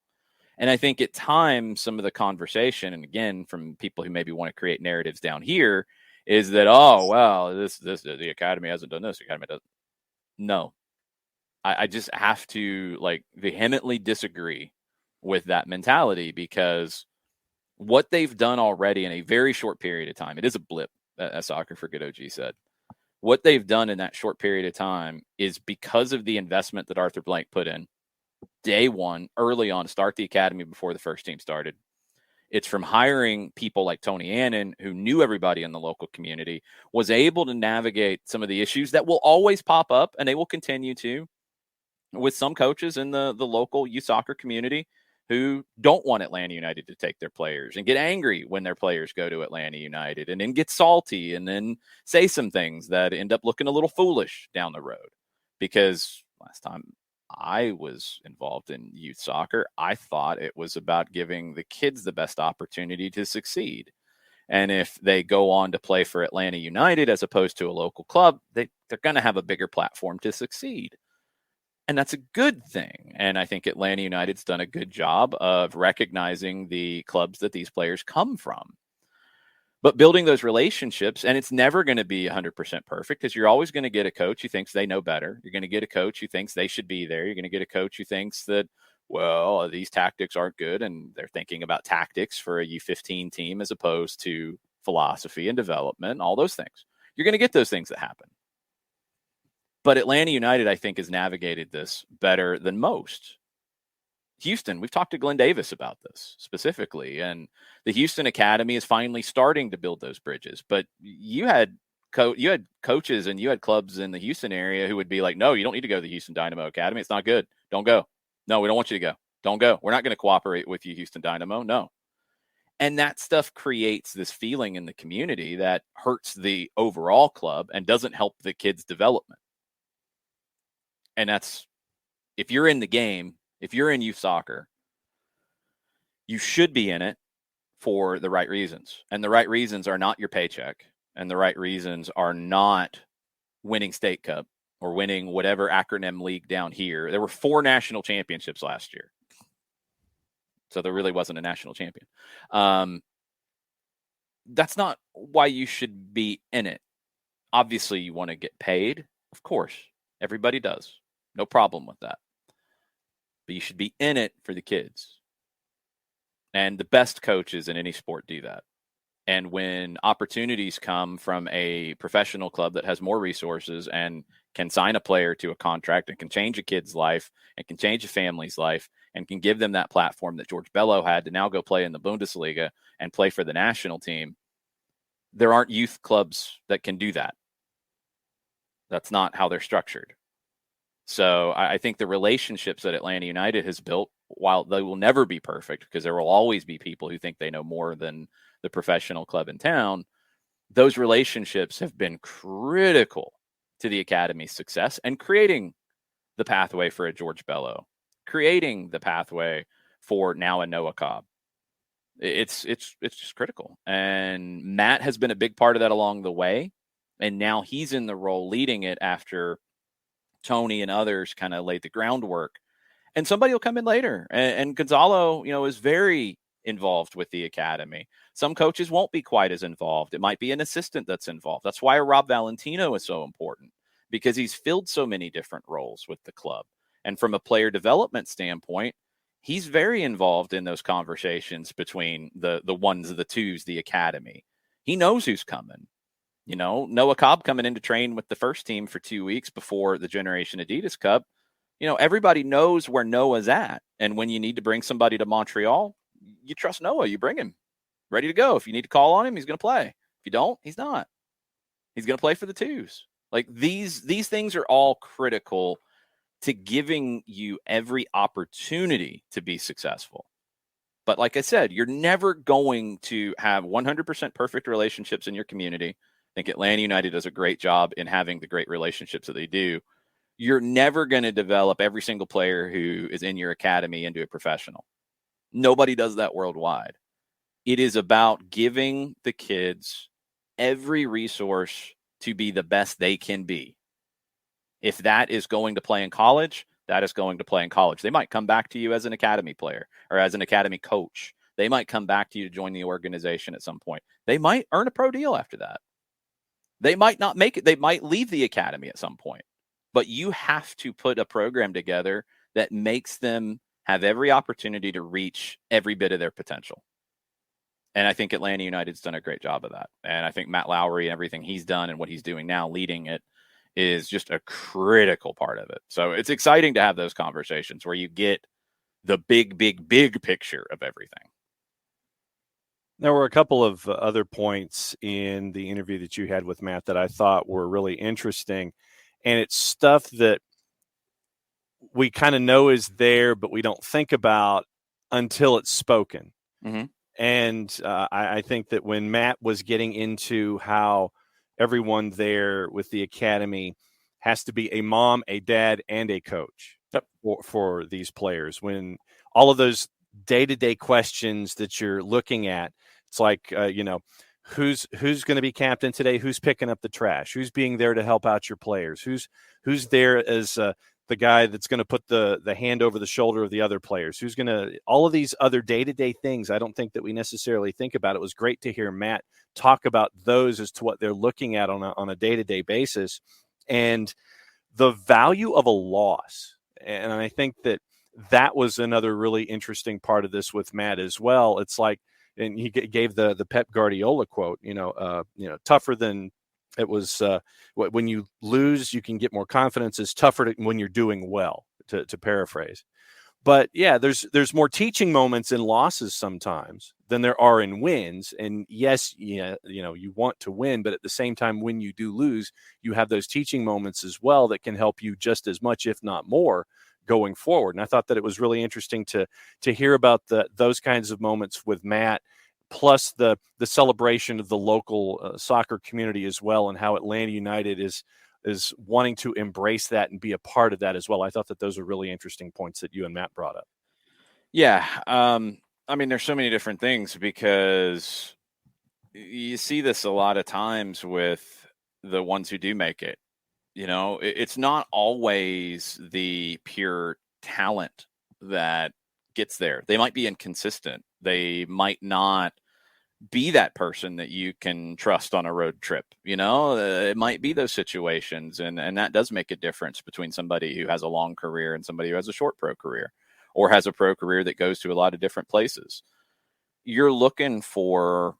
And I think at times some of the conversation, and again, from people who maybe want to create narratives down here, is that, the academy hasn't done this. The academy doesn't. No. I just have to vehemently disagree with that mentality, because what they've done already in a very short period of time, it is a blip, as Soccer for Good OG said. What they've done in that short period of time is because of the investment that Arthur Blank put in day one, early on, start the academy before the first team started. It's from hiring people like Tony Annan, who knew everybody in the local community, was able to navigate some of the issues that will always pop up, and they will continue to, with some coaches in the local youth soccer community who don't want Atlanta United to take their players and get angry when their players go to Atlanta United, and then get salty and then say some things that end up looking a little foolish down the road. Because last time I was involved in youth soccer, I thought it was about giving the kids the best opportunity to succeed. And if they go on to play for Atlanta United as opposed to a local club, they're going to have a bigger platform to succeed. And that's a good thing. And I think Atlanta United's done a good job of recognizing the clubs that these players come from. But building those relationships, and it's never going to be 100% perfect, because you're always going to get a coach who thinks they know better. You're going to get a coach who thinks they should be there. You're going to get a coach who thinks that, these tactics aren't good, and they're thinking about tactics for a U15 team as opposed to philosophy and development, all those things. You're going to get those things that happen. But Atlanta United, I think, has navigated this better than most. Houston, we've talked to Glenn Davis about this specifically, and the Houston Academy is finally starting to build those bridges. But you had coaches and you had clubs in the Houston area who would be like, no, you don't need to go to the Houston Dynamo Academy. It's not good. Don't go. No, we don't want you to go. Don't go. We're not going to cooperate with you, Houston Dynamo. No. And that stuff creates this feeling in the community that hurts the overall club and doesn't help the kids' development. And that's, if you're in the game, if you're in youth soccer, you should be in it for the right reasons. And the right reasons are not your paycheck. And the right reasons are not winning State Cup or winning whatever acronym league down here. There were 4 national championships last year. So there really wasn't a national champion. That's not why you should be in it. Obviously, you want to get paid. Of course, everybody does. No problem with that. But you should be in it for the kids. And the best coaches in any sport do that. And when opportunities come from a professional club that has more resources and can sign a player to a contract and can change a kid's life and can change a family's life and can give them that platform that George Bello had to now go play in the Bundesliga and play for the national team, there aren't youth clubs that can do that. That's not how they're structured. So I think the relationships that Atlanta United has built, while they will never be perfect because there will always be people who think they know more than the professional club in town, those relationships have been critical to the academy's success and creating the pathway for a George Bello, creating the pathway for now a Noah Cobb. It's just critical. And Matt has been a big part of that along the way. And now he's in the role leading it after Tony and others kind of laid the groundwork. And somebody will come in later. And Gonzalo, is very involved with the academy. Some coaches won't be quite as involved. It might be an assistant that's involved. That's why Rob Valentino is so important, because he's filled so many different roles with the club. And from a player development standpoint, he's very involved in those conversations between the ones, the twos, the academy. He knows who's coming. Noah Cobb coming in to train with the first team for 2 weeks before the Generation Adidas Cup. Everybody knows where Noah's at. And when you need to bring somebody to Montreal, you trust Noah. You bring him ready to go. If you need to call on him, he's going to play. If you don't, he's not. He's going to play for the twos. Like these things are all critical to giving you every opportunity to be successful. But like I said, you're never going to have 100% perfect relationships in your community. I think Atlanta United does a great job in having the great relationships that they do. You're never going to develop every single player who is in your academy into a professional. Nobody does that worldwide. It is about giving the kids every resource to be the best they can be. If that is going to play in college, that is going to play in college. They might come back to you as an academy player or as an academy coach. They might come back to you to join the organization at some point. They might earn a pro deal after that. They might not make it. They might leave the academy at some point. But you have to put a program together that makes them have every opportunity to reach every bit of their potential. And I think Atlanta United's done a great job of that. And I think Matt Lawrey and everything he's done and what he's doing now, leading it, is just a critical part of it. So it's exciting to have those conversations where you get the big, big, big picture of everything. There were a couple of other points in the interview that you had with Matt that I thought were really interesting. And it's stuff that we kind of know is there, but we don't think about until it's spoken. Mm-hmm. And I think that when Matt was getting into how everyone there with the academy has to be a mom, a dad, and a coach for these players, when all of those day-to-day questions that you're looking at, it's like, who's going to be captain today? Who's picking up the trash? Who's being there to help out your players? Who's there as the guy that's going to put the hand over the shoulder of the other players? Who's going to all of these other day-to-day things? I don't think that we necessarily think about. It was great to hear Matt talk about those as to what they're looking at on a day-to-day basis, and the value of a loss. And I think that was another really interesting part of this with Matt as well. It's like, and he gave the Pep Guardiola quote, tougher than it was when you lose, you can get more confidence. It's tougher when you're doing well, to paraphrase. But yeah, there's more teaching moments in losses sometimes than there are in wins. And yes, you want to win, but at the same time, when you do lose, you have those teaching moments as well that can help you just as much, if not more, going forward. And I thought that it was really interesting to hear about those kinds of moments with Matt, plus the celebration of the local soccer community as well, and how Atlanta United is wanting to embrace that and be a part of that as well. I thought that those are really interesting points that you and Matt brought up. Yeah. There's so many different things, because you see this a lot of times with the ones who do make it. It's not always the pure talent that gets there. They might be inconsistent. They might not be that person that you can trust on a road trip. It might be those situations. And that does make a difference between somebody who has a long career and somebody who has a short pro career, or has a pro career that goes to a lot of different places. You're looking for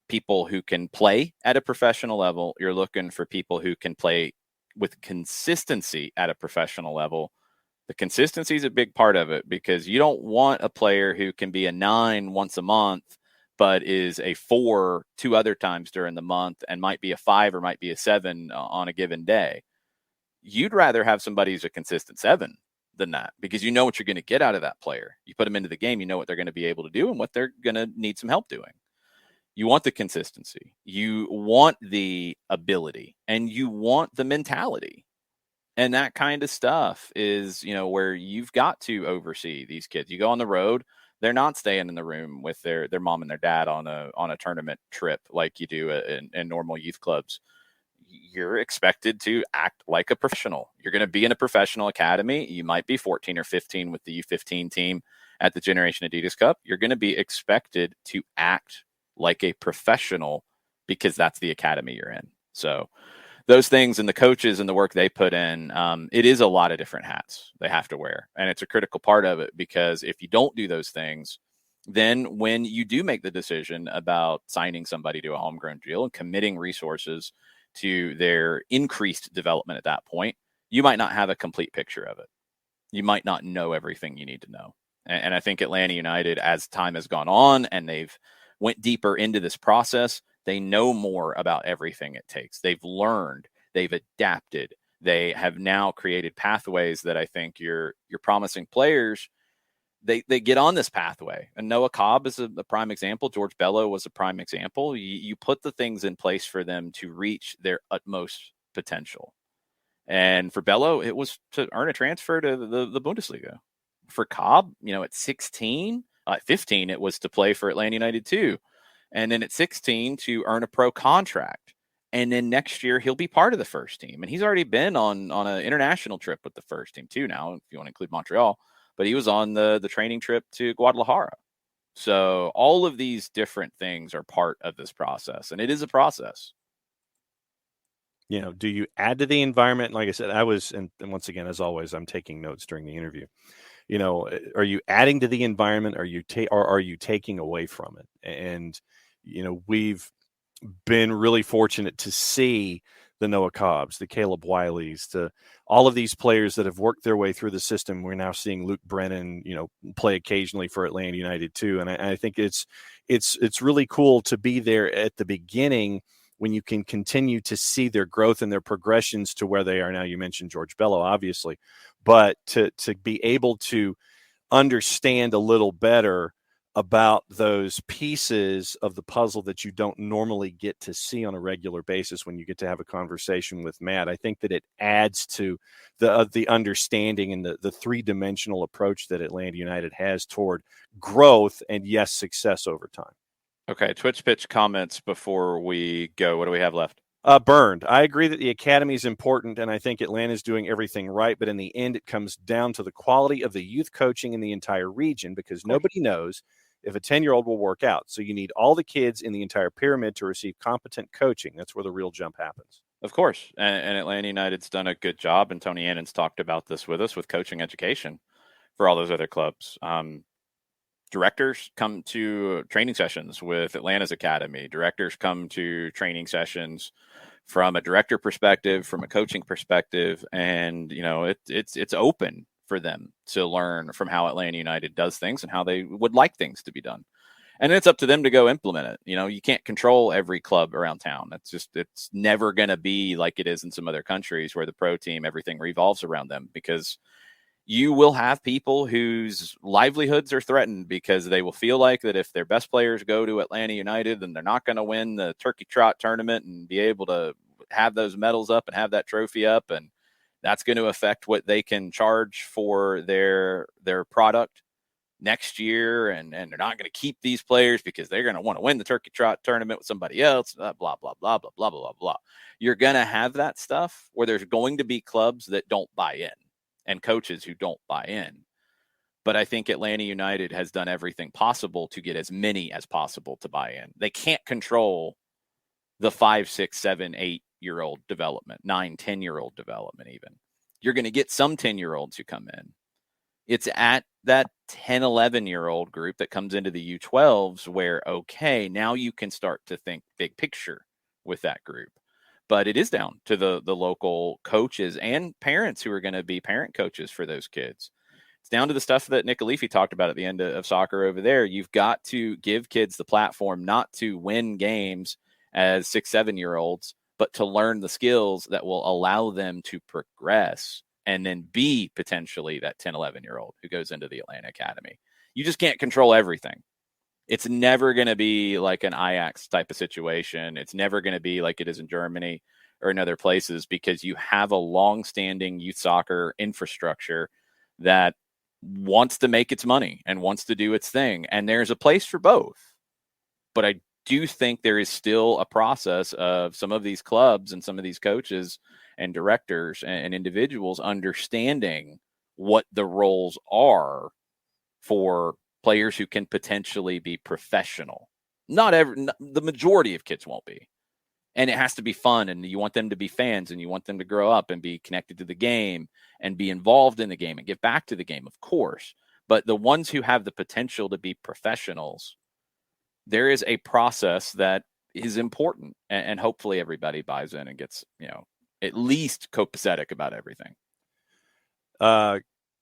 people who can play at a professional level. You're looking for people who can play with consistency at a professional level. The consistency is a big part of it, because you don't want a player who can be a 9 once a month, but is a 4 2 other times during the month, and might be a 5 or might be a 7 on a given day. you'd rather have somebody who's a consistent 7 than that, because you know what you're going to get out of that player. You put them into the game, you know what they're going to be able to do and what they're going to need some help doing. You want the consistency, you want the ability, and you want the mentality. And that kind of stuff is, where you've got to oversee these kids. You go on the road, they're not staying in the room with their mom and their dad on a tournament trip like you do in normal youth clubs. You're expected to act like a professional. You're going to be in a professional academy. You might be 14 or 15 with the U15 team at the Generation Adidas Cup. You're going to be expected to act like a professional because that's the academy you're in. So those things and the coaches and the work they put in, it is a lot of different hats they have to wear. And it's a critical part of it, because if you don't do those things, then when you do make the decision about signing somebody to a homegrown deal and committing resources to their increased development at that point, you might not have a complete picture of it. You might not know everything you need to know. And I think Atlanta United, as time has gone on and they've went deeper into this process, they know more about everything it takes. They've learned, they've adapted, they have now created pathways that I think your promising players, they get on this pathway. And Noah Cobb is a prime example. George Bello was a prime example. You put the things in place for them to reach their utmost potential. And for Bello, it was to earn a transfer to the Bundesliga. For Cobb, at 16, 15, it was to play for Atlanta United too. And then at 16 to earn a pro contract. And then next year he'll be part of the first team. And he's already been on an international trip with the first team too now, if you want to include Montreal. But he was on the training trip to Guadalajara. So all of these different things are part of this process. And it is a process. Do you add to the environment? Like I said, and once again, as always, I'm taking notes during the interview. Are you adding to the environment? Or are you taking away from it? And, we've been really fortunate to see the Noah Cobbs, the Caleb Wileys, all of these players that have worked their way through the system. We're now seeing Luke Brennan, play occasionally for Atlanta United too. And I think it's really cool to be there at the beginning when you can continue to see their growth and their progressions to where they are now. You mentioned George Bello, obviously, but to be able to understand a little better about those pieces of the puzzle that you don't normally get to see on a regular basis when you get to have a conversation with Matt. I think that it adds to the understanding and the three-dimensional approach that Atlanta United has toward growth and, yes, success over time. Okay, Twitch pitch comments before we go. What do we have left? Burned. I agree that the academy is important, and I think Atlanta is doing everything right. But in the end, it comes down to the quality of the youth coaching in the entire region, because nobody knows if a 10-year-old will work out. So you need all the kids in the entire pyramid to receive competent coaching. That's where the real jump happens. Of course. And Atlanta United's done a good job, and Tony Annan's talked about this with us with coaching education for all those other clubs. Directors come to training sessions with Atlanta's academy. Directors come to training sessions from a director perspective, from a coaching perspective, and it's open for them to learn from how Atlanta United does things and how they would like things to be done. And it's up to them to go implement it. You can't control every club around town. It's never going to be like it is in some other countries where the pro team, everything revolves around them, because you will have people whose livelihoods are threatened because they will feel like that if their best players go to Atlanta United, then they're not going to win the Turkey Trot tournament and be able to have those medals up and have that trophy up. And that's going to affect what they can charge for their product next year. And they're not going to keep these players because they're going to want to win the Turkey Trot tournament with somebody else, blah, blah, blah, blah, blah, blah, blah, blah. You're going to have that stuff where there's going to be clubs that don't buy in and coaches who don't buy in. But I think Atlanta United has done everything possible to get as many as possible to buy in. They can't control the 5, 6, 7, 8-year-old development, 9, 10-year-old development even. You're going to get some 10-year-olds who come in. It's at that 10, 11-year-old group that comes into the U12s where, okay, now you can start to think big picture with that group. But it is down to the local coaches and parents who are going to be parent coaches for those kids. It's down to the stuff that Nick Alifi talked about at the end of soccer over there. You've got to give kids the platform not to win games as 6, 7-year-olds, but to learn the skills that will allow them to progress and then be potentially that 10, 11-year-old who goes into the Atlanta Academy. You just can't control everything. It's never going to be like an Ajax type of situation. It's never going to be like it is in Germany or in other places, because you have a long-standing youth soccer infrastructure that wants to make its money and wants to do its thing. And there's a place for both. But I do think there is still a process of some of these clubs and some of these coaches and directors and individuals understanding what the roles are for players who can potentially be professional. The majority of kids won't be. And it has to be fun, and you want them to be fans, and you want them to grow up and be connected to the game and be involved in the game and give back to the game, of course. But the ones who have the potential to be professionals, there is a process that is important, and hopefully everybody buys in and gets, at least copacetic about everything.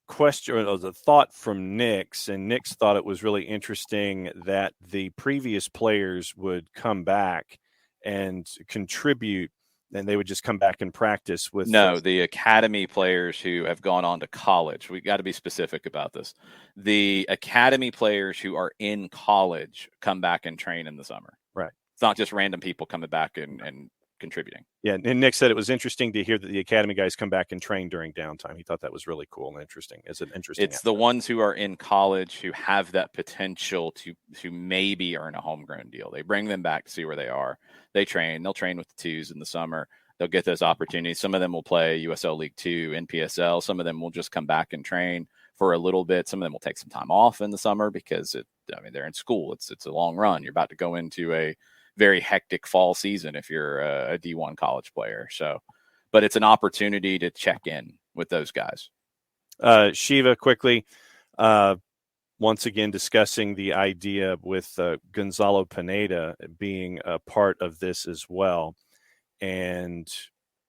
Question or the thought from Nick's, and Nick's thought it was really interesting that the previous players would come back and contribute, and they would just come back and practice with the academy players who have gone on to college. We got to be specific about this. The academy players who are in college come back and train in the summer. Right. It's not just random people coming back and contributing. Yeah, and Nick said it was interesting to hear that the academy guys come back and train during downtime. He thought that was really cool and interesting. It's the ones who are in college who have that potential to maybe earn a homegrown deal. They bring them back to see where they are. They train. They'll train with the twos in the summer. They'll get those opportunities. Some of them will play USL League 2, NPSL. Some of them will just come back and train for a little bit. Some of them will take some time off in the summer because they're in school. It's a long run. You're about to go into a very hectic fall season if you're a D1 college player. So, but it's an opportunity to check in with those guys. Shiva, quickly, once again discussing the idea with Gonzalo Pineda being a part of this as well. And,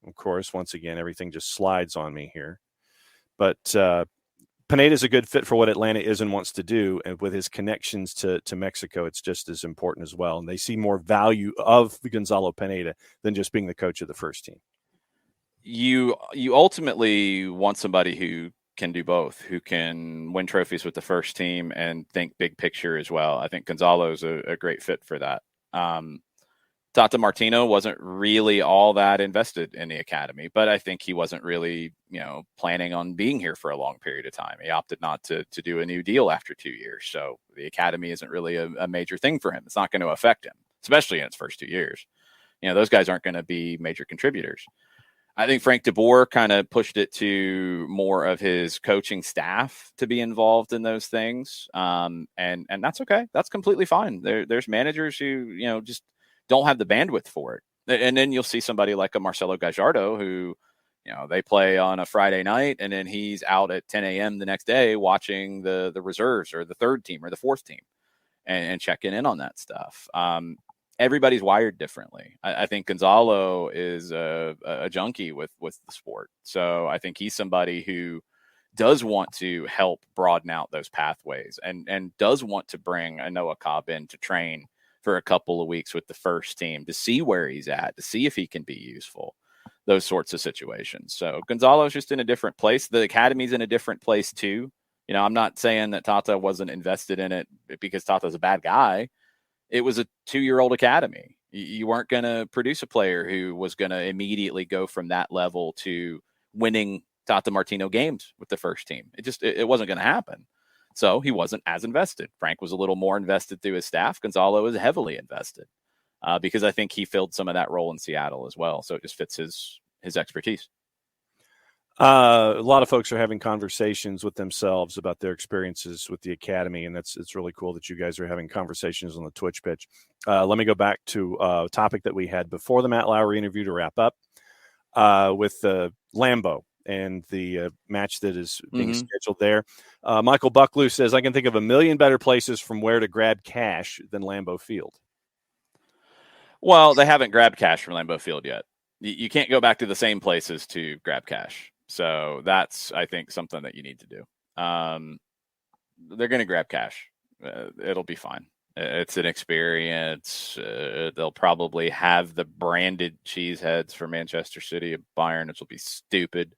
of course, once again, everything just slides on me here. But Pineda is a good fit for what Atlanta is and wants to do. And with his connections to Mexico, it's just as important as well. And they see more value of Gonzalo Pineda than just being the coach of the first team. You ultimately want somebody who can do both, who can win trophies with the first team and think big picture as well. I think Gonzalo's a great fit for that. Tata Martino wasn't really all that invested in the academy, but I think he wasn't really, planning on being here for a long period of time. He opted not to do a new deal after 2 years. So the academy isn't really a major thing for him. It's not going to affect him, especially in its first 2 years. Those guys aren't going to be major contributors. I think Frank de Boer kind of pushed it to more of his coaching staff to be involved in those things. And that's okay. That's completely fine. There's managers who, just don't have the bandwidth for it. And then you'll see somebody like a Marcelo Gallardo who, they play on a Friday night and then he's out at 10 a.m. the next day watching the reserves or the third team or the fourth team and checking in on that stuff. Everybody's wired differently. I think Gonzalo is a junkie with the sport. So I think he's somebody who does want to help broaden out those pathways and does want to bring a Noah Cobb in to train for a couple of weeks with the first team to see where he's at, to see if he can be useful, those sorts of situations. So Gonzalo's just in a different place. The academy's in a different place too. I'm not saying that Tata wasn't invested in it because Tata's a bad guy. It was a 2-year-old academy. You weren't going to produce a player who was going to immediately go from that level to winning Tata Martino games with the first team. It wasn't going to happen. So he wasn't as invested. Frank was a little more invested through his staff. Gonzalo is heavily invested because I think he filled some of that role in Seattle as well. So it just fits his expertise. A lot of folks are having conversations with themselves about their experiences with the academy, and it's really cool that you guys are having conversations on the Twitch pitch. Let me go back to a topic that we had before the Matt Lawrey interview to wrap up with Lambeau and the match that is being scheduled there. Michael Bucklew says, I can think of a million better places from where to grab cash than Lambeau Field. Well, they haven't grabbed cash from Lambeau Field yet. You can't go back to the same places to grab cash. So that's, I think, something that you need to do. They're going to grab cash. It'll be fine. It's an experience. They'll probably have the branded cheeseheads for Manchester City and Bayern, which will be stupid.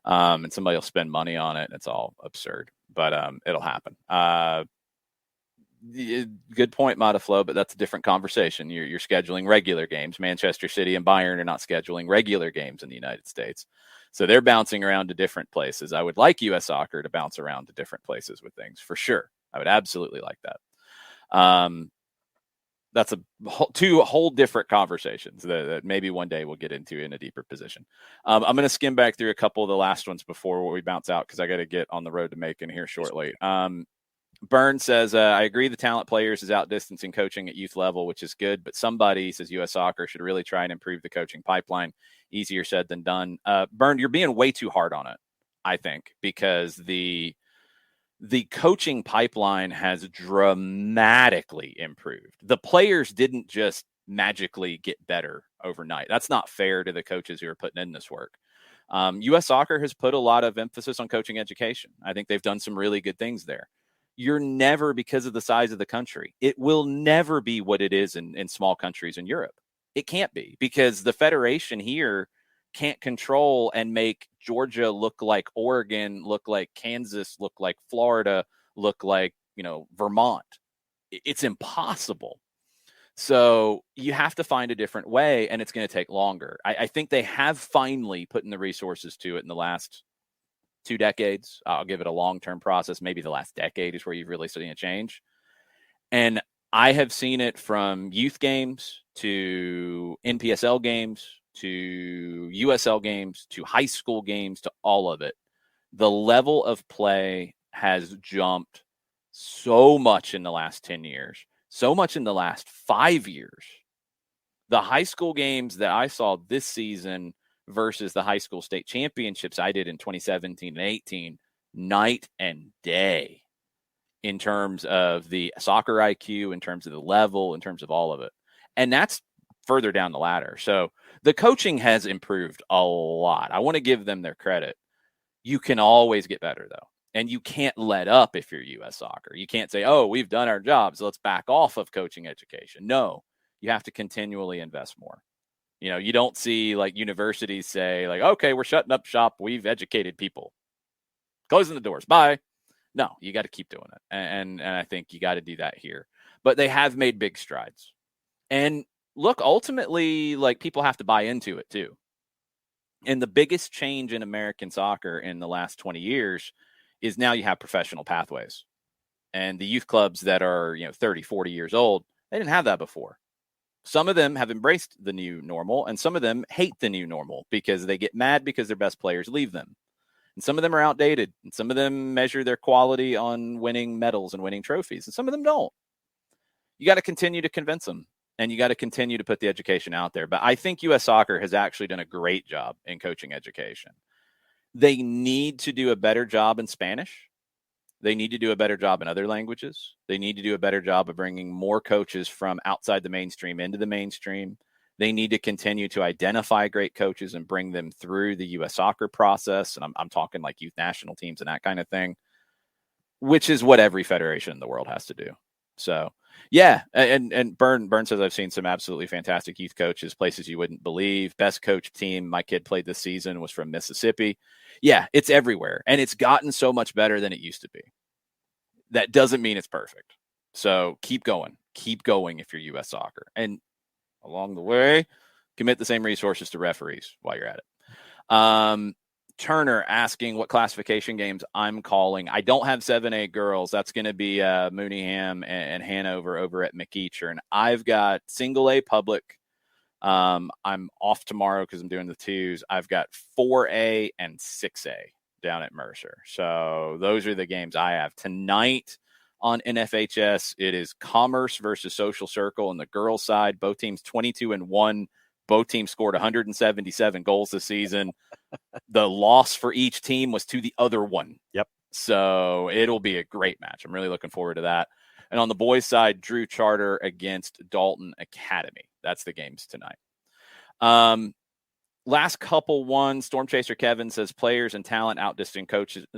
And somebody will spend money on it, and it's all absurd. But it'll happen. Good point, Mataflow, but that's a different conversation. You're scheduling regular games. Manchester City and Bayern are not scheduling regular games in the United States. So they're bouncing around to different places. I would like U.S. soccer to bounce around to different places with things, for sure. I would absolutely like that. That's two whole different conversations that maybe one day we'll get into in a deeper position. I'm going to skim back through a couple of the last ones before we bounce out, because I got to get on the road to Macon here shortly. Burn says, I agree the talent players is outdistancing coaching at youth level, which is good, but somebody, says U.S. Soccer, should really try and improve the coaching pipeline. Easier said than done. Burn, you're being way too hard on it, I think, because the coaching pipeline has dramatically improved. The players didn't just magically get better overnight. That's not fair to the coaches who are putting in this work. U.S. Soccer has put a lot of emphasis on coaching education. I think they've done some really good things there. You're never, because of the size of the country, it will never be what it is in small countries in Europe. It can't be, because the federation here can't control and make Georgia look like Oregon, look like Kansas, look like Florida, look like, Vermont. It's impossible. So you have to find a different way, and it's going to take longer. I think they have finally put in the resources to it in the last 2 decades. I'll give it a long-term process. Maybe the last decade is where you've really seen a change. And I have seen it from youth games to NPSL games to USL games to high school games to all of it. The level of play has jumped so much in the last 10 years, so much in the last 5 years. The high school games that I saw this season versus the high school state championships I did in 2017 and 18, night and day in terms of the soccer IQ, in terms of the level, in terms of all of it. And that's further down the ladder. So the coaching has improved a lot. I want to give them their credit. You can always get better, though. And you can't let up if you're U.S. Soccer. You can't say, oh, we've done our job, so let's back off of coaching education. No, you have to continually invest more. You don't see like universities say like, okay, we're shutting up shop. We've educated people. Closing the doors. Bye. No, you got to keep doing it. And I think you got to do that here. But they have made big strides. And look, ultimately, like, people have to buy into it too. And the biggest change in American soccer in the last 20 years is now you have professional pathways. And the youth clubs that are, 30, 40 years old, they didn't have that before. Some of them have embraced the new normal, and some of them hate the new normal because they get mad because their best players leave them. And some of them are outdated, and some of them measure their quality on winning medals and winning trophies, and some of them don't. You got to continue to convince them, and you got to continue to put the education out there. But I think U.S. Soccer has actually done a great job in coaching education. They need to do a better job in Spanish. They need to do a better job in other languages. They need to do a better job of bringing more coaches from outside the mainstream into the mainstream. They need to continue to identify great coaches and bring them through the U.S. soccer process. And I'm talking like youth national teams and that kind of thing, which is what every federation in the world has to do. So, yeah. And Burn says, I've seen some absolutely fantastic youth coaches, places you wouldn't believe. Best coach team my kid played this season was from Mississippi. Yeah, it's everywhere. And it's gotten so much better than it used to be. That doesn't mean it's perfect. So keep going. Keep going if you're U.S. soccer. And along the way, commit the same resources to referees while you're at it. Turner asking what classification games I'm calling. I don't have 7A girls. That's going to be Mooneyham and Hanover over at McEacher. And I've got single A public. I'm off tomorrow because I'm doing the twos. I've got 4A and 6A down at Mercer. So those are the games I have tonight on NFHS. It is Commerce versus Social Circle on the girls side. Both teams 22-1. Both teams scored 177 goals this season. The loss for each team was to the other one. Yep. So it'll be a great match. I'm really looking forward to that. And on the boys' side, Drew Charter against Dalton Academy. That's the games tonight. Last couple ones. Storm Chaser Kevin says players and talent outdistance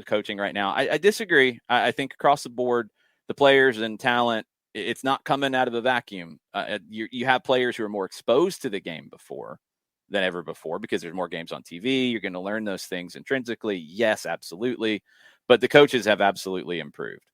coaching right now. I disagree. I think across the board, the players and talent It's not coming out of a vacuum. You have players who are more exposed to the game than ever before because there's more games on TV. You're going to learn those things intrinsically. Yes, absolutely. But the coaches have absolutely improved.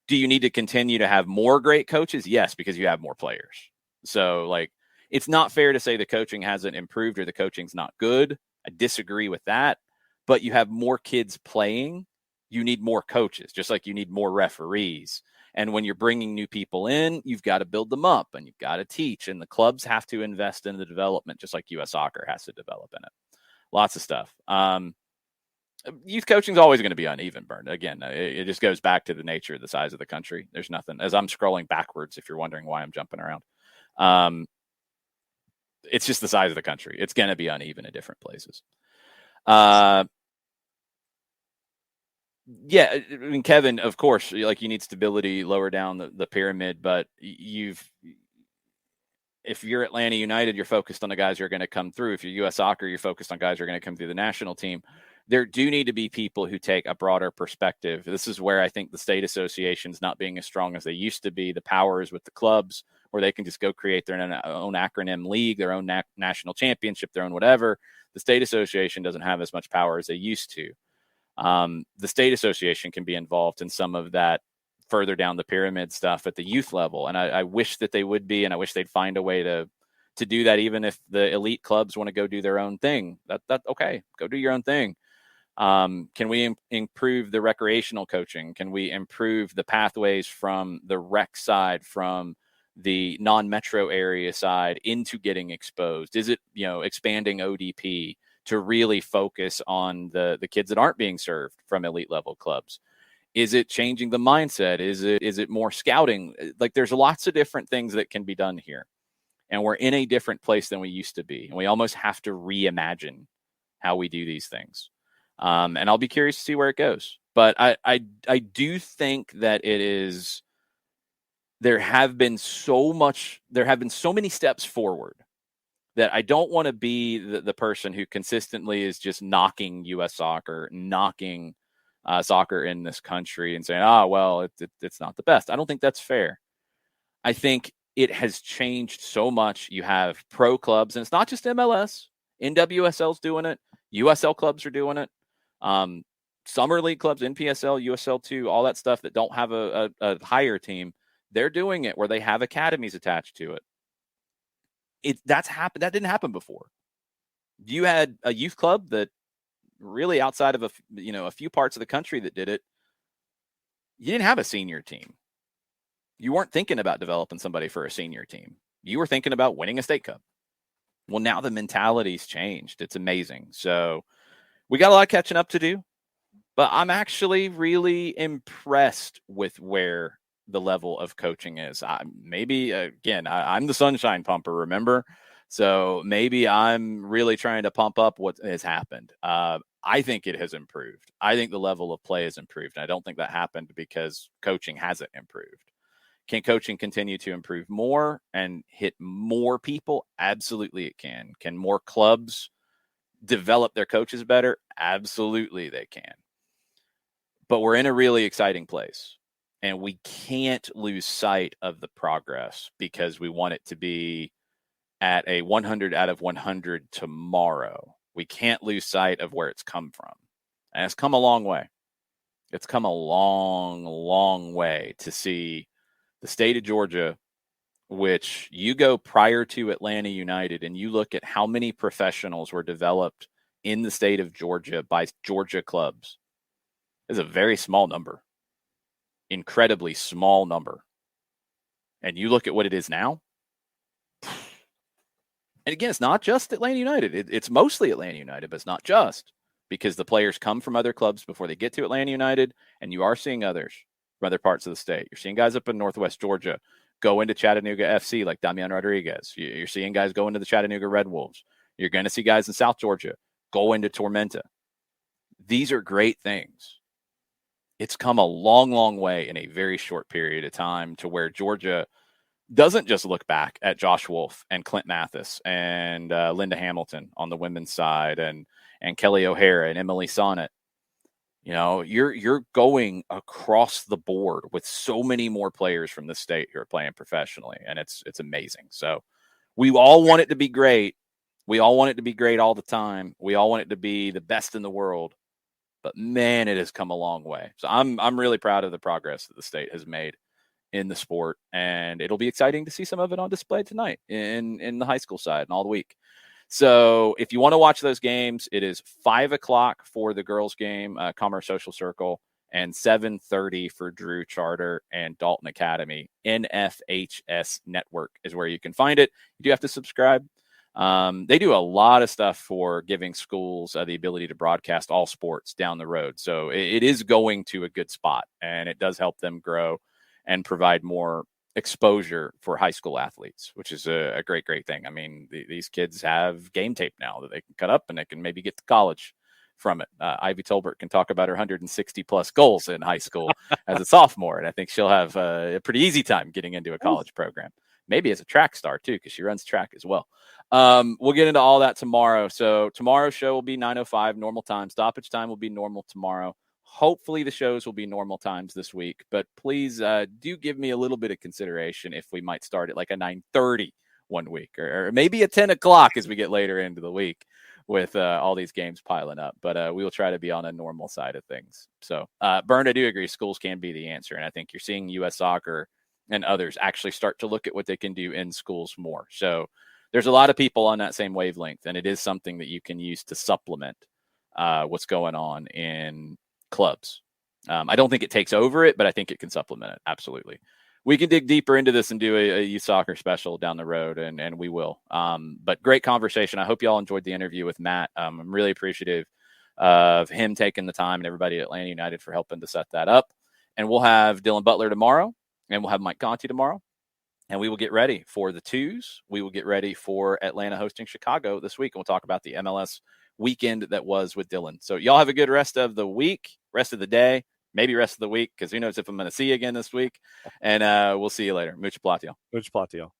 Do you need to continue to have more great coaches? Yes, because you have more players. So, like, it's not fair to say the coaching hasn't improved or the coaching's not good. I disagree with that. But you have more kids playing. You need more coaches, just like you need more referees. And when you're bringing new people in, you've got to build them up and you've got to teach. And the clubs have to invest in the development, just like U.S. Soccer has to develop in it. Lots of stuff. Youth coaching is always going to be uneven, Bern. Again, it just goes back to the nature of the size of the country. There's nothing. As I'm scrolling backwards, if you're wondering why I'm jumping around, it's just the size of the country. It's going to be uneven in different places. Yeah, I mean, Kevin, of course, like you need stability lower down the pyramid, but if you're Atlanta United, you're focused on the guys who are going to come through. If you're U.S. Soccer, you're focused on guys who are going to come through the national team. There do need to be people who take a broader perspective. This is where I think the state associations not being as strong as they used to be, the power is with the clubs where they can just go create their own acronym league, their own national championship, their own whatever. The state association doesn't have as much power as they used to. The state association can be involved in some of that further down the pyramid stuff at the youth level. And I wish that they would be, and I wish they'd find a way to do that. Even if the elite clubs want to go do their own thing, that okay, go do your own thing. Can we improve the recreational coaching? Can we improve the pathways from the rec side, from the non-metro area side into getting exposed? Is it, expanding ODP to really focus on the kids that aren't being served from elite level clubs? Is it changing the mindset? Is it more scouting? Like, there's lots of different things that can be done here. And we're in a different place than we used to be. And we almost have to reimagine how we do these things. And I'll be curious to see where it goes. But I do think that there have been so many steps forward that I don't want to be the person who consistently is just knocking U.S. soccer, knocking soccer in this country and saying, well, it's not the best. I don't think that's fair. I think it has changed so much. You have pro clubs, and it's not just MLS. NWSL's doing it. USL clubs are doing it. Summer league clubs, NPSL, USL2, all that stuff that don't have a higher team, they're doing it where they have academies attached to it. That's happened. That didn't happen before. You had a youth club that really, outside of a few parts of the country that did it, you didn't have a senior team. You weren't thinking about developing somebody for a senior team. You were thinking about winning a state cup. Well, now the mentality's changed. It's amazing. So we got a lot of catching up to do, but I'm actually really impressed with where the level of coaching is. I'm the sunshine pumper, remember? So maybe I'm really trying to pump up what has happened. I think it has improved. I think the level of play has improved. I don't think that happened because coaching hasn't improved. Can coaching continue to improve more and hit more people? Absolutely it can. Can more clubs develop their coaches better? Absolutely they can. But we're in a really exciting place. And we can't lose sight of the progress because we want it to be at a 100 out of 100 tomorrow. We can't lose sight of where it's come from. And it's come a long way. It's come a long, long way to see the state of Georgia, which you go prior to Atlanta United and you look at how many professionals were developed in the state of Georgia by Georgia clubs. It's a very small number. Incredibly small number. And you look at what it is now. And again, it's not just Atlanta United. It's mostly Atlanta United, but it's not just, because the players come from other clubs before they get to Atlanta United, and you are seeing others from other parts of the state. You're seeing guys up in Northwest Georgia go into Chattanooga FC like Damian Rodriguez. You're seeing guys go into the Chattanooga Red Wolves. You're going to see guys in South Georgia go into Tormenta. These are great things. It's come a long, long way in a very short period of time to where Georgia doesn't just look back at Josh Wolf and Clint Mathis and Linda Hamilton on the women's side and Kelly O'Hara and Emily Sonnet. You know, you're going across the board with so many more players from the state who are playing professionally, and it's amazing. So we all want it to be great. We all want it to be great all the time. We all want it to be the best in the world. But man, it has come a long way. So I'm really proud of the progress that the state has made in the sport, and it'll be exciting to see some of it on display tonight in the high school side and all the week. So if you want to watch those games, it is 5:00 for the girls game, Commerce Social Circle, and 7:30 for Drew Charter and Dalton Academy. NFHS Network is where you can find it. You do have to subscribe. They do a lot of stuff for giving schools the ability to broadcast all sports down the road. So it is going to a good spot, and it does help them grow and provide more exposure for high school athletes, which is a great thing. I mean, these kids have game tape now that they can cut up and they can maybe get to college from it. Ivy Tolbert can talk about her 160 plus goals in high school as a sophomore. And I think she'll have a pretty easy time getting into a college program, maybe as a track star too, because she runs track as well. We'll get into all that tomorrow. So tomorrow's show will be 9:05 normal time. Stoppage time will be normal tomorrow. Hopefully the shows will be normal times this week, but please do give me a little bit of consideration if we might start at like a 9:30 one week, or maybe at 10 o'clock as we get later into the week with all these games piling up. But we will try to be on a normal side of things. So, Bern, I do agree schools can be the answer, and I think you're seeing U.S. Soccer and others actually start to look at what they can do in schools more. So there's a lot of people on that same wavelength, and it is something that you can use to supplement what's going on in clubs. I don't think it takes over it, but I think it can supplement it. Absolutely. We can dig deeper into this and do a youth soccer special down the road, and we will. But great conversation. I hope you all enjoyed the interview with Matt. I'm really appreciative of him taking the time and everybody at Atlanta United for helping to set that up. And we'll have Dylan Butler tomorrow, and we'll have Mike Conti tomorrow. And we will get ready for the twos. We will get ready for Atlanta hosting Chicago this week. And we'll talk about the MLS weekend that was with Dylan. So y'all have a good rest of the week, rest of the day, maybe rest of the week, because who knows if I'm going to see you again this week. And we'll see you later. Mucho platiel. Mucho platiel.